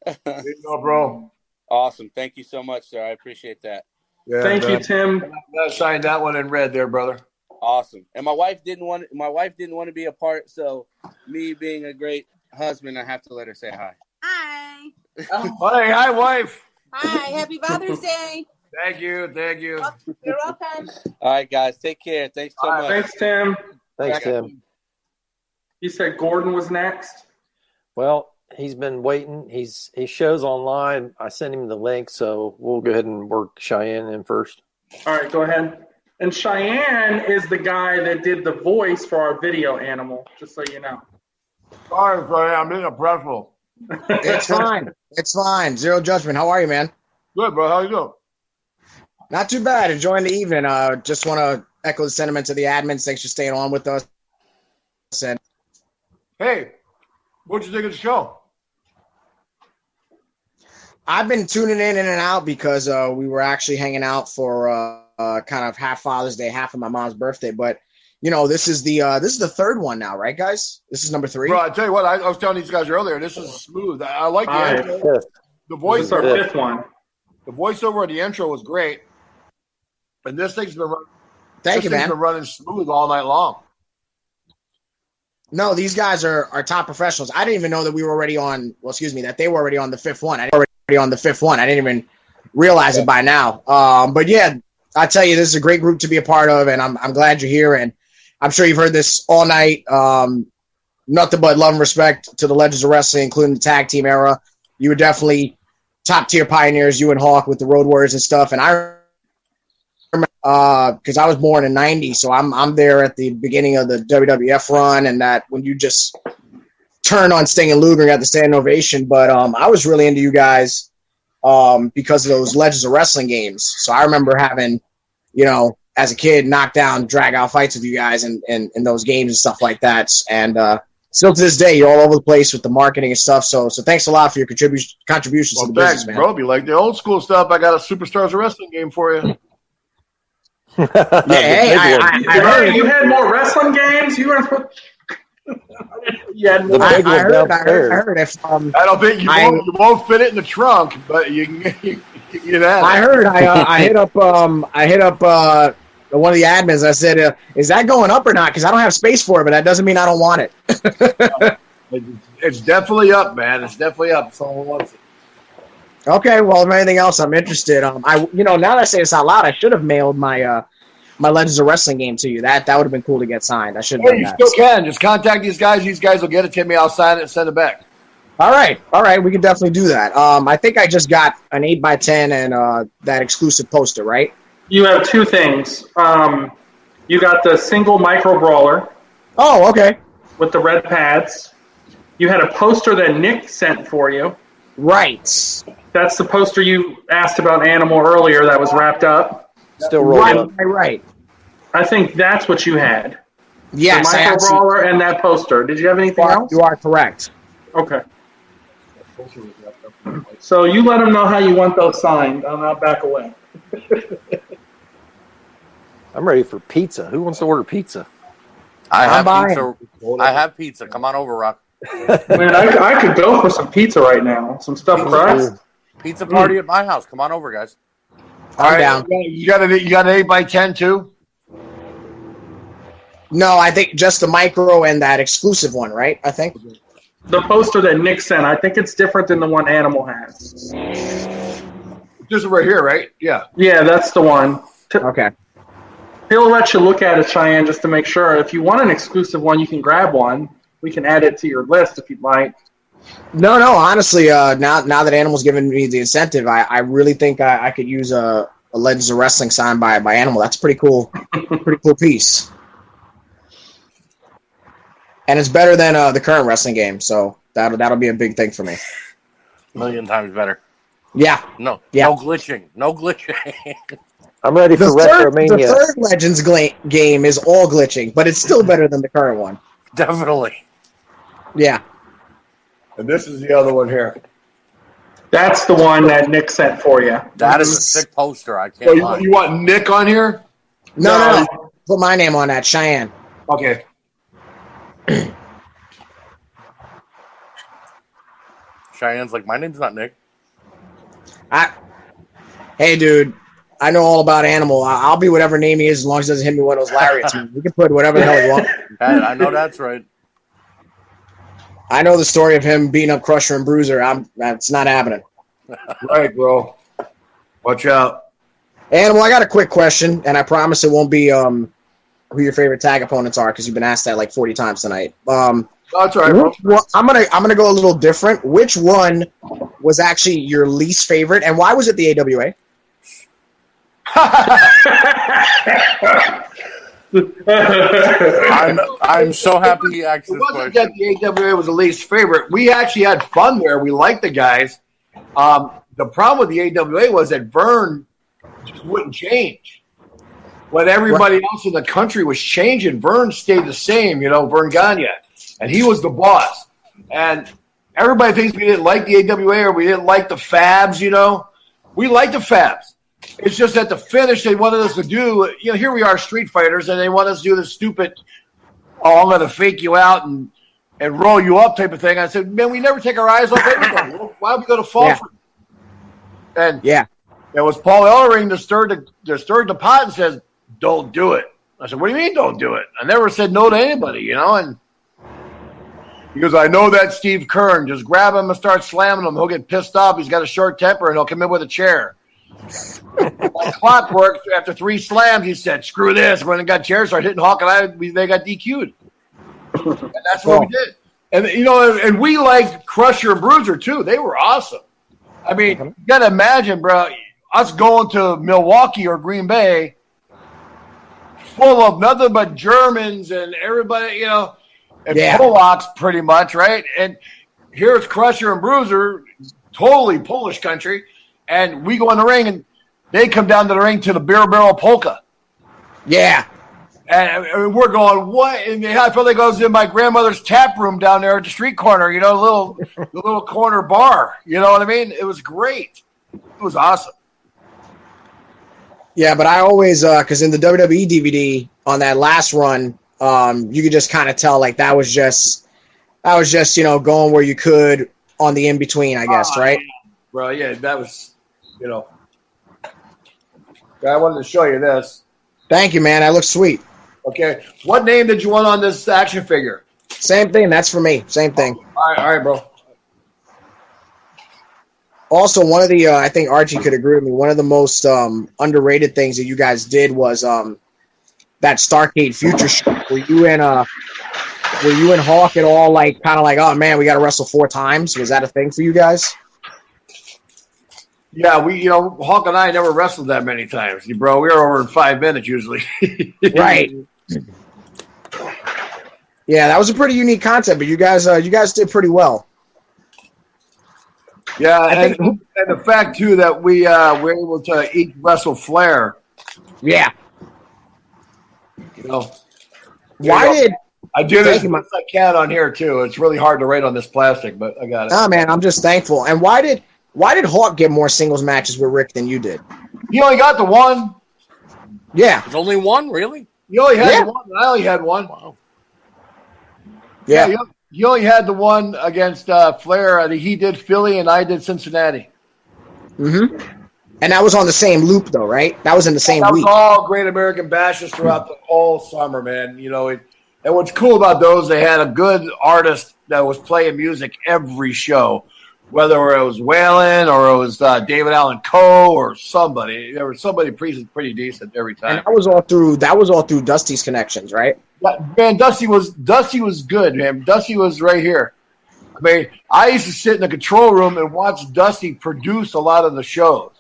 There you go, bro. Awesome. Thank you so much, sir. I appreciate that. Yeah, Thank you, Tim. I signed that one in red there, brother. Awesome. And my wife didn't want to be a part, so me being a great husband, I have to let her say hi. Hi. Hi, wife. Hi. Happy Father's Day. Thank you. You're welcome. All right, guys. Take care. Thanks so much. Thanks, Tim. Thanks, Tim. You said Gordon was next? Well, he's been waiting. He shows online. I sent him the link, so we'll go ahead and work Cheyenne in first. All right, go ahead. And Cheyenne is the guy that did the voice for our video Animal, just so you know. Sorry, Cheyenne. I'm in a pretzel. It's fine. It's fine. Zero judgment. How are you, man? Good, bro. How you doing? Not too bad. Enjoying the evening. Just want to echo the sentiments of the admins. Thanks for staying on with us. And hey, what'd you think of the show? I've been tuning in and out because we were actually hanging out for kind of half Father's Day, half of my mom's birthday. But this is the third one now, right, guys? This is number 3. Bro, I tell you what, I was telling these guys earlier. This is smooth. I like the intro. The voiceover. This is our 5th one. The voiceover of the intro was great, and this thing's been running. Thank you, man. Been running smooth all night long. No, these guys are top professionals. I didn't even know that we were already on. Well, excuse me, that they were already on the 5th one. I didn't even realize it by now. But yeah, I tell you, this is a great group to be a part of, and I'm glad you're here. And I'm sure you've heard this all night. Nothing but love and respect to the legends of wrestling, including the tag team era. You were definitely top tier pioneers, you and Hawk with the Road Warriors and stuff. And I remember because I was born in '90, so I'm there at the beginning of the WWF run, and that when you just turned on Sting and Luger and got the standing ovation. But I was really into you guys because of those Legends of Wrestling games. So I remember having as a kid, knock down, drag out fights with you guys in those games and stuff like that. And still to this day, you're all over the place with the marketing and stuff. So thanks a lot for your contributions to the business, man. Bro, if you like the old school stuff, I got a Superstars of Wrestling game for you. I heard you had more wrestling games. You were. Yeah, I heard if I don't think you won't fit it in the trunk, but you can get that. I heard I hit up one of the admins. I said, "Is that going up or not?" Because I don't have space for it, but that doesn't mean I don't want it. It's definitely up, man. It's definitely up. Someone wants it. Okay, well, if anything else, I'm interested. Now that I say this out loud, I should have mailed my my Legends of Wrestling game to you. That would have been cool to get signed. I should have done that. You still can. Just contact these guys. These guys will get it to me. I'll sign it and send it back. All right. We can definitely do that. I think I just got an 8x10 and that exclusive poster, right? You have two things. You got the single micro brawler. Oh, okay. With the red pads. You had a poster that Nick sent for you. Right. That's the poster you asked about Animal earlier that was wrapped up. Still rolled up. Right. I think that's what you had. Yes, the micro brawler and that poster. Did you have anything else? You are correct. Okay. So you let them know how you want those signed. I'll not back away. I'm ready for pizza. Who wants to order pizza? I have pizza. Come on over, Rock. Man, I could go for some pizza right now. Some stuffed crust. Pizza party at my house. Come on over, guys. I'm down. You got an 8x10 too? No, I think just the micro and that exclusive one, right? I think. The poster that Nick sent, I think it's different than the one Animal has. This is right here, right? Yeah. Yeah, that's the one. Okay. He'll let you look at it, Cheyenne, just to make sure. If you want an exclusive one, you can grab one. We can add it to your list if you'd like. No. Honestly, now that Animal's given me the incentive, I really think I could use a Legends of Wrestling signed by Animal. That's pretty cool. Pretty cool piece. And it's better than the current wrestling game, so that'll be a big thing for me. A million times better. Yeah. No glitching. No glitching. I'm ready for WrestleMania. The third Legends game is all glitching, but it's still better than the current one. Definitely. Yeah. And this is the other one here. That's the one that Nick sent for you. That is a sick poster. I can't lie. You want Nick on here? No. Put my name on that, Cheyenne. Okay. Cheyenne's like, my name's not Nick. Hey, dude, I know all about Animal. I'll be whatever name he is as long as he doesn't hit me with those lariats. We can put whatever the hell we want. I know that's right. I know the story of him beating up Crusher and Bruiser. That's not happening. Right, bro. Watch out. Animal, I got a quick question, and I promise it won't be who your favorite tag opponents are, because you've been asked that like 40 times tonight. That's all right, bro. I'm gonna go a little different. Which one was actually your least favorite, and why was it the AWA? I'm so happy he asked this It wasn't question. that the AWA was the least favorite. We actually had fun there. We liked the guys. The problem with the AWA was that Vern just wouldn't change. When everybody else in the country was changing, Vern stayed the same, Vern Gagne. And he was the boss. And everybody thinks we didn't like the AWA or we didn't like the Fabs, We liked the Fabs. It's just that the finish they wanted us to do, here we are, Street Fighters, and they want us to do the stupid, I'm going to fake you out and roll you up type of thing. I said, man, we never take our eyes off anybody. Why are we going to fall for it? And it was Paul Ellering that stirred the pot and says, don't do it. I said, what do you mean don't do it? I never said no to anybody, and he goes, I know that Steve Kern. Just grab him and start slamming him. He'll get pissed off. He's got a short temper, and he'll come in with a chair. Like clockwork, after 3 slams, he said, screw this. When they got chairs, started hitting Hawk and I, they got DQ'd. And that's what we did. And, and we liked Crusher and Bruiser, too. They were awesome. I mean, you got to imagine, bro, us going to Milwaukee or Green Bay full of nothing but Germans and everybody, and Polacks pretty much, right? And here's Crusher and Bruiser, totally Polish country, and we go in the ring, and They come down to the ring to the Beer Barrel Polka. Yeah. And we're going, what? And I feel like I was in my grandmother's tap room down there at the street corner, you know, the little corner bar. You know what I mean? It was great. It was awesome. Yeah, but I always, because in the WWE DVD on that last run, you could just kind of tell like that was just, you know, going where you could on the in between, I guess, right? Bro, yeah, that was, you know. I wanted to show you this. Thank you, man. That looks sweet. Okay. What name did you want on this action figure? Same thing. That's for me. Same thing. All right, bro. Also, one of the I think Archie could agree with me. One of the most underrated things that you guys did was that Starrcade Future show. Were you and Hawk at all like kind of like, oh man, we got to wrestle 4 times? Was that a thing for you guys? Yeah, Hawk and I never wrestled that many times, bro. We were over in 5 minutes usually. Right. Yeah, that was a pretty unique concept, but you guys did pretty well. Yeah, and the fact too that we were able to each wrestle Flair. Yeah. You know. I do this as much as I can on here too. It's really hard to write on this plastic, but I got it. Oh man, I'm just thankful. And why did Hawk get more singles matches with Rick than you did? He only got the one. Yeah. There's only one, really? He only had the one. I only had one. Wow. Yeah. He only had the one against Flair. He did Philly and I did Cincinnati. Mm-hmm. And that was on the same loop, though, right? That was in the same week. week. That was all Great American Bashes throughout the whole summer, man. You know, and what's cool about those, they had a good artist that was playing music every show, whether it was Waylon or it was David Allan Coe or somebody. There was somebody pretty decent every time. And that was all through Dusty's connections, right? Yeah, man, Dusty was good, man. Dusty was right here. I mean, I used to sit in the control room and watch Dusty produce a lot of the shows.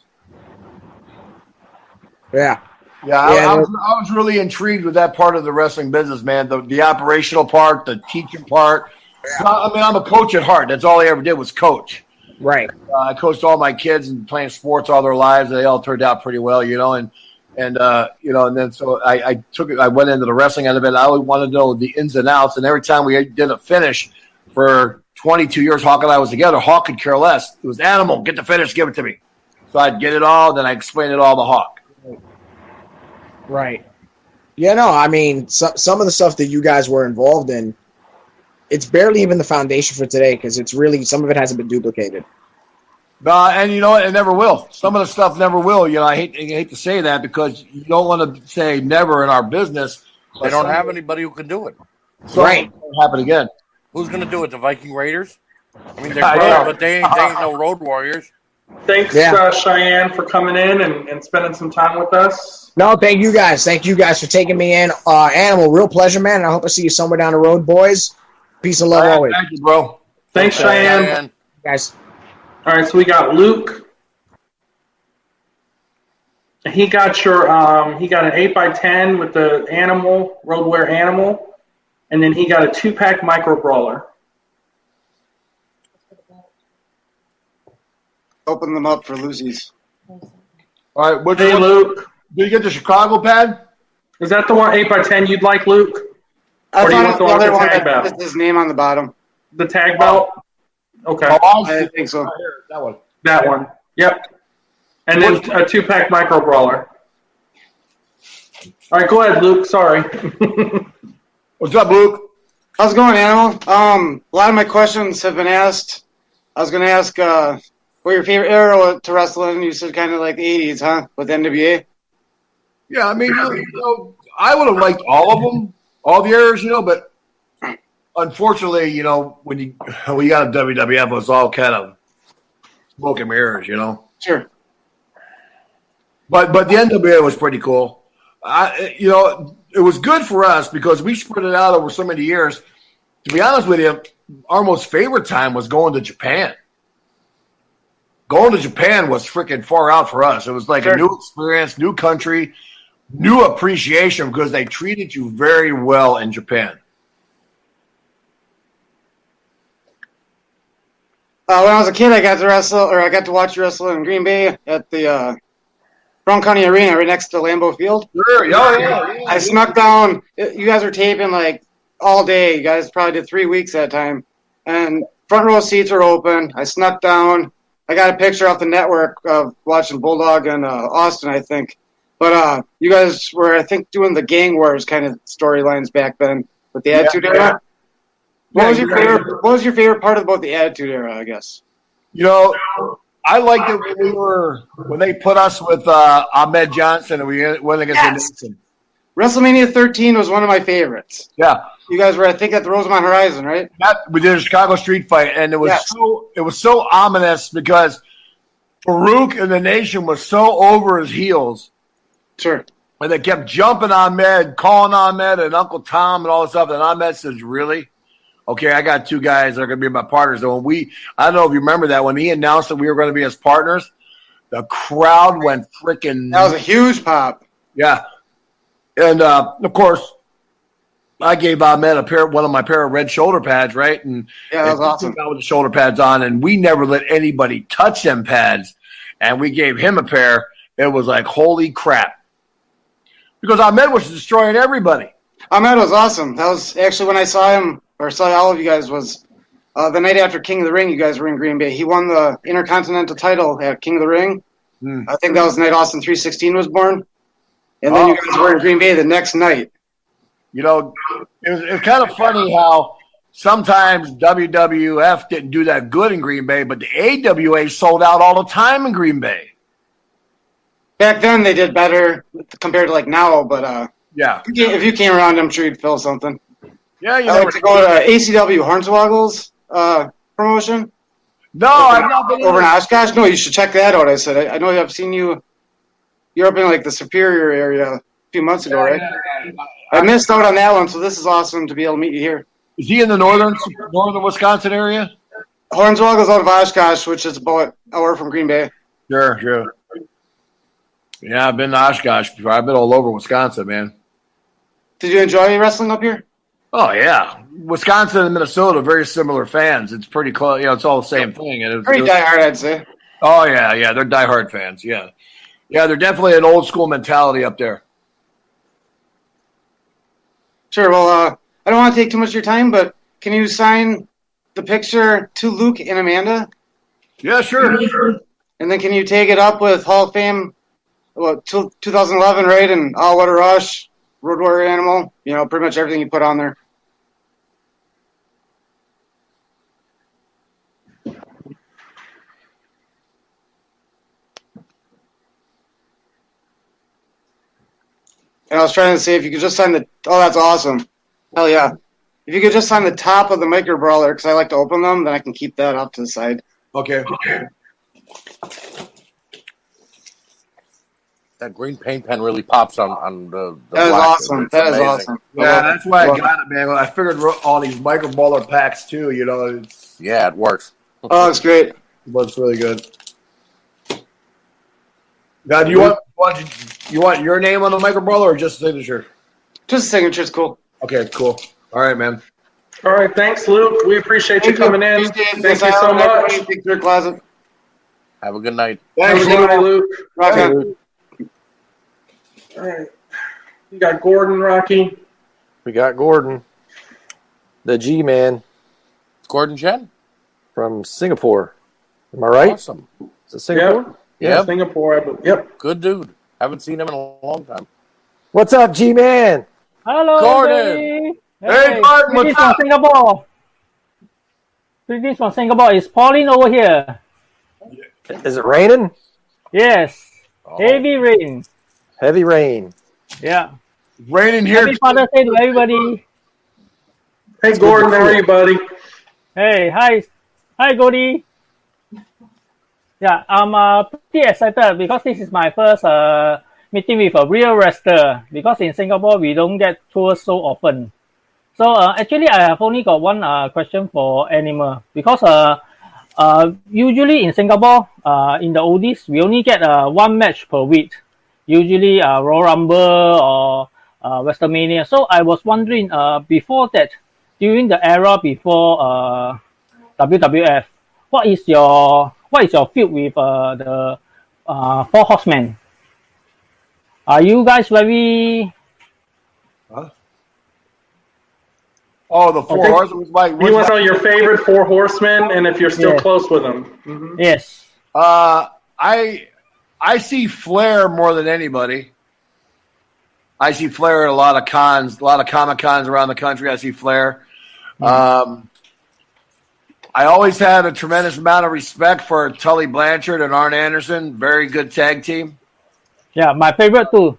Yeah. Yeah, I was really intrigued with that part of the wrestling business, man. The operational part, the teaching part. Yeah. I mean, I'm a coach at heart. That's all I ever did was coach. Right. I coached all my kids and playing sports all their lives. They all turned out pretty well, you know, and then so I went into the wrestling end of it. I always wanted to know the ins and outs. And every time we did a finish for 22 years, Hawk and I was together, Hawk could care less. It was Animal, get the finish, give it to me. So I'd get it all, then I'd explain it all to Hawk. Right. Yeah, no, I mean, some of the stuff that you guys were involved in, it's barely even the foundation for today because it's really, some of it hasn't been duplicated. And you know what? It never will. Some of the stuff never will. You know, I hate to say that because you don't want to say never in our business. They don't have anybody who can do it. So right. It won't happen again. Who's going to do it? The Viking Raiders? I mean, they're good, but they ain't no Road Warriors. Thanks, Cheyenne, for coming in and spending some time with us. No, thank you guys. Thank you guys for taking me in. Animal, real pleasure, man. And I hope I see you somewhere down the road, boys. Peace and love always. Thank you, bro. Thanks, Cheyenne. Guys. All right, so we got Luke. He got he got an 8x10 with the Animal, Roadwear Animal, and then he got a 2-pack Micro Brawler. Open them up for Lucy's. All right, hey, Luke. Did you get the Chicago pad? Is that the one 8x10 you'd like, Luke? I thought the other one that has his name on the bottom. The tag belt? Okay. I think so. That one. That one. Yep. And then a 2-pack Micro Brawler. All right, go ahead, Luke. Sorry. What's up, Luke? How's it going, Animal? A lot of my questions have been asked. I was going to ask what your favorite era to wrestle in. You said kind of like the 80s, huh? With NWA? Yeah, I mean, you know, I would have liked all of them, all the eras, you know, but unfortunately, you know, when you got a WWF, it was all kind of smoke and mirrors, you know. Sure. But the NWA was pretty cool. You know, it was good for us because we spread it out over so many years. To be honest with you, our most favorite time was going to Japan. Going to Japan was freaking far out for us. It was like a new experience, new country, new appreciation because they treated you very well in Japan. When I was a kid, I got to watch you wrestle in Green Bay at the Brown County Arena, right next to Lambeau Field. Sure. Yeah. I snuck down. You guys were taping like all day. You guys probably did 3 weeks that time. And front row seats were open. I snuck down. I got a picture off the network of watching Bulldog and Austin, I think. But you guys were, I think, doing the gang wars kind of storylines back then with the Attitude Era. What was your favorite part about the Attitude Era, I guess? You know, I liked it when they put us with Ahmed Johnson and we went against the Nation. WrestleMania 13 was one of my favorites. Yeah. You guys were, I think, at the Rosemont Horizon, right? We did a Chicago street fight, and it was so ominous because Farouk and the Nation was so over his heels. Sure. And they kept jumping Ahmed, calling Ahmed and Uncle Tom and all this stuff. And Ahmed says, really? Okay, I got 2 guys that are going to be my partners. And I don't know if you remember that, when he announced that we were going to be his partners, the crowd went freaking. That was a huge pop. Yeah. And, of course, I gave Ahmed one of my pair of red shoulder pads, right? And yeah, that was awesome. With the shoulder pads on, and we never let anybody touch them pads. And we gave him a pair. It was like, holy crap. Because Ahmed was destroying everybody. Ahmed was awesome. That was actually when I saw him, or saw all of you guys, was the night after King of the Ring. You guys were in Green Bay. He won the Intercontinental title at King of the Ring. I think that was the night Austin 316 was born. And then you guys were in Green Bay the next night. You know, it was kind of funny how sometimes WWF didn't do that good in Green Bay, but the AWA sold out all the time in Green Bay. Back then they did better compared to like now, but yeah, if you came around, I'm sure you'd feel something. Yeah, you I like to go to ACW Hornswoggle's promotion. No, I've not been over in Oshkosh. No, you should check that out. I said I know I've seen you. You're up in like the Superior area a few months ago, right? Yeah. I missed out on that one, so this is awesome to be able to meet you here. Is he in the northern Wisconsin area? Hornswoggle's out of Oshkosh, which is about an hour from Green Bay. Sure. Yeah, I've been to Oshkosh before. I've been all over Wisconsin, man. Did you enjoy wrestling up here? Oh, yeah. Wisconsin and Minnesota are very similar fans. It's pretty close. You know, it's all the same thing. And pretty diehard, I'd say. Oh, yeah. They're diehard fans, yeah. Yeah, they're definitely an old school mentality up there. Sure. Well, I don't want to take too much of your time, but can you sign the picture to Luke and Amanda? Yeah, sure. And then can you take it up with Hall of Fame, 2011, right? And All Water Rush, Road Warrior Animal, you know, pretty much everything you put on there. And I was trying to say if you could just sign that's awesome. Hell yeah. If you could just sign the top of the Micro Brawler, because I like to open them, then I can keep that off to the side. Okay. That green paint pen really pops on the that is black. Awesome. That is awesome. Yeah, that's why I got it, man. I figured all these Micro Brawler packs too, you know. Yeah, it works. Oh, it's great. It looks really good. Now, do you want your name on the Micro Brawler or just a signature? Just a signature. It's cool. Okay, cool. All right, man. All right, thanks, Luke. We appreciate you coming in. Thank you so much. Have a good night. Thanks, Luke. Rocky. All right. You got Gordon, Rocky. We got Gordon, the G-Man. Gordon Chen? From Singapore. Am I right? Awesome. Is it Singapore? Yeah, Singapore. Yep. Good dude. Haven't seen him in a long time. What's up, G-Man? Hello, Gordon. everybody. Hey, Gordon, Greetings what's up? from Singapore. Greetings from Singapore. It's Pauline over here. Is it raining? Yes. Oh. Heavy rain. Heavy rain. Yeah. Raining here. Happy Father's Day to everybody. Hey, Gordon, how are you, buddy? Hey, hi, Gordy. Yeah, I'm pretty excited because this is my first meeting with a real wrestler. Because in Singapore we don't get tours so often. So actually, I have only got one question for Animal because usually in Singapore in the oldies we only get one match per week. Usually Royal Rumble or WrestleMania. So I was wondering before that, during the era before WWF, what is your feud with the Four Horsemen? Are you guys very? Oh, the four horsemen. You want to know your favorite four horsemen, and if you're still close with them. Mm-hmm. Yes. I see Flair more than anybody. I see Flair at a lot of cons, a lot of Comic Cons around the country. I see Flair. I always had a tremendous amount of respect for Tully Blanchard and Arn Anderson. Very good tag team. Yeah, my favorite too.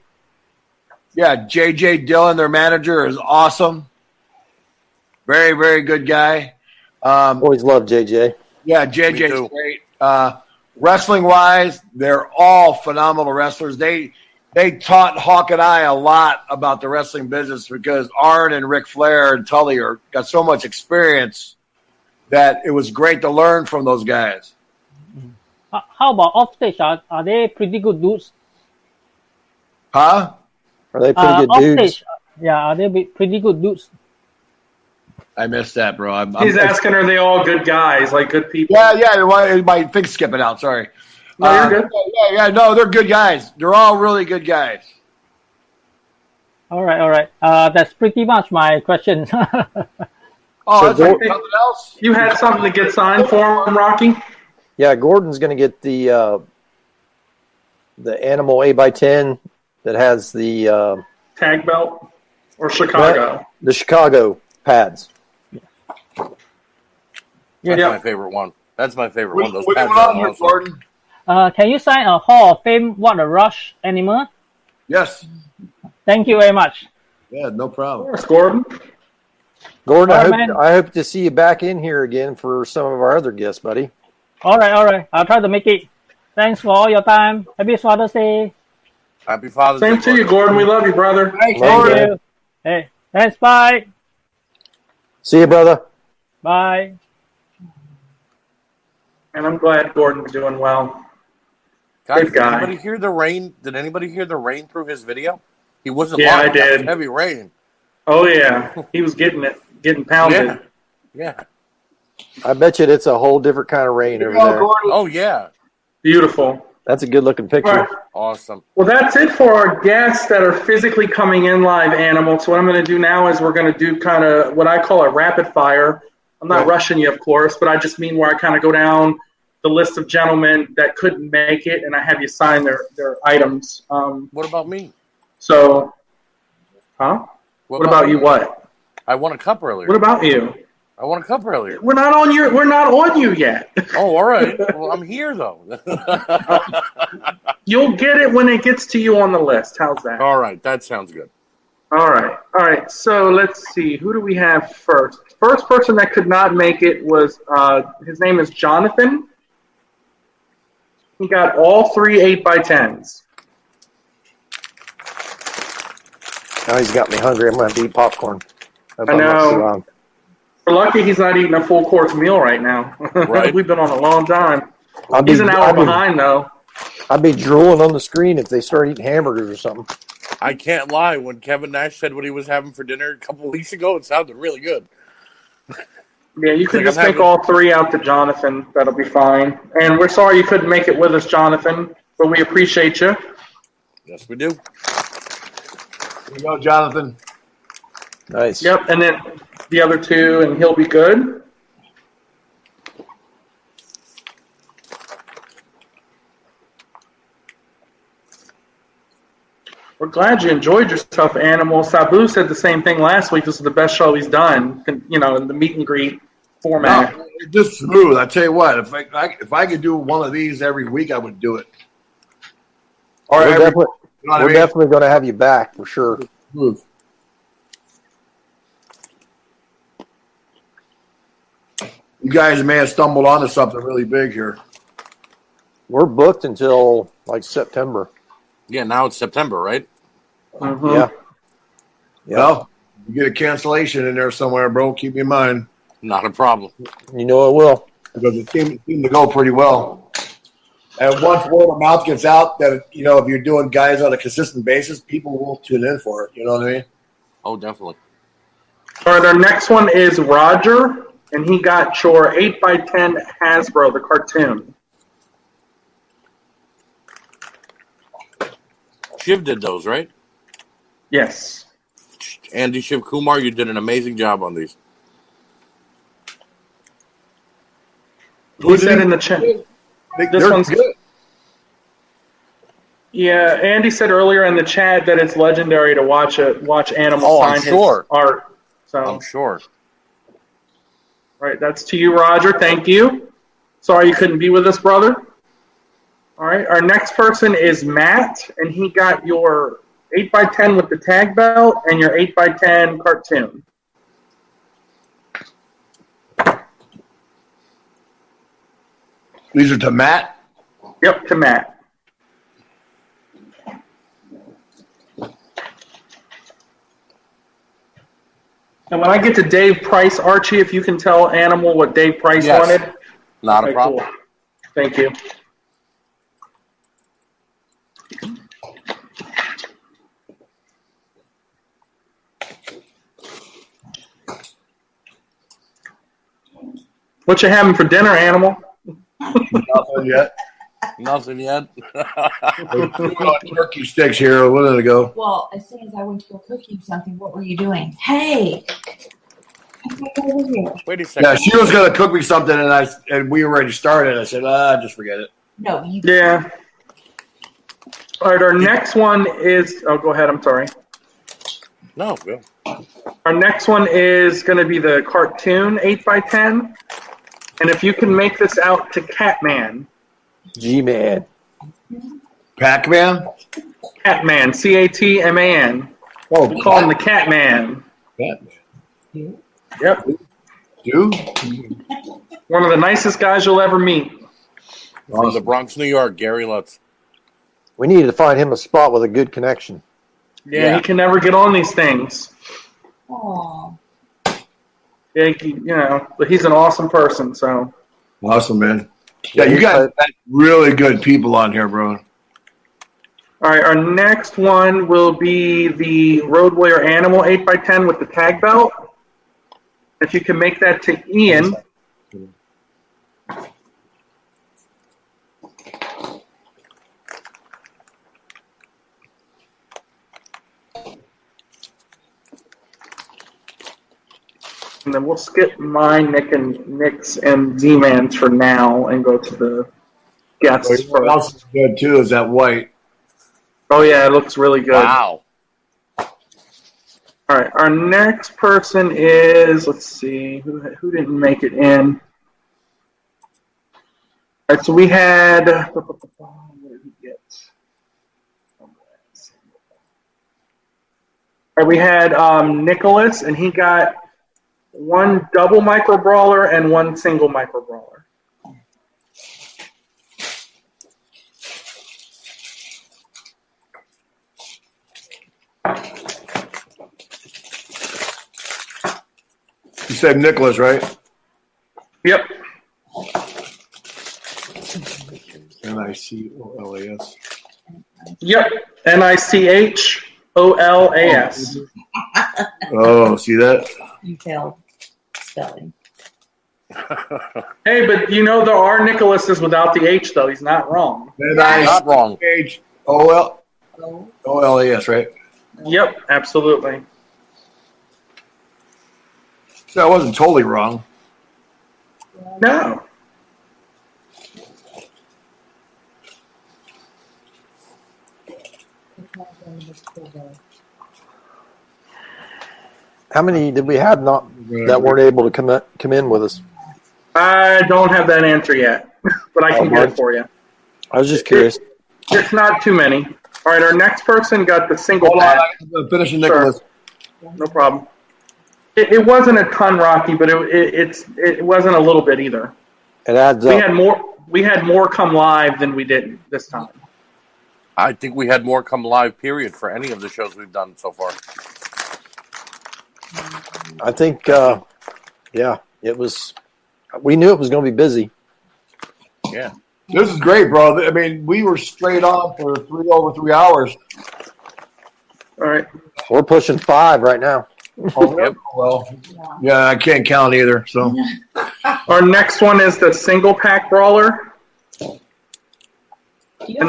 Yeah, J.J. Dillon, their manager, is awesome. Very, very good guy. Always loved JJ. Yeah, JJ's great. Wrestling-wise, they're all phenomenal wrestlers. They taught Hawk and I a lot about the wrestling business because Arn and Ric Flair and Tully got so much experience that it was great to learn from those guys. How about off stage? Are they pretty good dudes? Huh? Are they pretty good off dudes? Stage, yeah, are they pretty good dudes? I missed that, bro. He's asking, are they all good guys, like good people? Yeah. My thing's skipping out. Sorry. No, you're good. Yeah. No, they're good guys. They're all really good guys. All right. That's pretty much my question. Oh, So that's something else? You had something to get signed for him, Rocky? Yeah, Gordon's going to get the Animal 8x10 that has the Tag belt or Chicago? the Chicago pads. That's my favorite one. That's my favorite one. Those What pads going are on here, awesome. Gordon? Can you sign a Hall of Fame What a Rush animal? Yes. Thank you very much. Yeah, no problem. Gordon. Gordon, All right, man. I hope to see you back in here again for some of our other guests, buddy. All right. I'll try to make it. Thanks for all your time. Happy Father's Day. Happy Father's Day. Same to you, Gordon. We love you, brother. Thank you. Hey, thanks. Bye. See you, brother. Bye. And I'm glad Gordon's doing well. Guys, Good guy. Did anybody hear the rain? Did anybody hear the rain through his video? He wasn't Yeah, lying. I That was did. heavy rain. Oh, yeah. He was getting pounded. Yeah. I bet you it's a whole different kind of rain over there. Oh, yeah. Beautiful. That's a good looking picture. All right. Awesome. Well, that's it for our guests that are physically coming in live, Animal. So what I'm going to do now is we're going to do kind of what I call a rapid fire. I'm not rushing you, of course, but I just mean where I kind of go down the list of gentlemen that couldn't make it, and I have you sign their items. What about me? So, huh? What about you? What? I won a cup earlier. What about you? I won a cup earlier. We're not on you yet. Oh, all right. Well, I'm here though. You'll get it when it gets to you on the list. How's that? All right, that sounds good. All right. So let's see. Who do we have first? First person that could not make it was his name is Jonathan. He got all 3 8x10s. Now he's got me hungry. I'm going to have to eat popcorn. I know. We're lucky he's not eating a full course meal right now. Right. We've been on a long time. I'd He's be- an hour I'd be- behind though. I'd be drooling on the screen if they start eating hamburgers or something. I can't lie. When Kevin Nash said what he was having for dinner a couple of weeks ago, it sounded really good. Yeah, you can Like just I'm make having- all 3 out to Jonathan. That'll be fine. And we're sorry you couldn't make it with us, Jonathan, but we appreciate you. Yes, we do. Here you go, Jonathan. Nice. Yep, and then the other 2, and he'll be good. We're glad you enjoyed yourself, Animal. Sabu said the same thing last week. This is the best show he's done, in the meet and greet format. No, it's just smooth. I tell you what, if I could do one of these every week, I would do it. Or We're every, definitely, you know what I we're mean? definitely going to have you back for sure. Smooth. You guys may have stumbled onto something really big here. We're booked until like September. Yeah, now it's September, right? Mm-hmm. Yeah. Well, you get a cancellation in there somewhere, bro. Keep me in mind. Not a problem. You know it will. Because it seemed to go pretty well. And once word of mouth gets out that, if you're doing guys on a consistent basis, people will tune in for it. You know what I mean? Oh, definitely. All right, our next one is Roger, and he got your 8x10 Hasbro, the cartoon. Shiv did those, right? Yes. Andy Shiv Kumar, you did an amazing job on these. Who said in the chat? This one's good. Yeah, Andy said earlier in the chat that it's legendary to watch Animal Oh, sign I'm sure. his art. So I'm sure. Right, that's to you, Roger. Thank you. Sorry you couldn't be with us, brother. All right, our next person is Matt, and he got your 8x10 with the tag belt and your 8x10 cartoon. These are to Matt? Yep, to Matt. And when I get to Dave Price, Archie, if you can tell Animal what Dave Price Yes. wanted. Not a Okay, problem. cool. Thank you. What you having for dinner, Animal? Nothing yet. Nothing yet. Turkey sticks here a minute ago. Well, as soon as I went to go cook you something, what were you doing? Hey! Over here. Wait a second. Yeah, she was going to cook me something, and we already started. I said, just forget it. No, you. Yeah. All right, our next one is. Oh, go ahead. I'm sorry. No, go. Our next one is going to be the cartoon 8x10. And if you can make this out to Catman. G-Man. Pac-Man? Catman. C-A-T-M-A-N. Oh, we call him the Catman. Catman. Yep. Dude? One of the nicest guys you'll ever meet. From the Bronx, New York, Gary Lutz. We needed to find him a spot with a good connection. Yeah, he can never get on these things. Aww. Yeah, but he's an awesome person, so. Awesome, man. Yeah, you got really good people on here, bro. All right, our next one will be the Road Warrior Animal 8x10 with the tag belt. If you can make that to Ian. And then we'll skip mine, Nick's, and Z-Man's for now and go to the guests What else first. is good, too, is that white. Oh, yeah, it looks really good. Wow. All right, our next person is, let's see, who didn't make it in? All right, so we had, what did he get? All right, we had Nicholas, and he got one double micro brawler and one single micro brawler. You said Nicholas, right? Yep. Nicholas. Yep. Nicholas. Oh, see that? You failed spelling. Hey, but there are Nicholases without the H, though. He's not wrong. Not wrong. H-O-L-O-L-A-S, right? Yep, absolutely. So I wasn't totally wrong. No. How many did we have not that weren't able to come in with us? I don't have that answer yet, but I can get it for you. I was just curious. It's not too many. All right, our next person got the single Hold on, pack. I'm finishing Nicholas. Sure. No problem. It wasn't a ton, Rocky, but it wasn't a little bit either. It adds We up. had more come live than we did this time. I think we had more come live, period, for any of the shows we've done so far. I think, it was. We knew it was going to be busy. Yeah. This is great, bro. I mean, we were straight on for over 3 hours. All right. We're pushing 5 right now. Oh, yep. Well, yeah, I can't count either. So Our next one is the single pack brawler. And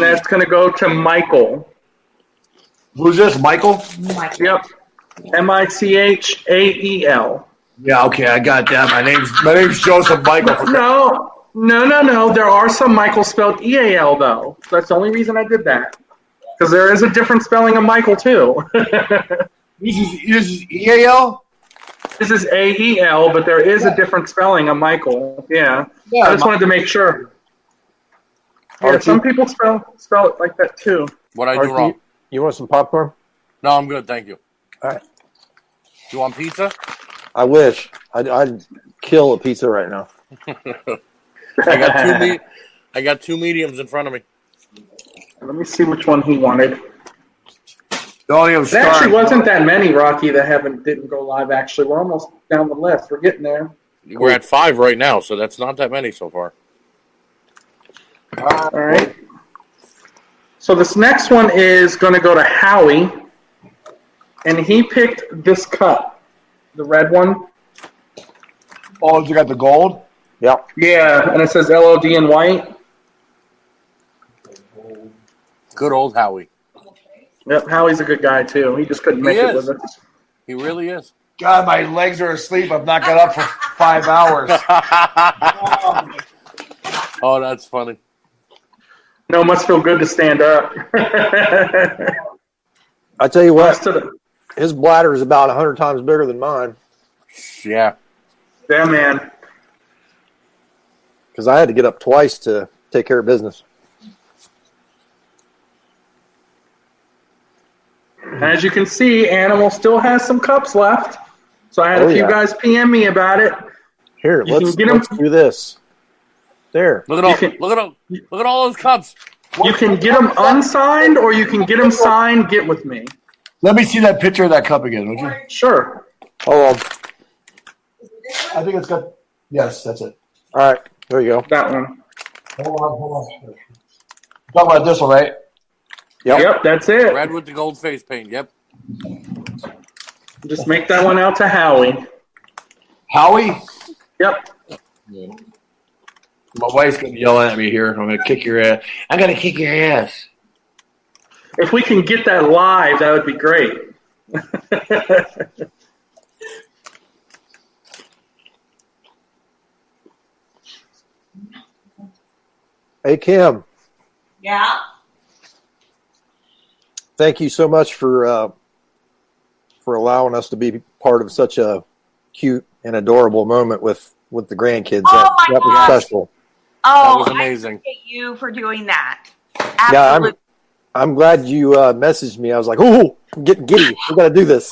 that's going to go to Michael. Who's this, Michael? Yep. Michael. Yeah, okay, I got that. My name's Joseph Michael. No. There are some Michael spelled EAL though. That's the only reason I did that. Because there is a different spelling of Michael too. This is EAL? This is AEL, but there is a different spelling of Michael. Yeah. I just wanted to make sure. Yeah, some people spell it like that too. What I do wrong? You want some popcorn? No, I'm good, thank you. All right. You want pizza? I wish. I'd kill a pizza right now. I got two mediums in front of me. Let me see which one he wanted. There There actually wasn't that many, Rocky, that didn't go live. Actually, we're almost down the list. We're getting there. We're at 5 right now, so that's not that many so far. All right. So this next one is going to go to Howie, and he picked this cup, the red one. Oh, you got the gold? Yep. Yeah, and it says LOD in white. Good old Howie. Yep, Howie's a good guy too. He just couldn't make it with us. He really is. God, my legs are asleep. I've not got up for 5 hours. Oh, that's funny. No, it must feel good to stand up. I tell you what, his bladder is about 100 times bigger than mine. Yeah. Yeah, man. Because I had to get up twice to take care of business. As you can see, Animal still has some cups left. So I had a few guys PM me about it. Here, let's do this. There. Look at all those cups. You can get them unsigned, or you can get them signed. Get with me. Let me see that picture of that cup again, would you? Sure. Hold on. I think it's got. Yes, that's it. All right, there you go. That one. Hold on. Talk about this one, right? Yep, that's it. Red with the gold face paint. Yep. Just make that one out to Howie. Howie? Yep. My wife's going to yell at me here. I'm going to kick your ass. I'm going to kick your ass. If we can get that live, that would be great. Hey, Kim. Yeah. Thank you so much for allowing us to be part of such a cute and adorable moment with the grandkids. Oh my that was gosh. special. Oh, That was amazing. I appreciate you for doing that. Yeah, Absolutely. I'm glad you messaged me. I was like, "Oh, I'm getting giddy. We got to do this."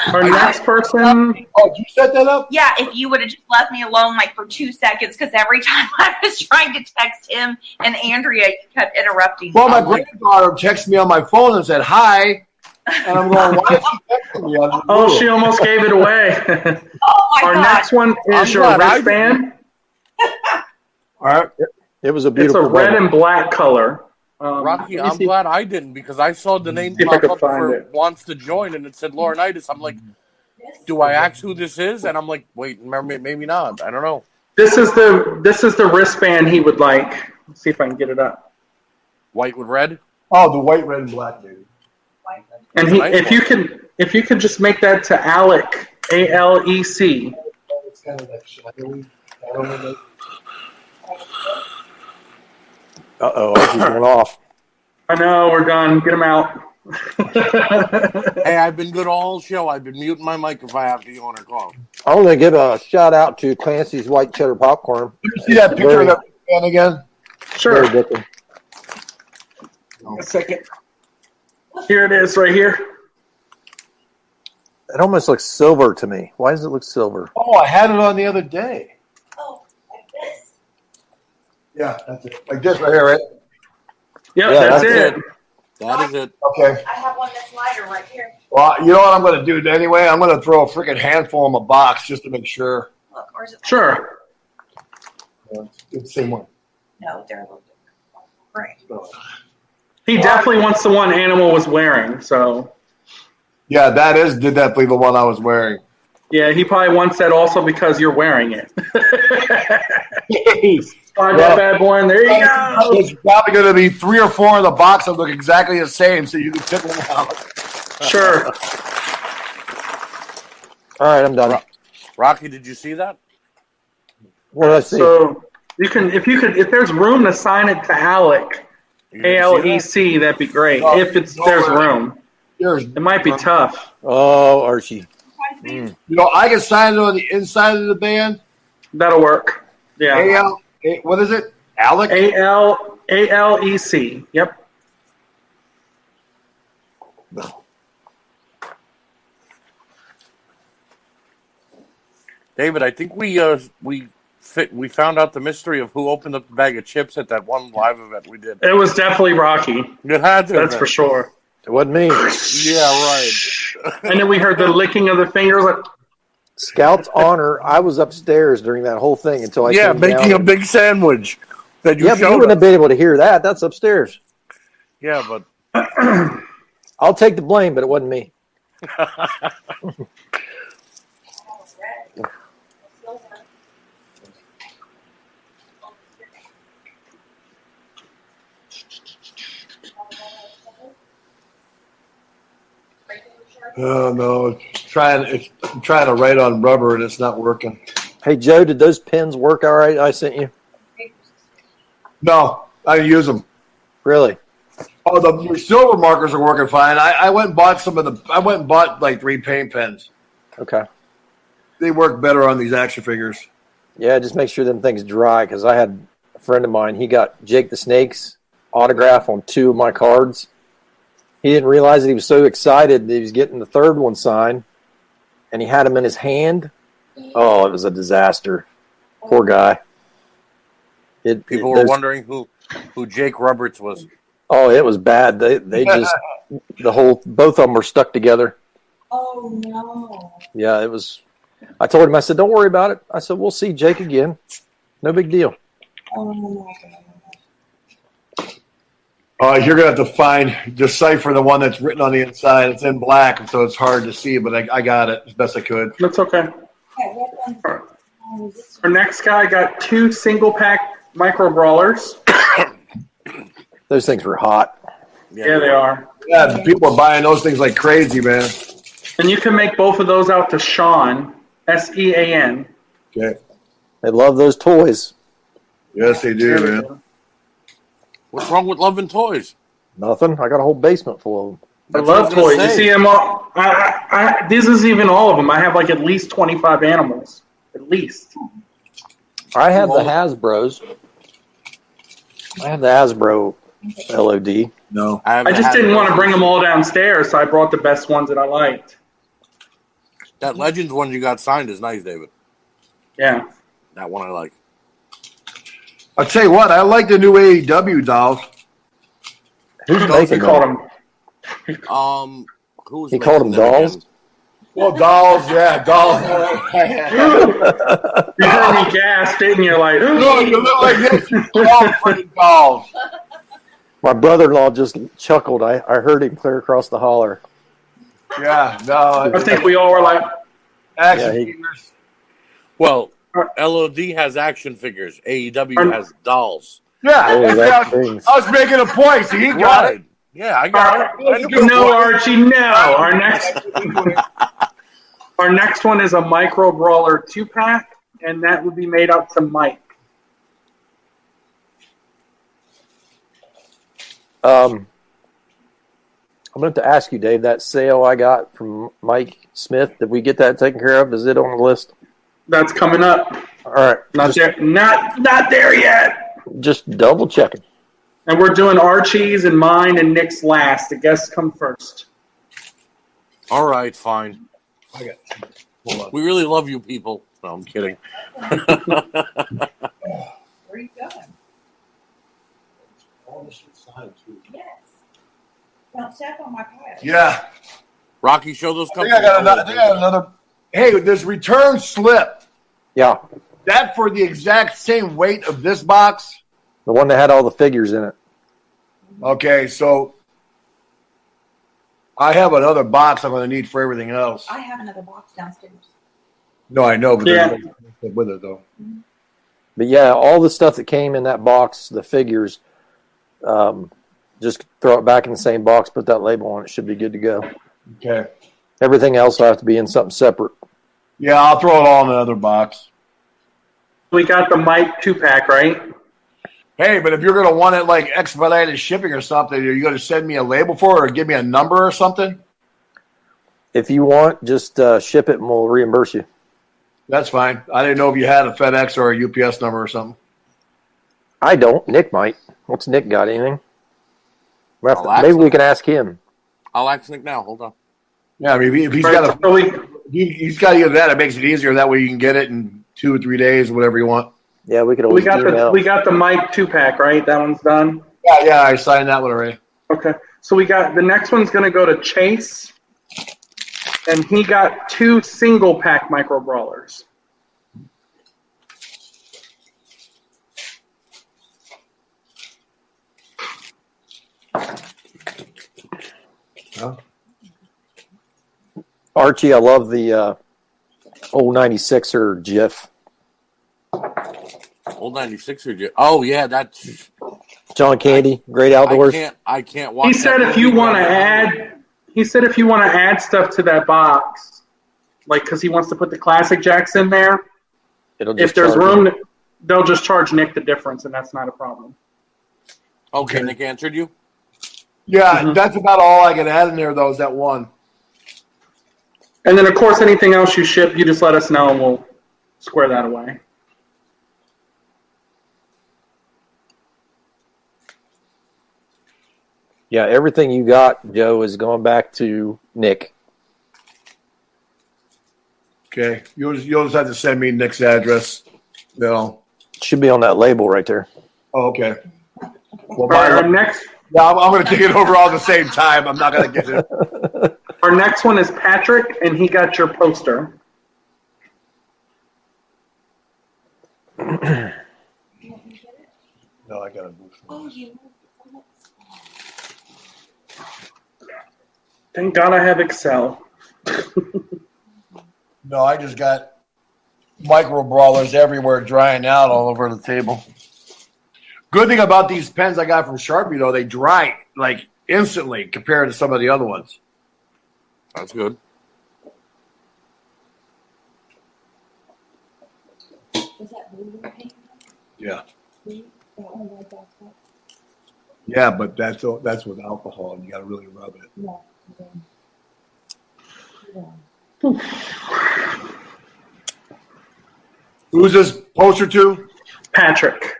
Our next person. Oh, did you set that up? Yeah, if you would have just left me alone like for 2 seconds, because every time I was trying to text him and Andrea, you kept interrupting. Well, my me. granddaughter texted me on my phone and said hi. And I'm going, why is she texting me? Oh, she almost gave it away. Our next one is your wristband. All right. It was a It's beautiful a red moment. and black color. Rocky, let me I'm see. glad I didn't because I saw the name See if I pop can up find for it. wants to join and it said Laurinaitis. I'm like, do I ask who this is? And I'm like, wait, maybe not. I don't know. This is the wristband he would like. Let's see if I can get it up. White with red. Oh, the white, red, and black, dude. And Nice if you could just make that to Alec, ALEC. It's kind of like shadowy. I don't know. She's going off. I know, we're done. Get him out. Hey, I've been good all show. I've been muting my mic if I have to yawn or cough. I want to give a shout out to Clancy's white cheddar popcorn. See that picture of that man again? Sure. Very addicting. A second. Here it is, right here. It almost looks silver to me. Why does it look silver? Oh, I had it on the other day. Oh, like this? Yeah, that's it. Like this right here, right? Yep, Yeah, that's that's it. That is it. Okay. I have one that's lighter right here. Well, you know what I'm going to do anyway? I'm going to throw a freaking handful in my box just to make sure. Look, or is it? Sure. It's the same one. No, they're a little different. Right. He definitely wants the one Animal was wearing, so. Yeah, that is definitely the one I was wearing. Yeah, he probably wants that also because you're wearing it. Slide that bad boy in. There you go. There's probably going to be 3 or 4 in the box that look exactly the same, so you can pick one out. Sure. All right, I'm done. Rocky, did you see that? What did I see? So you can, if there's room to sign it to Alec, ALEC, that'd be great. If there's room. It might be tough. Oh, Archie. You know, I can sign it on the inside of the band. That'll work. Yeah. What is it? Alec? ALEC. Yep. David, I think we found out the mystery of who opened up the bag of chips at that one live event we did. It was definitely Rocky. It had to. That's for sure. It wasn't me. Yeah, right. And then we heard the licking of the fingers. Like, Scout's honor, I was upstairs during that whole thing until I came making down. a big sandwich that you But you showed wouldn't us. have been able to hear that. That's upstairs. Yeah, but I'll take the blame, but it wasn't me. Oh no! I'm trying to write on rubber and it's not working. Hey Joe, did those pins work all right? I sent you. No, I didn't use them. Really? Oh, the silver markers are working fine. I went and bought some of the. I went and bought like 3 paint pens. Okay. They work better on these action figures. Yeah, just make sure them things dry because I had a friend of mine. He got Jake the Snake's autograph on 2 of my cards. He didn't realize that he was so excited that he was getting the 3rd one signed, and he had them in his hand. Oh, it was a disaster. Poor guy. people were wondering who Jake Roberts was. Oh, it was bad. They just both of them were stuck together. Oh no. Yeah, it was. I told him, I said, don't worry about it. I said, we'll see Jake again. No big deal. Oh my God. You're going to have to decipher the one that's written on the inside. It's in black, so it's hard to see, but I got it as best I could. That's okay. Our next guy got 2 single-pack micro brawlers. Those things were hot. Yeah, they are. Yeah, people are buying those things like crazy, man. And you can make both of those out to Sean, Sean. Okay. They love those toys. Yes, they do, man. What's wrong with loving toys? Nothing. I got a whole basement full of them. I love toys. You see them all. This is even all of them. I have like at least 25 animals. At least. I have the Hasbros. I have the Hasbro LOD. No. I just didn't want to bring them all downstairs, so I brought the best ones that I liked. That Legends one you got signed is nice, David. Yeah. That one I like. I'll tell you what, I like the new AEW dolls. Who's making them? Who's He called them dolls? Well, dolls, yeah, dolls. You heard me gasp, didn't you? Like, no, you look like this. You're all freaking dolls. My brother-in-law just chuckled. I heard him clear across the holler. Yeah, no. I think we all were like, action figures. Well, LOD has action figures. AEW has dolls. Yeah, Oh, that I was making a point. So he got it. Yeah, I got it. No, Archie, no. Our next one is a micro brawler 2-pack, and that would be made up to Mike. I'm going to ask you, Dave, that sale I got from Mike Smith, did we get that taken care of? Is it on the list? That's coming up. All right. Not there yet. Just double checking. And we're doing Archie's and mine and Nick's last. The guests come first. All right, fine. Okay. We really love you people. No, I'm kidding. Where are you going? Yes. Don't step on my pile. Yeah. Rocky, show those I think companies. I got another. Hey, this return slip. Yeah. That for the exact same weight of this box? The one that had all the figures in it. Okay, so I have another box I'm going to need for everything else. I have another box downstairs. No, I know, but Yeah. there's nothing with it, though. But yeah, all the stuff that came in that box, the figures, just throw it back in the same box, put that label on it, should be good to go. Okay. Everything else will have to be in something separate. Yeah, I'll throw it all in another box. We got the Mike 2-pack, right? Hey, but if you're going to want it like expedited shipping or something, are you going to send me a label for it or give me a number or something? If you want, just ship it and we'll reimburse you. That's fine. I didn't know if you had a FedEx or a UPS number or something. I don't. Nick might. What's Nick got? Anything? Maybe Nick. we can ask him. I'll ask Nick now. Hold on. Yeah, I mean, if he's got he's got to get that. It makes it easier. That way you can get it in 2 or 3 days, whatever you want. Yeah, we could always we got the Mike 2-pack, right? That one's done. Yeah, I signed that one already. Okay, so we got the next one's going to go to Chase, and he got 2 single-pack micro brawlers. Archie, I love the old 96er GIF. Old 96er. Oh, yeah, that's John Candy, Great Outdoors. I can't watch He said if you want to add stuff to that box, like because he wants to put the classic jacks in there, if there's room, they'll just charge Nick the difference, and that's not a problem. Okay, Nick answered you? Yeah, that's about all I can add in there, though, is that one. And then, of course, anything else you ship, you just let us know, and we'll square that away. Yeah, everything you got, Joe, is going back to Nick. Okay, you'll just have to send me Nick's address. Should be on that label right there. Oh, okay. Well, All right, our next. Yeah, I'm going to take it over all at the same time. I'm not going to get it. Our next one is Patrick, and he got your poster. No, I got to move. Thank God I have Excel. No, I just got micro brawlers everywhere drying out all over the table. Good thing about these pens I got from Sharpie, though, they dry like instantly compared to some of the other ones. That's good. Yeah. Yeah, but that's with alcohol, and you got to really rub it. Who's this poster to? Patrick.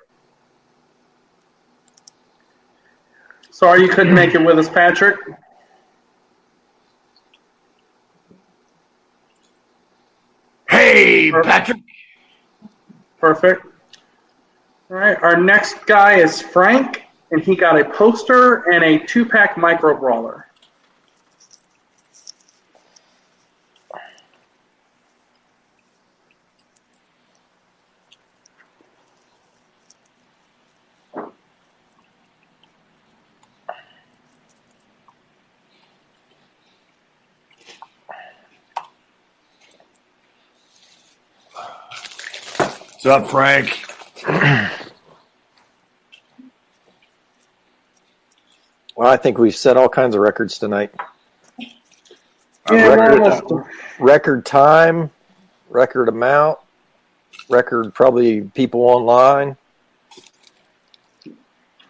Sorry you couldn't make it with us, Patrick. Hey, Patrick. Perfect. All right, our next guy is Frank, and he got a poster and a 2-pack micro brawler. What's up, Frank? Well, I think we've set all kinds of records tonight. Yeah, record time, record amount, record probably people online.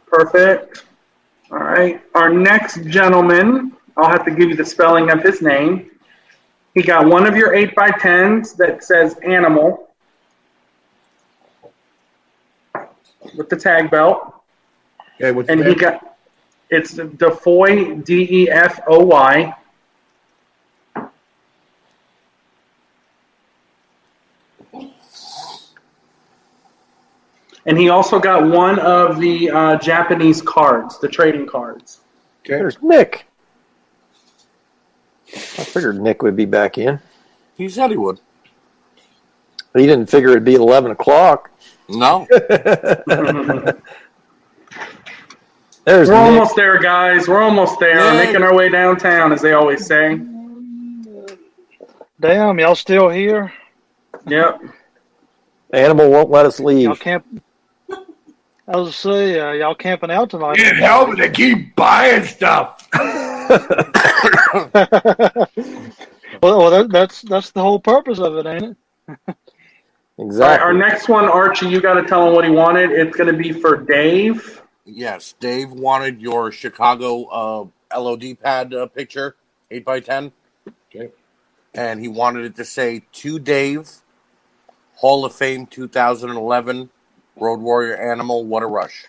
Perfect. All right. Our next gentleman, I'll have to give you the spelling of his name. He got one of your 8x10s that says animal with the tag belt. Okay, what's and he got it's Defoy, Defoy. And he also got one of the Japanese cards, the trading cards. Okay. There's Nick. I figured Nick would be back in. He said he would. He didn't figure it'd be 11 o'clock. No. We're almost there, guys. We're almost there. Yeah. Making our way downtown, as they always say. Damn, y'all still here? Yep. Animal won't let us leave. Y'all camp. I was to say, y'all camping out tonight. Can't help it. They keep buying stuff. well, that's the whole purpose of it, ain't it? Exactly. All right, our next one, Archie, you got to tell him what he wanted. It's going to be for Dave. Yes, Dave wanted your Chicago LOD pad picture, 8x10. Okay. And he wanted it to say, to Dave, Hall of Fame 2011, Road Warrior Animal, what a rush.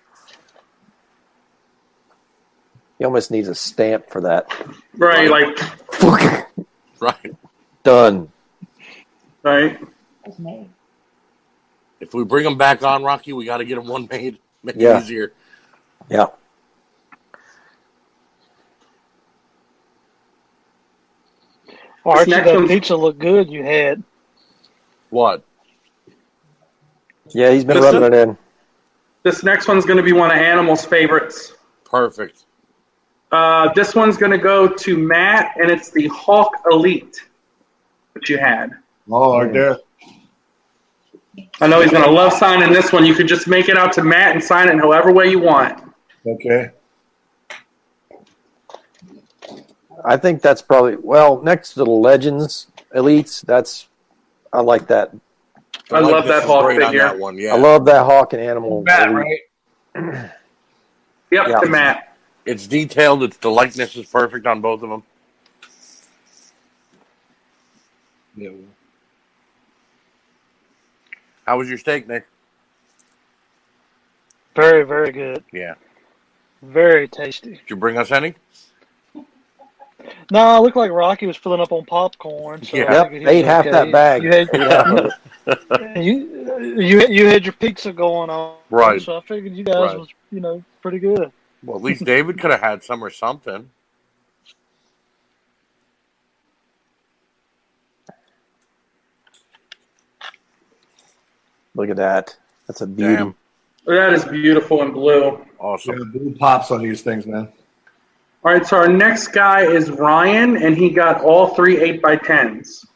He almost needs a stamp for that. Right, like. Right. Done. Right. If we bring him back on, Rocky, we got to get him one made. Make it easier. Yeah. Archie, that pizza looked good you had. What? Yeah, he's been rubbing it in. This next one's going to be one of Animal's favorites. Perfect. This one's going to go to Matt, and it's the Hawk Elite that you had. Oh, right there. I know he's going to love signing this one. You could just make it out to Matt and sign it in however way you want. Okay. I think that's probably, next to the Legends Elites, I like that. I love that Hawk figure. That one, yeah. I love that Hawk and Animal. Matt, right? Yep, to Matt. It's detailed. The likeness is perfect on both of them. Yeah. How was your steak, Nick? Very, very good. Yeah. Very tasty. Did you bring us any? No, it looked like Rocky was filling up on popcorn. So Yeah. I figured he Ate was half okay. that bag. You had, Ate half of it. you had your pizza going on, Right. So I figured you guys Right. was pretty good. Well, at least David could have had some or something. Look at that. That's a beauty. Damn. That is beautiful in blue. Awesome. Yeah, blue pops on these things, man. All right, so our next guy is Ryan, and he got all 3 8x10s.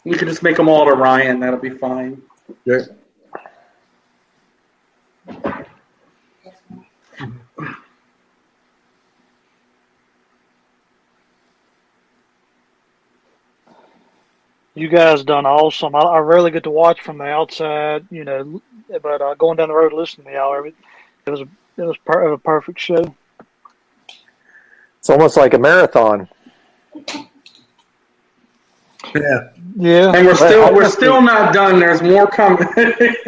You could just make them all to Ryan. That'll be fine. Yeah. You guys done awesome. I rarely get to watch from the outside, but going down the road listening to y'all, it was a perfect show. It's almost like a marathon. Yeah. Yeah. And we're still not done. There's more coming.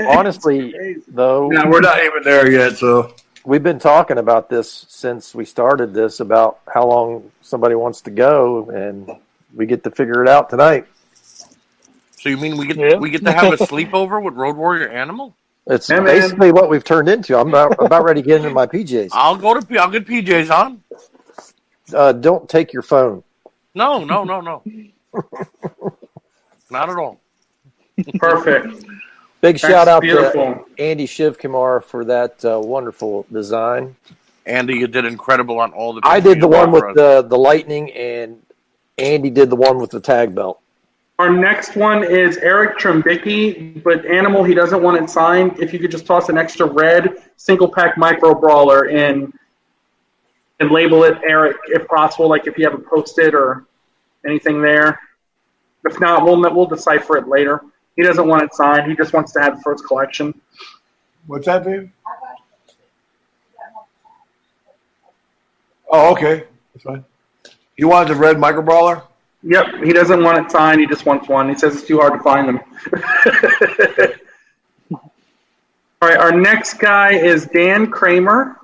Honestly, though. Yeah, we're not even there yet, so. We've been talking about this since we started this, about how long somebody wants to go, and we get to figure it out tonight. So you mean we get to have a sleepover with Road Warrior Animal? It's basically what we've turned into. I'm about ready to get into my PJs. I'll get PJs on. Don't take your phone. No. Not at all. Perfect. Big shout out beautiful. to Andy Shivkumar for that wonderful design. Andy, you did incredible on all the. I did the pictures one for with us. the lightning, and Andy did the one with the tag belt. Our next one is Eric Trembicki, but Animal, he doesn't want it signed. If you could just toss an extra red single-pack micro brawler in and label it Eric, if possible, like if you have a Post-it or anything there. If not, we'll decipher it later. He doesn't want it signed. He just wants to have the first collection. What's that, babe? Oh, okay. That's fine. You wanted the red micro brawler? Yep, he doesn't want it signed. He just wants one. He says it's too hard to find them. All right, our next guy is Dan Kramer.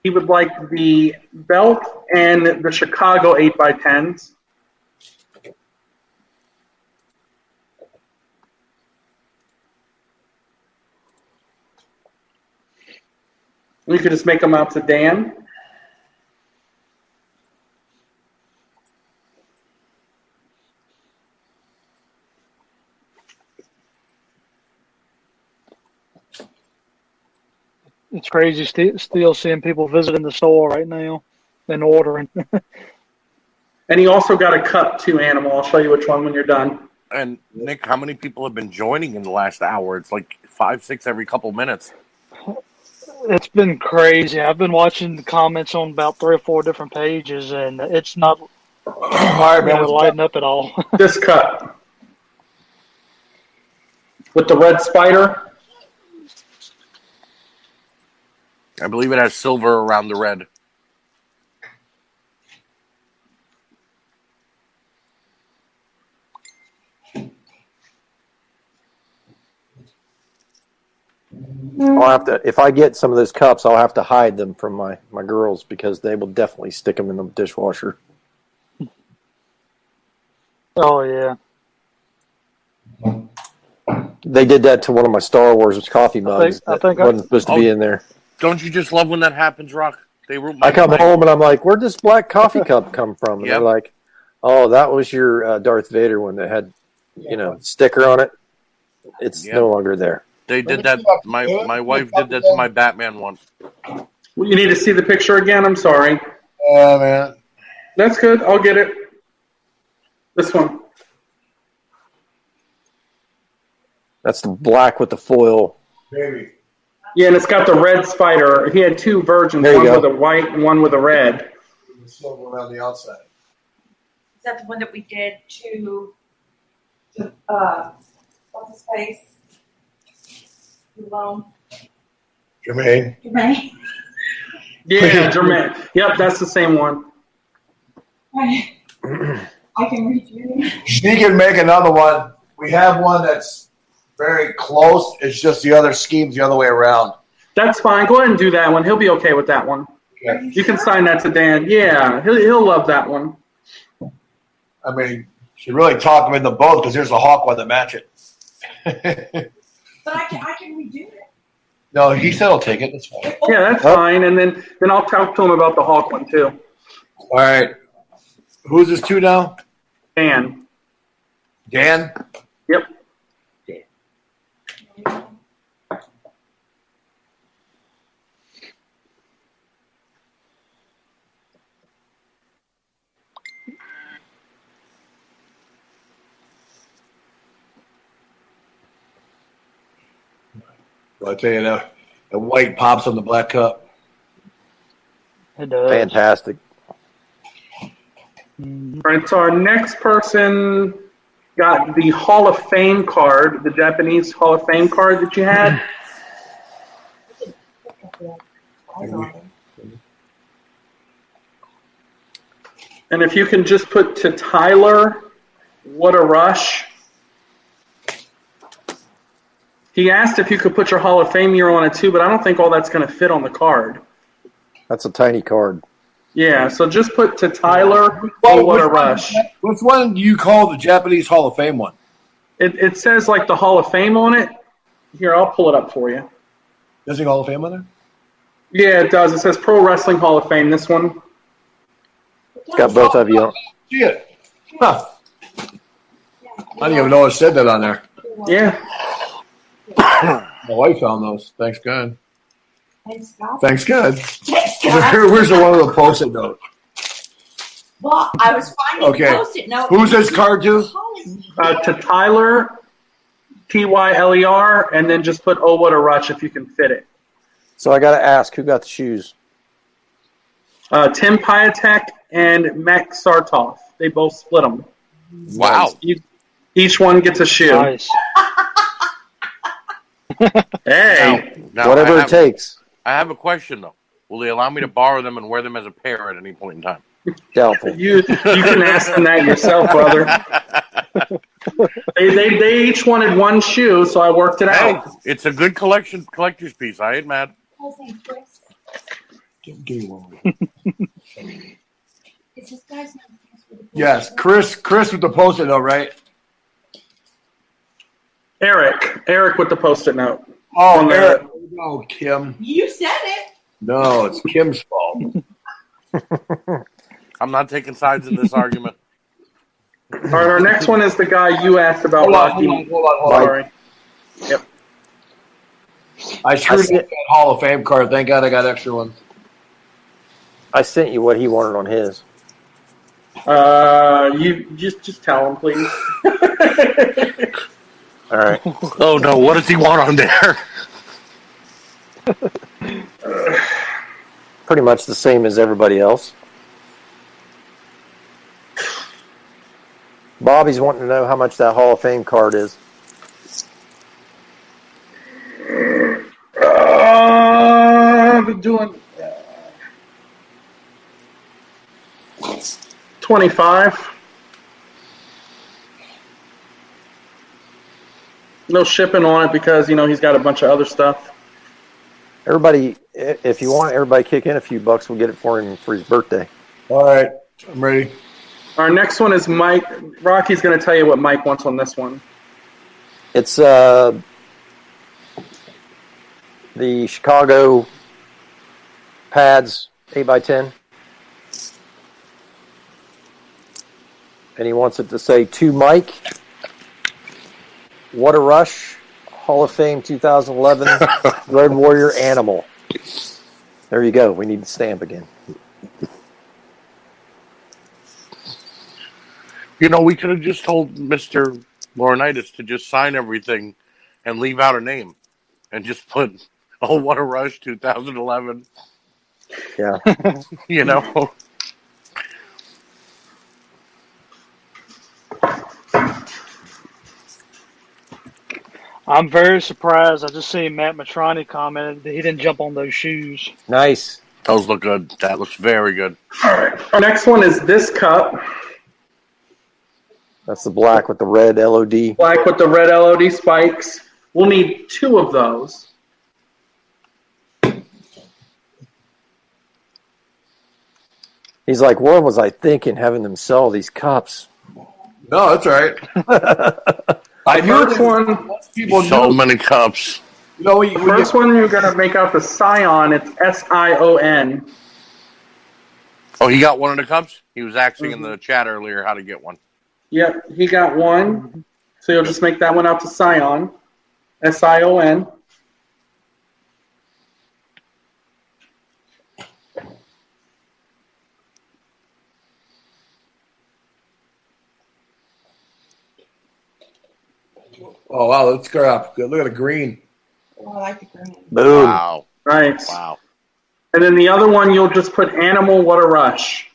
He would like the belt and the Chicago 8x10s. You could just make them out to Dan. It's crazy still seeing people visiting the store right now and ordering. And he also got a cup too, Animal. I'll show you which one when you're done. And Nick, how many people have been joining in the last hour? It's like 5, 6 every couple minutes. It's been crazy. I've been watching the comments on about 3 or 4 different pages, and it's not lighting up at all. This cup with the red spider. I believe it has silver around the red. I'll have to, if I get some of those cups, I'll have to hide them from my girls because they will definitely stick them in the dishwasher. Oh, yeah. They did that to one of my Star Wars coffee mugs that wasn't supposed to be in there. Don't you just love when that happens, Rock? I come home and I'm like, where'd this black coffee cup come from? And they're like, oh, that was your Darth Vader one that had, sticker on it. It's no longer there. They did that. My wife did that to my Batman one. Well, you need to see the picture again? I'm sorry. Oh, man. That's good. I'll get it. This one. That's the black with the foil. Baby. Yeah, and it's got the red spider. He had 2 versions, one with a white and one with a red. The silver around the outside. Is that the one that we did to what's his face? Jermaine. Jermaine. Yeah, Jermaine. Yep, that's the same one. I can read you. She can make another one. We have one that's very close. It's just the other scheme's the other way around. That's fine. Go ahead and do that one. He'll be okay with that one. Okay. You can sign that to Dan. Yeah, he'll love that one. I mean, she really talked him into both because there's a Hawk one that match it. But I can redo it. No, he said he'll take it. That's fine. Yeah, that's fine. And then I'll talk to him about the Hawk one too. All right. Who's this to now? Dan. Dan? Yep. I'll tell you now, the white pops on the black cup. It does. Fantastic. All right, so our next person got the Hall of Fame card, the Japanese Hall of Fame card that you had. And if you can just put to Tyler, what a rush. He asked if you could put your Hall of Fame year on it too, but I don't think all that's going to fit on the card. That's a tiny card. Yeah, so just put to Tyler, oh, what a rush. Which one do you call the Japanese Hall of Fame one? It says like the Hall of Fame on it. Here, I'll pull it up for you. Does it Hall of Fame on there? Yeah, it does. It says Pro Wrestling Hall of Fame, this one. It's got both of you on. See it. Huh. I didn't even know it said that on there. Yeah. My wife found those. Thanks God. Thanks, God. Thanks God. Thanks, God. Where's the one with the post-it note? Well, I was finding Okay. post-it note. Who's this card to? To Tyler, Tyler, and then just put oh, what a rush if you can fit it. So I got to ask, who got the shoes? Tim Piatek and Max Sartoff. They both split them. Wow. Each one gets a shoe. Nice. Hey. Now, Whatever it takes. I have a question, though. Will they allow me to borrow them and wear them as a pair at any point in time? Doubtful. You can ask them that yourself, brother. They each wanted one shoe, so I worked it Hey, out. it's a good collector's piece. I ain't mad. Give me one. Is this guy's name? Yes, Chris with the post-it note, right? Eric with the post-it note. Oh, Eric. No, Kim. You said it. No, it's Kim's fault. I'm not taking sides in this argument. All right, our next one is the guy you asked about. Hold on. Sorry. Yep. I screwed up that Hall of Fame card. Thank God I got extra ones. I sent you what he wanted on his. You just tell him, please. All right. Oh no! What does he want on there? Pretty much the same as everybody else. Bobby's wanting to know how much that Hall of Fame card is. I've been doing 25. No shipping on it because he's got a bunch of other stuff. Everybody, if you want everybody to kick in a few bucks, we'll get it for him for his birthday. All right, I'm ready. Our next one is Mike. Rocky's going to tell you what Mike wants on this one. It's the Chicago pads 8x10. And he wants it to say, to Mike, what a rush, Hall of Fame 2011 Road Warrior Animal. There you go. We need the stamp again. We could have just told Mr. Laurinaitis to just sign everything and leave out a name and just put, oh, what a rush, 2011. Yeah. I'm very surprised. I just seen Matt Matrani commented that he didn't jump on those shoes. Nice. Those look good. That looks very good. All right. Our next one is this cup. That's the black with the red LOD. Black with the red LOD spikes. We'll need 2 of those. He's like, what was I thinking having them sell these cups? No, that's all right. I knew this one. People so many cups. The first one you're going to make out the Scion. It's SION. Oh, he got one of the cups? He was asking in the chat earlier how to get one. Yep, he got one. So you'll just make that one out to Scion. SION. Oh, wow, let's go up. Look at the green. Oh, I like the green. Boom. Wow. Nice. Wow. And then the other one, you'll just put Animal, What a Rush.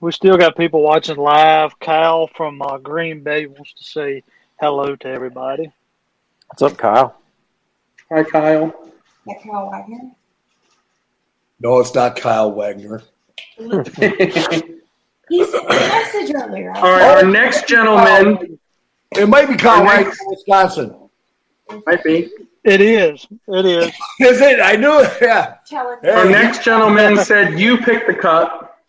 We still got people watching live. Kyle from Green Bay wants to say hello to everybody. What's up, Kyle? Hi, Kyle. Like Kyle Wagner. No, it's not Kyle Wagner. He sent a message earlier. All right, our next gentleman. It might be Kyle Wagner from Wisconsin. Might be. It is. It is. Is it? I knew it. Yeah. Our next gentleman said, you pick the cup.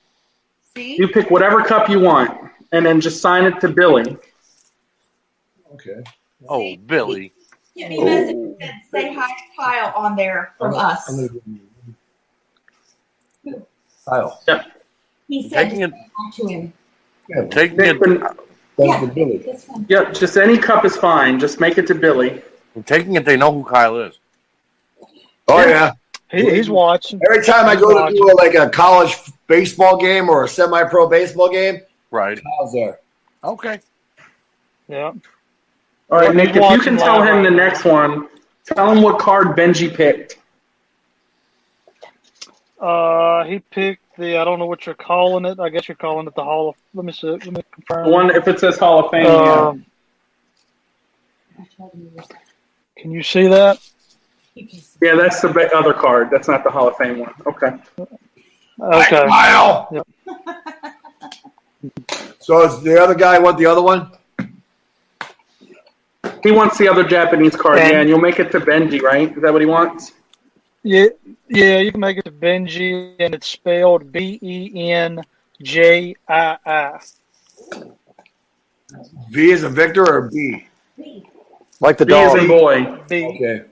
See? You pick whatever cup you want, and then just sign it to Billy. Okay. Oh, Billy. Sent me a message that said, say hi to Kyle on there from us. Kyle. Yeah. He said Taking to it- say hi to him. Taking it, That's Billy. This one. Yep, just any cup is fine. Just make it to Billy. taking it they know who Kyle is. Oh, yeah. He's watching. Every time I go to do a college baseball game or a semi-pro baseball game, Right. Kyle's there. Okay. Yeah. All right, He's Nick, if you watching can tell live him the right now. next one, tell him what card Benji picked. He picked the. I don't know what you're calling it. I guess you're calling it the Hall of. Let me see. Let me confirm. The one, if it says Hall of Fame, Can you see that? yeah, that's the other card. That's not the Hall of Fame one. Okay. Okay. Kyle. Yep. So is the other guy want the other one? He wants the other Japanese card, And- yeah, and you'll make it to Benji, right? Is that what he wants? Yeah. Yeah. You can make it to Benji, and it's spelled BENJII. V is in Victor or B? Like the B as dog. in boy. B. Okay.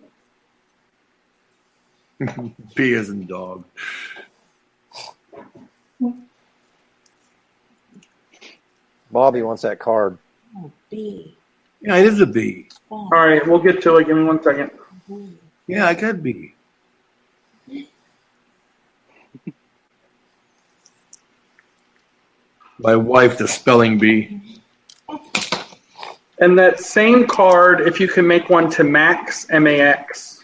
B is in dog. Bobby wants that card. B. Yeah, it is a B. All right, we'll get to it. Give me 1 second. Yeah, I got B. My wife, the spelling bee. And that same card, if you can make one to Max, M-A-X.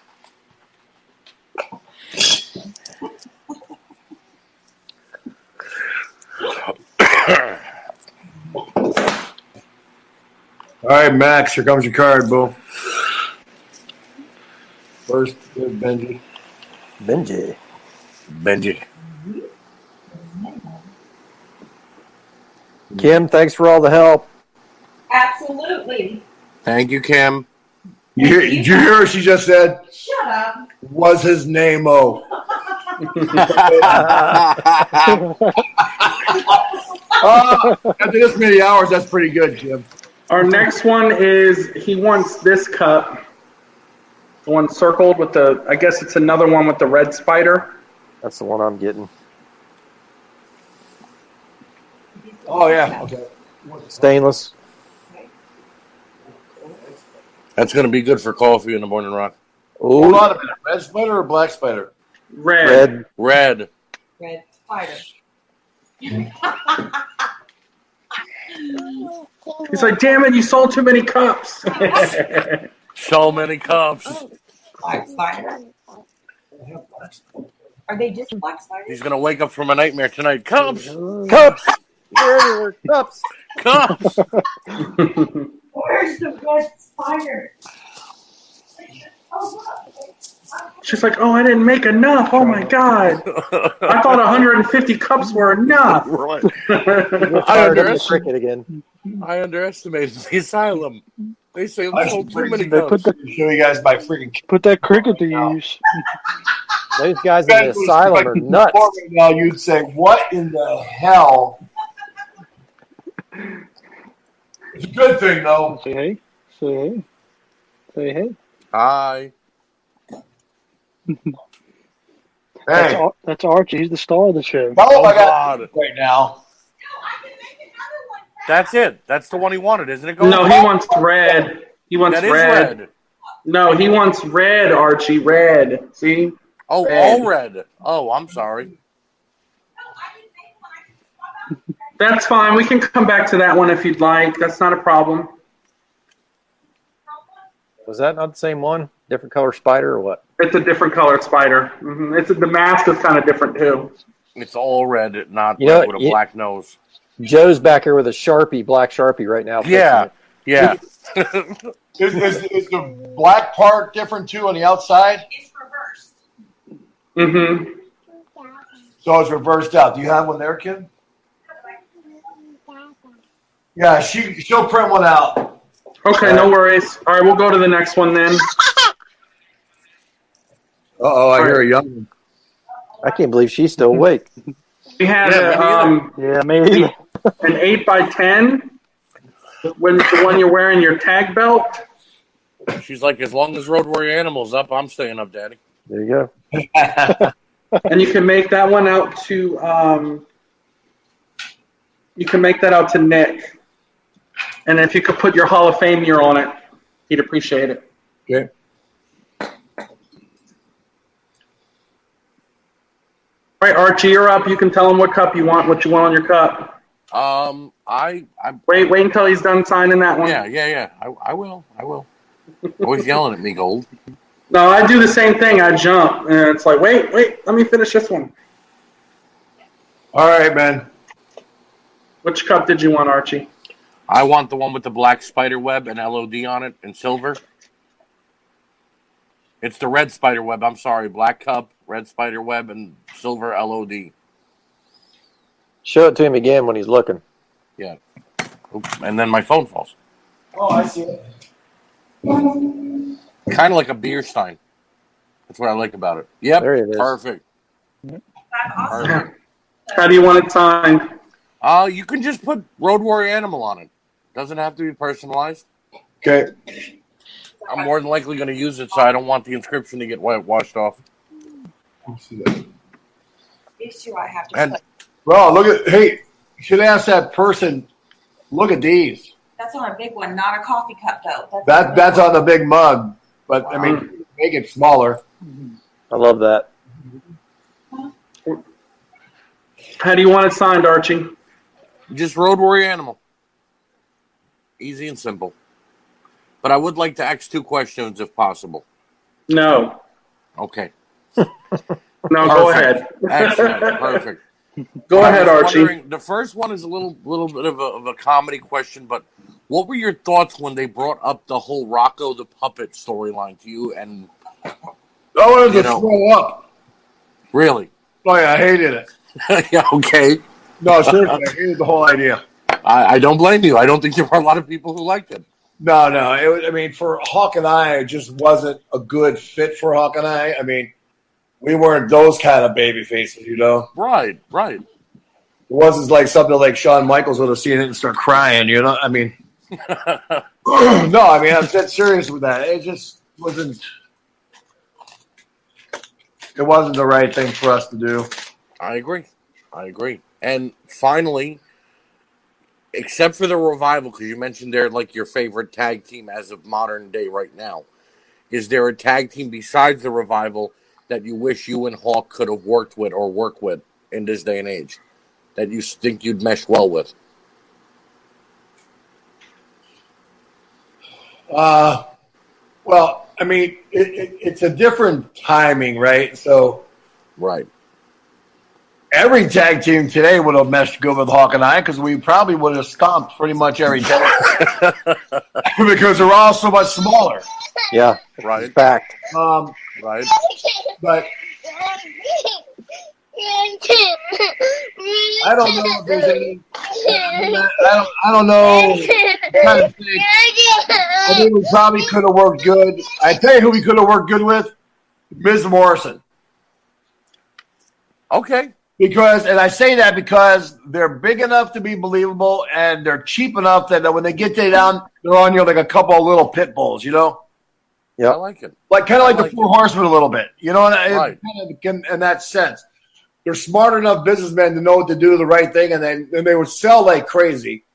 All right, Max, here comes your card, boo. First, Benji. Benji. Kim, thanks for all the help. Absolutely. Thank you, Kim. Did you hear what she just said? Shut up. Was his name O? After this many hours, that's pretty good, Kim. Our next one is he wants this cup. The one circled with the, I guess it's another one with the red spider. That's the one I'm getting. Oh, yeah. Okay. Stainless. That's going to be good for coffee in the morning, Rock. Hold on a minute. Red spider or black spider? Red. Red. Red spider. He's like, damn it, you sold too many cups. So many cups. Black spider. Are they just black spiders? He's going to wake up from a nightmare tonight. Cups. Cups. Everywhere. Cups. Cups. Where's the red spider? She's like, oh, I didn't make enough. Oh, my God. I thought 150 cups were enough. Right. Cricket again. I underestimated the asylum. They say I sold should too many they cups. show you guys my freaking. Put that cricket to use. Those guys in the asylum are nuts. Now you'd say, what in the hell? It's a good thing, though. Say hey. Say hey. Say hey. Hi. That's Archie. He's the star of the show. Oh, my God. Right now. That's it. That's the one he wanted, isn't it? No, he wants red. He wants That is red. red. No, he wants red, Archie. Red. See? Oh, all red. Oh, I'm sorry. That's fine. We can come back to that one if you'd like. That's not a problem. Was that not the same one? Different color spider or what? It's a different colored spider. The mask is kind of different too. It's all red, not You know, red with a black nose. Joe's back here with a Sharpie, black Sharpie right now. Yeah. Yeah. Is the black part different, too, on the outside? It's reversed. Mm-hmm. So it's reversed out. Do you have one there, Kim? Yeah, she'll print one out. Okay, no worries. All right, we'll go to the next one then. Uh-oh, I hear a young one. I can't believe she's still awake. We had maybe an 8x10. When the one you're wearing your tag belt. She's like, as long as Road Warrior Animal's up, I'm staying up, Daddy. There you go. And you can make that one out to Nick. And if you could put your Hall of Fame year on it, he'd appreciate it. Okay. All right, Archie, you're up. You can tell him what cup you want, what you want on your cup. I wait until he's done signing that one. Yeah. I will. Always yelling at me, Gold. No, I do the same thing. I jump, and it's like, wait, let me finish this one. All right, man. Which cup did you want, Archie? I want the one with the black spider web and LOD on it in silver. It's the red spider web. I'm sorry, black cup, red spider web, and silver LOD. Show it to him again when he's looking. Yeah. Oops. And then my phone falls. Oh, I see it. Kind of like a beer stein. That's what I like about it. Yep. There it is. Perfect. Perfect. How do you want it signed? You can just put Road Warrior Animal on it. Doesn't have to be personalized. Okay. I'm more than likely going to use it, so I don't want the inscription to get washed off. These two I have to And put. Bro, look at, hey, you should ask that person Look at these. That's on a big one, not a coffee cup though. That's on the big mug, but I mean, make it smaller. I love that. How do you want it signed, Archie? Just Road Warrior Animal. Easy and simple. But I would like to ask 2 questions if possible. No. Okay. No, go ahead. Excellent. Perfect. Go ahead, Archie. The first one is a little bit of a comedy question, but what were your thoughts when they brought up the whole Rocco the Puppet storyline to you? And I wanted to throw up. Really? Oh yeah, I hated it. Yeah. Okay. No, seriously, I hated the whole idea. I don't blame you. I don't think there were a lot of people who liked it. No. I mean, for Hawk and I, it just wasn't a good fit for Hawk and I. I mean, we weren't those kind of baby faces, you know? Right. It wasn't like something like Shawn Michaels would have seen it and start crying, you know? I mean, no, I mean, I'm dead serious with that. It just wasn't the right thing for us to do. I agree. And finally, except for the Revival, because you mentioned they're like your favorite tag team as of modern day right now, is there a tag team besides the Revival that you wish you and Hawk could have worked with or work with in this day and age that you think you'd mesh well with? Well, I mean, it's a different timing, right? So, right. Every tag team today would have meshed good with Hawk and I because we probably would have stomped pretty much every tag because they're all so much smaller. Yeah, right. Fact. Right. But I don't know if there's any. I don't know. I think we probably could have worked good. I tell you who we could have worked good with: Miz Morrison. Okay. Because, and I say that because they're big enough to be believable, and they're cheap enough that when they get down, they're on you like a couple of little pit bulls, you know. Yeah, I like it. Like kind of like the Four Horsemen a little bit, you know. Right. Kind of in that sense, they're smart enough businessmen to know what to do, the right thing, and then they would sell like crazy.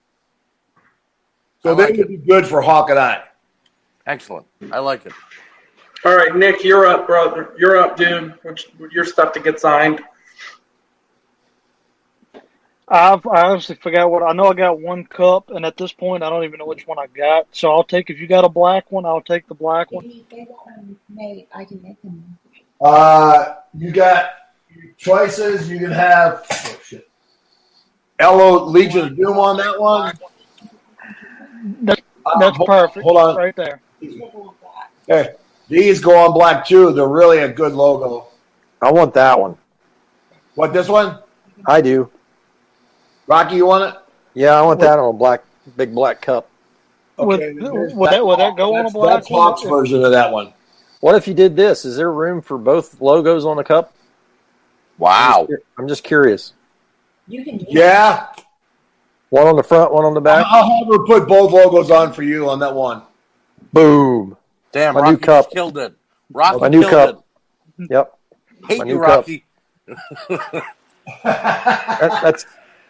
So they would be good for Hawk and I. Excellent. I like it. All right, Nick, you're up, brother. You're up, dude. Your stuff to get signed. I honestly forgot what I know. I got one cup, and at this point, I don't even know which one I got. So I'll take, if you got a black one, I'll take the black one. I can make them. You got choices. You can have LO Legion of Doom on that one. That's perfect. Hold on, right there. Hey, these go on black too. They're really a good logo. I want that one. What, this one? I do. Rocky, you want it? Yeah, I want that on a big black cup. Okay. Would that go on a black That's Hawk's version of that one. What if you did this? Is there room for both logos on the cup? Wow. I'm just curious. You can. Yeah. One on the front, one on the back. I'll have her put both logos on for you on that one. Boom. Damn, My Rocky new cup. just killed it. Rocky My new killed cup. it. Yep. Hate My you, new cup. Rocky.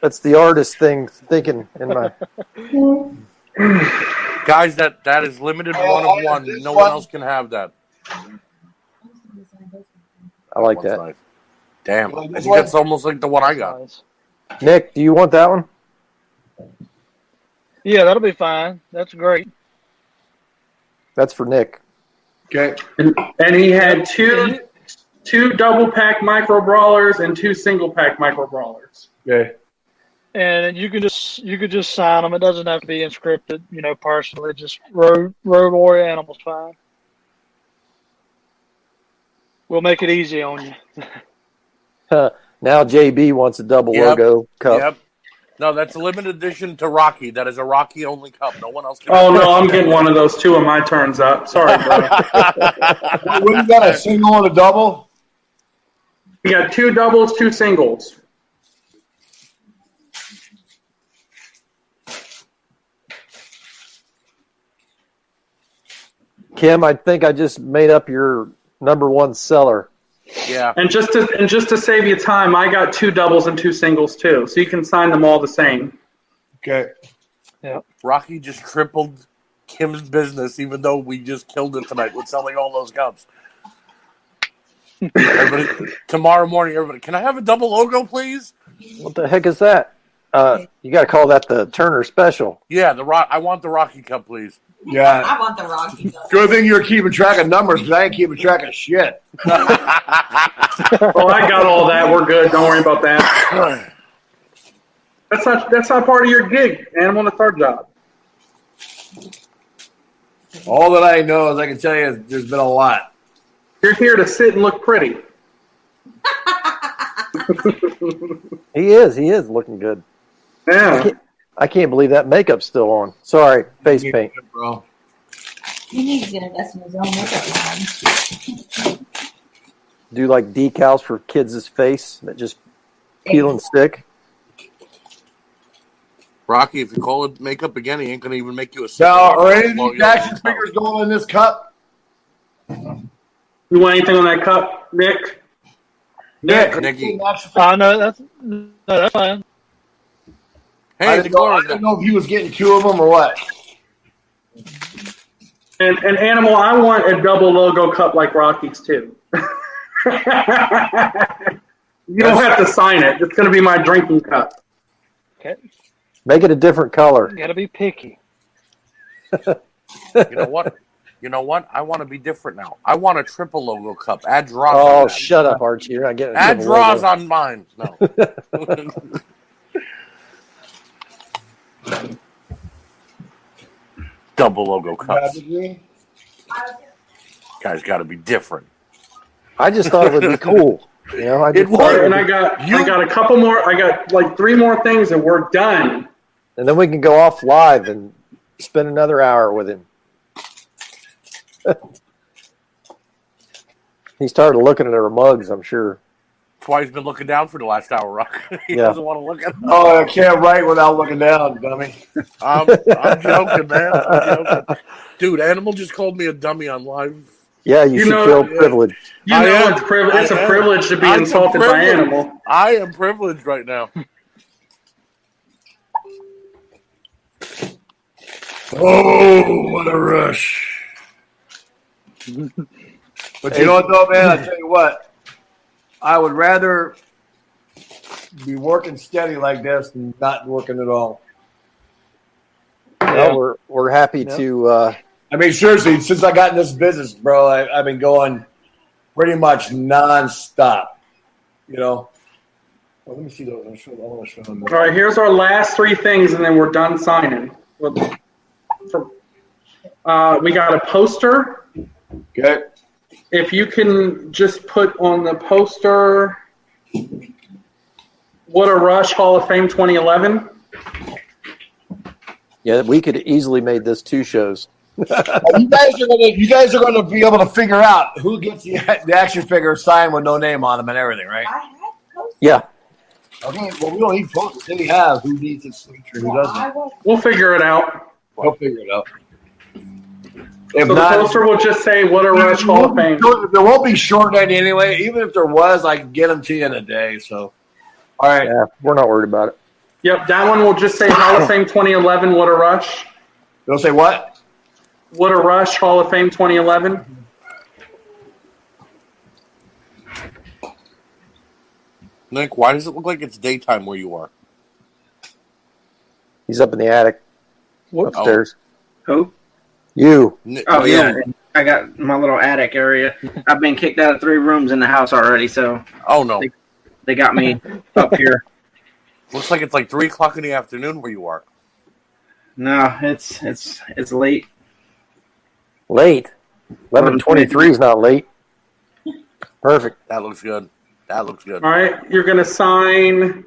That's the artist thing thinking in my. Guys, that is limited one of one. No one else can have that. I like that. Nice. Damn, I think that's almost like the one I got. Nick, do you want that one? Yeah, that'll be fine. That's great. That's for Nick. Okay. And he had two double pack micro brawlers and 2 single pack micro brawlers. Okay. And you could just sign them. It doesn't have to be inscripted, personally. Just Road Warrior Animal's fine. We'll make it easy on you. Now JB wants a double logo cup. Yep. No, that's a limited edition to Rocky. That is a Rocky only cup. No one else can. Oh no, I'm getting one of those too when my turn's up. Sorry, bro. What do you got? A single and a double? We got 2 doubles, 2 singles. Kim, I think I just made up your number one seller. Yeah. And just to save you time, I got 2 doubles and 2 singles too, so you can sign them all the same. Okay. Yeah. Rocky just tripled Kim's business, even though we just killed it tonight with selling all those cups. Everybody, tomorrow morning, everybody, can I have a double logo, please? What the heck is that? You got to call that the Turner Special. Yeah, I want the Rocky Cup, please. I want the Rocky Cup. Good thing you're keeping track of numbers, because I ain't keeping track of shit. Oh, I got all that. We're good. Don't worry about that. That's not part of your gig, Animal. That's our job. All that I know is I can tell you there's been a lot. You're here to sit and look pretty. He is looking good. Yeah. I can't believe that makeup's still on. Sorry, face paint. Bro. He needs to get invested in his own makeup line. Do like decals for kids' face that just peel and stick. Rocky, if you call it makeup again, he ain't going to even make you a Now, are any of these action figures going in this cup? You want anything on that cup, Nick? Nicky. No, that's fine. Hey, I didn't know if he was getting two of them or what. And Animal, I want a double logo cup like Rocky's too. You don't have to sign it. It's going to be my drinking cup. Okay. Make it a different color. You got to be picky. You know what? I want to be different now. I want a triple logo cup. Add draws. Oh, on that. shut up, Archie. You're not getting a Add double draws logo. on mine. No. Double logo cups. Guys, got to be different. I just thought it would be cool. You know, I just thought it would And I got a couple more. I got like 3 more things, and we're done. And then we can go off live and spend another hour with him. He started looking at our mugs, I'm sure. That's why he's been looking down for the last hour, Rock. He Yeah. doesn't want to look at them. Oh, I can't write without looking down, dummy. I'm joking, man. I'm joking. Dude, Animal just called me a dummy on live. Yeah, you should feel privileged. You know it's it's a privilege to be insulted by Animal. I am privileged right now. Oh, what a rush. But you know what, though, man? I tell you what. I would rather be working steady like this than not working at all. Well, we're happy to. I mean, seriously, since I got in this business, bro, I've been going pretty much nonstop. You know. Well, let me see those. I want to show them. All right, here's our last 3 things, and then we're done signing. We got a poster. Okay. If you can just put on the poster, What a Rush Hall of Fame 2011. Yeah, we could easily made this 2 shows. You guys are gonna be able to figure out who gets the action figure signed with no name on them and everything, right? Yeah. Okay. Well, we don't need posters. Then we have who needs its signature, who doesn't. We'll figure it out. We'll figure it out. So the poster will just say What a Rush Hall of Fame. There won't be shortened anyway. Even if there was, I can get them to you in a day. So, all right. Yeah, we're not worried about it. Yep, that one will just say Hall of Fame 2011, What a Rush. They'll say what? What a Rush Hall of Fame 2011. Nick, why does it look like it's daytime where you are? He's up in the attic upstairs. Who? You. Oh, yeah. I got my little attic area. I've been kicked out of 3 rooms in the house already, so. Oh, no. They got me up here. Looks like it's like 3 o'clock in the afternoon where you are. No, it's late. Late? 11:23 is not late. Perfect. That looks good. That looks good. All right, you're going to sign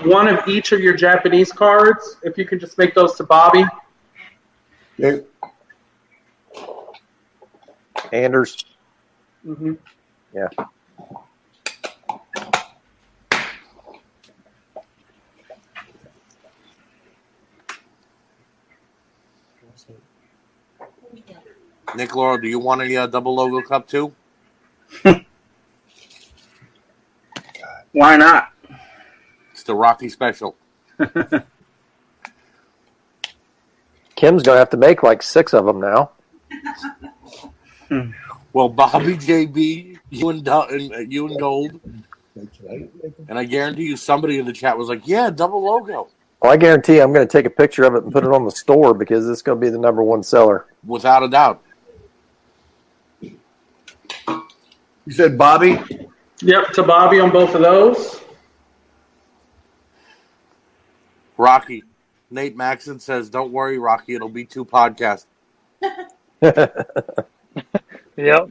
one of each of your Japanese cards. If you can just make those to Bobby. Okay. Anders. Mm-hmm. Yeah. Nick, Laura, do you want a double logo cup too? Why not? It's the Rocky special. Kim's gonna have to make like 6 of them now. Well, Bobby, JB, you and Gold, and I guarantee you somebody in the chat was like, "Yeah, double logo." Well, I guarantee I'm going to take a picture of it and put it on the store because it's going to be the #1 seller. Without a doubt. You said Bobby? Yep, to Bobby on both of those. Rocky. Nate Maxon says, "Don't worry, Rocky. It'll be 2 podcasts." Yep.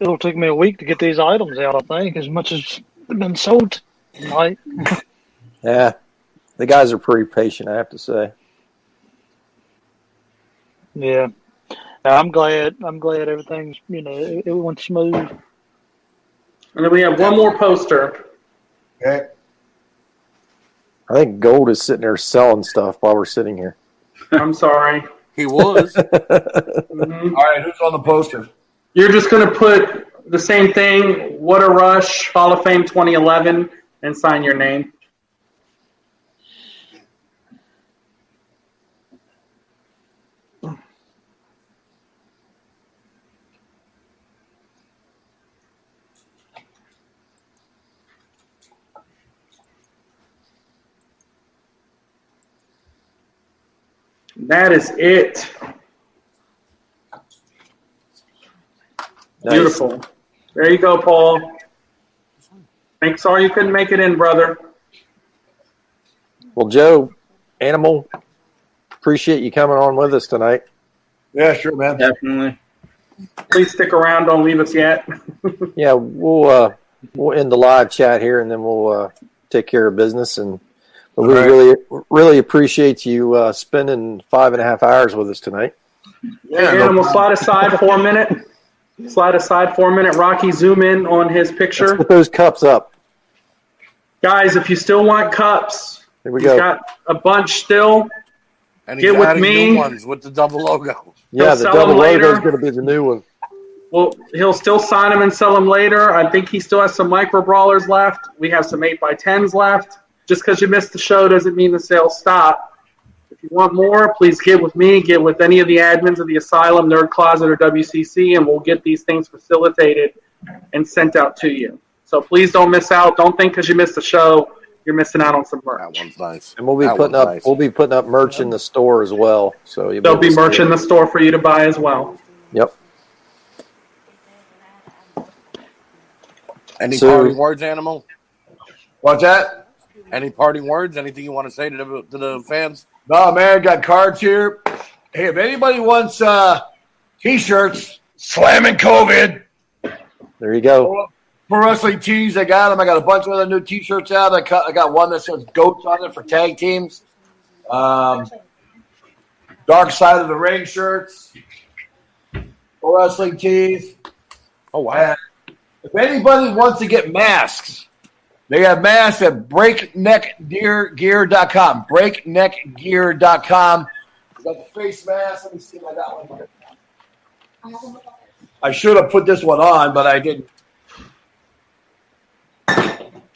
It'll take me a week to get these items out, I think, as much as they've been sold tonight. Yeah, the guys are pretty patient, I have to say. Yeah. I'm glad everything's, it went smooth. And then we have one more poster. Okay. I think Gold is sitting there selling stuff while we're sitting here. I'm sorry. He was. All right, who's on the poster? You're just going to put the same thing, What a Rush, Hall of Fame 2011, and sign your name. That is it. Nice. Beautiful. There you go, Paul. Sorry you couldn't make it in, brother. Well, Joe, Animal, appreciate you coming on with us tonight. Yeah, sure, man. Definitely. Please stick around. Don't leave us yet. Yeah, we'll end the live chat here, and then we'll take care of business. And we really appreciate you spending 5.5 hours with us tonight. Yeah, and we'll slide aside for a minute. Rocky, zoom in on his picture. Let's put those cups up. Guys, if you still want cups, here we he's go. Got a bunch still. And Get he's with adding me. new ones with the double logo. Yeah, the sell double them later. logo is going to be the new one. Well, he'll still sign them and sell them later. I think he still has some micro brawlers left. We have some 8x10s left. Just because you missed the show doesn't mean the sales stop. If you want more, please get with me, get with any of the admins of the Asylum, Nerd Closet, or WCC, and we'll get these things facilitated and sent out to you. So please don't miss out. Don't think because you missed the show, you're missing out on some merch. That one's nice. And we'll be putting up merch in the store as well. So there'll be merch in the store for you to buy as well. Yep. Any parting words, Animal? What's that? Any parting words? Anything you want to say to the fans? No, man, got cards here. Hey, if anybody wants T-shirts, slamming COVID. There you go. Pro Wrestling Tees, I got them. I got a bunch of other new T-shirts out. I got one that says GOATS on it for tag teams. Dark Side of the Ring shirts. Pro Wrestling Tees. Oh, wow. And if anybody wants to get masks, they have masks at breakneckgear.com. Breakneckgear.com. We got the face mask. Let me see if I got one here. I should have put this one on, but I didn't.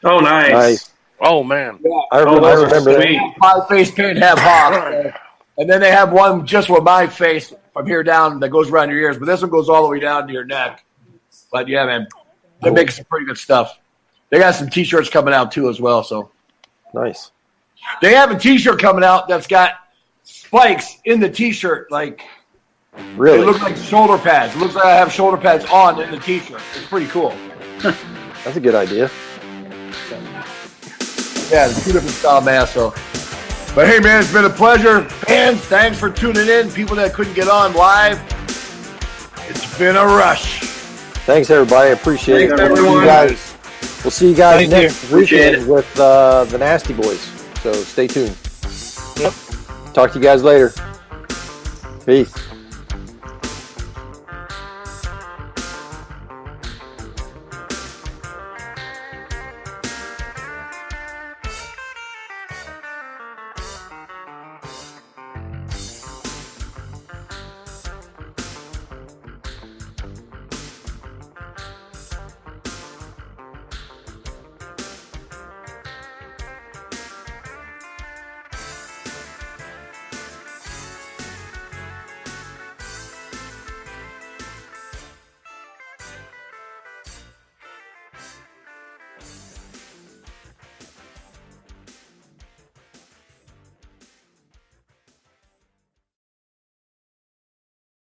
Oh, nice. Oh, man. Yeah. I remember that. My face paint have Hawk. And then they have one just with my face from here down that goes around your ears. But this one goes all the way down to your neck. But, yeah, man. They're making some pretty good stuff. They got some T-shirts coming out, too, as well. So nice. They have a T-shirt coming out that's got spikes in the T-shirt. Like, really? They look like shoulder pads. It looks like I have shoulder pads on in the T-shirt. It's pretty cool. That's a good idea. Yeah, it's 2 different style masks. So. But, hey, man, it's been a pleasure. Fans, thanks for tuning in. People that couldn't get on live, it's been a rush. Thanks, everybody. I appreciate it. Everyone. We'll see you guys Thank you. next weekend with the Nasty Boys. So stay tuned. Yep. Talk to you guys later. Peace.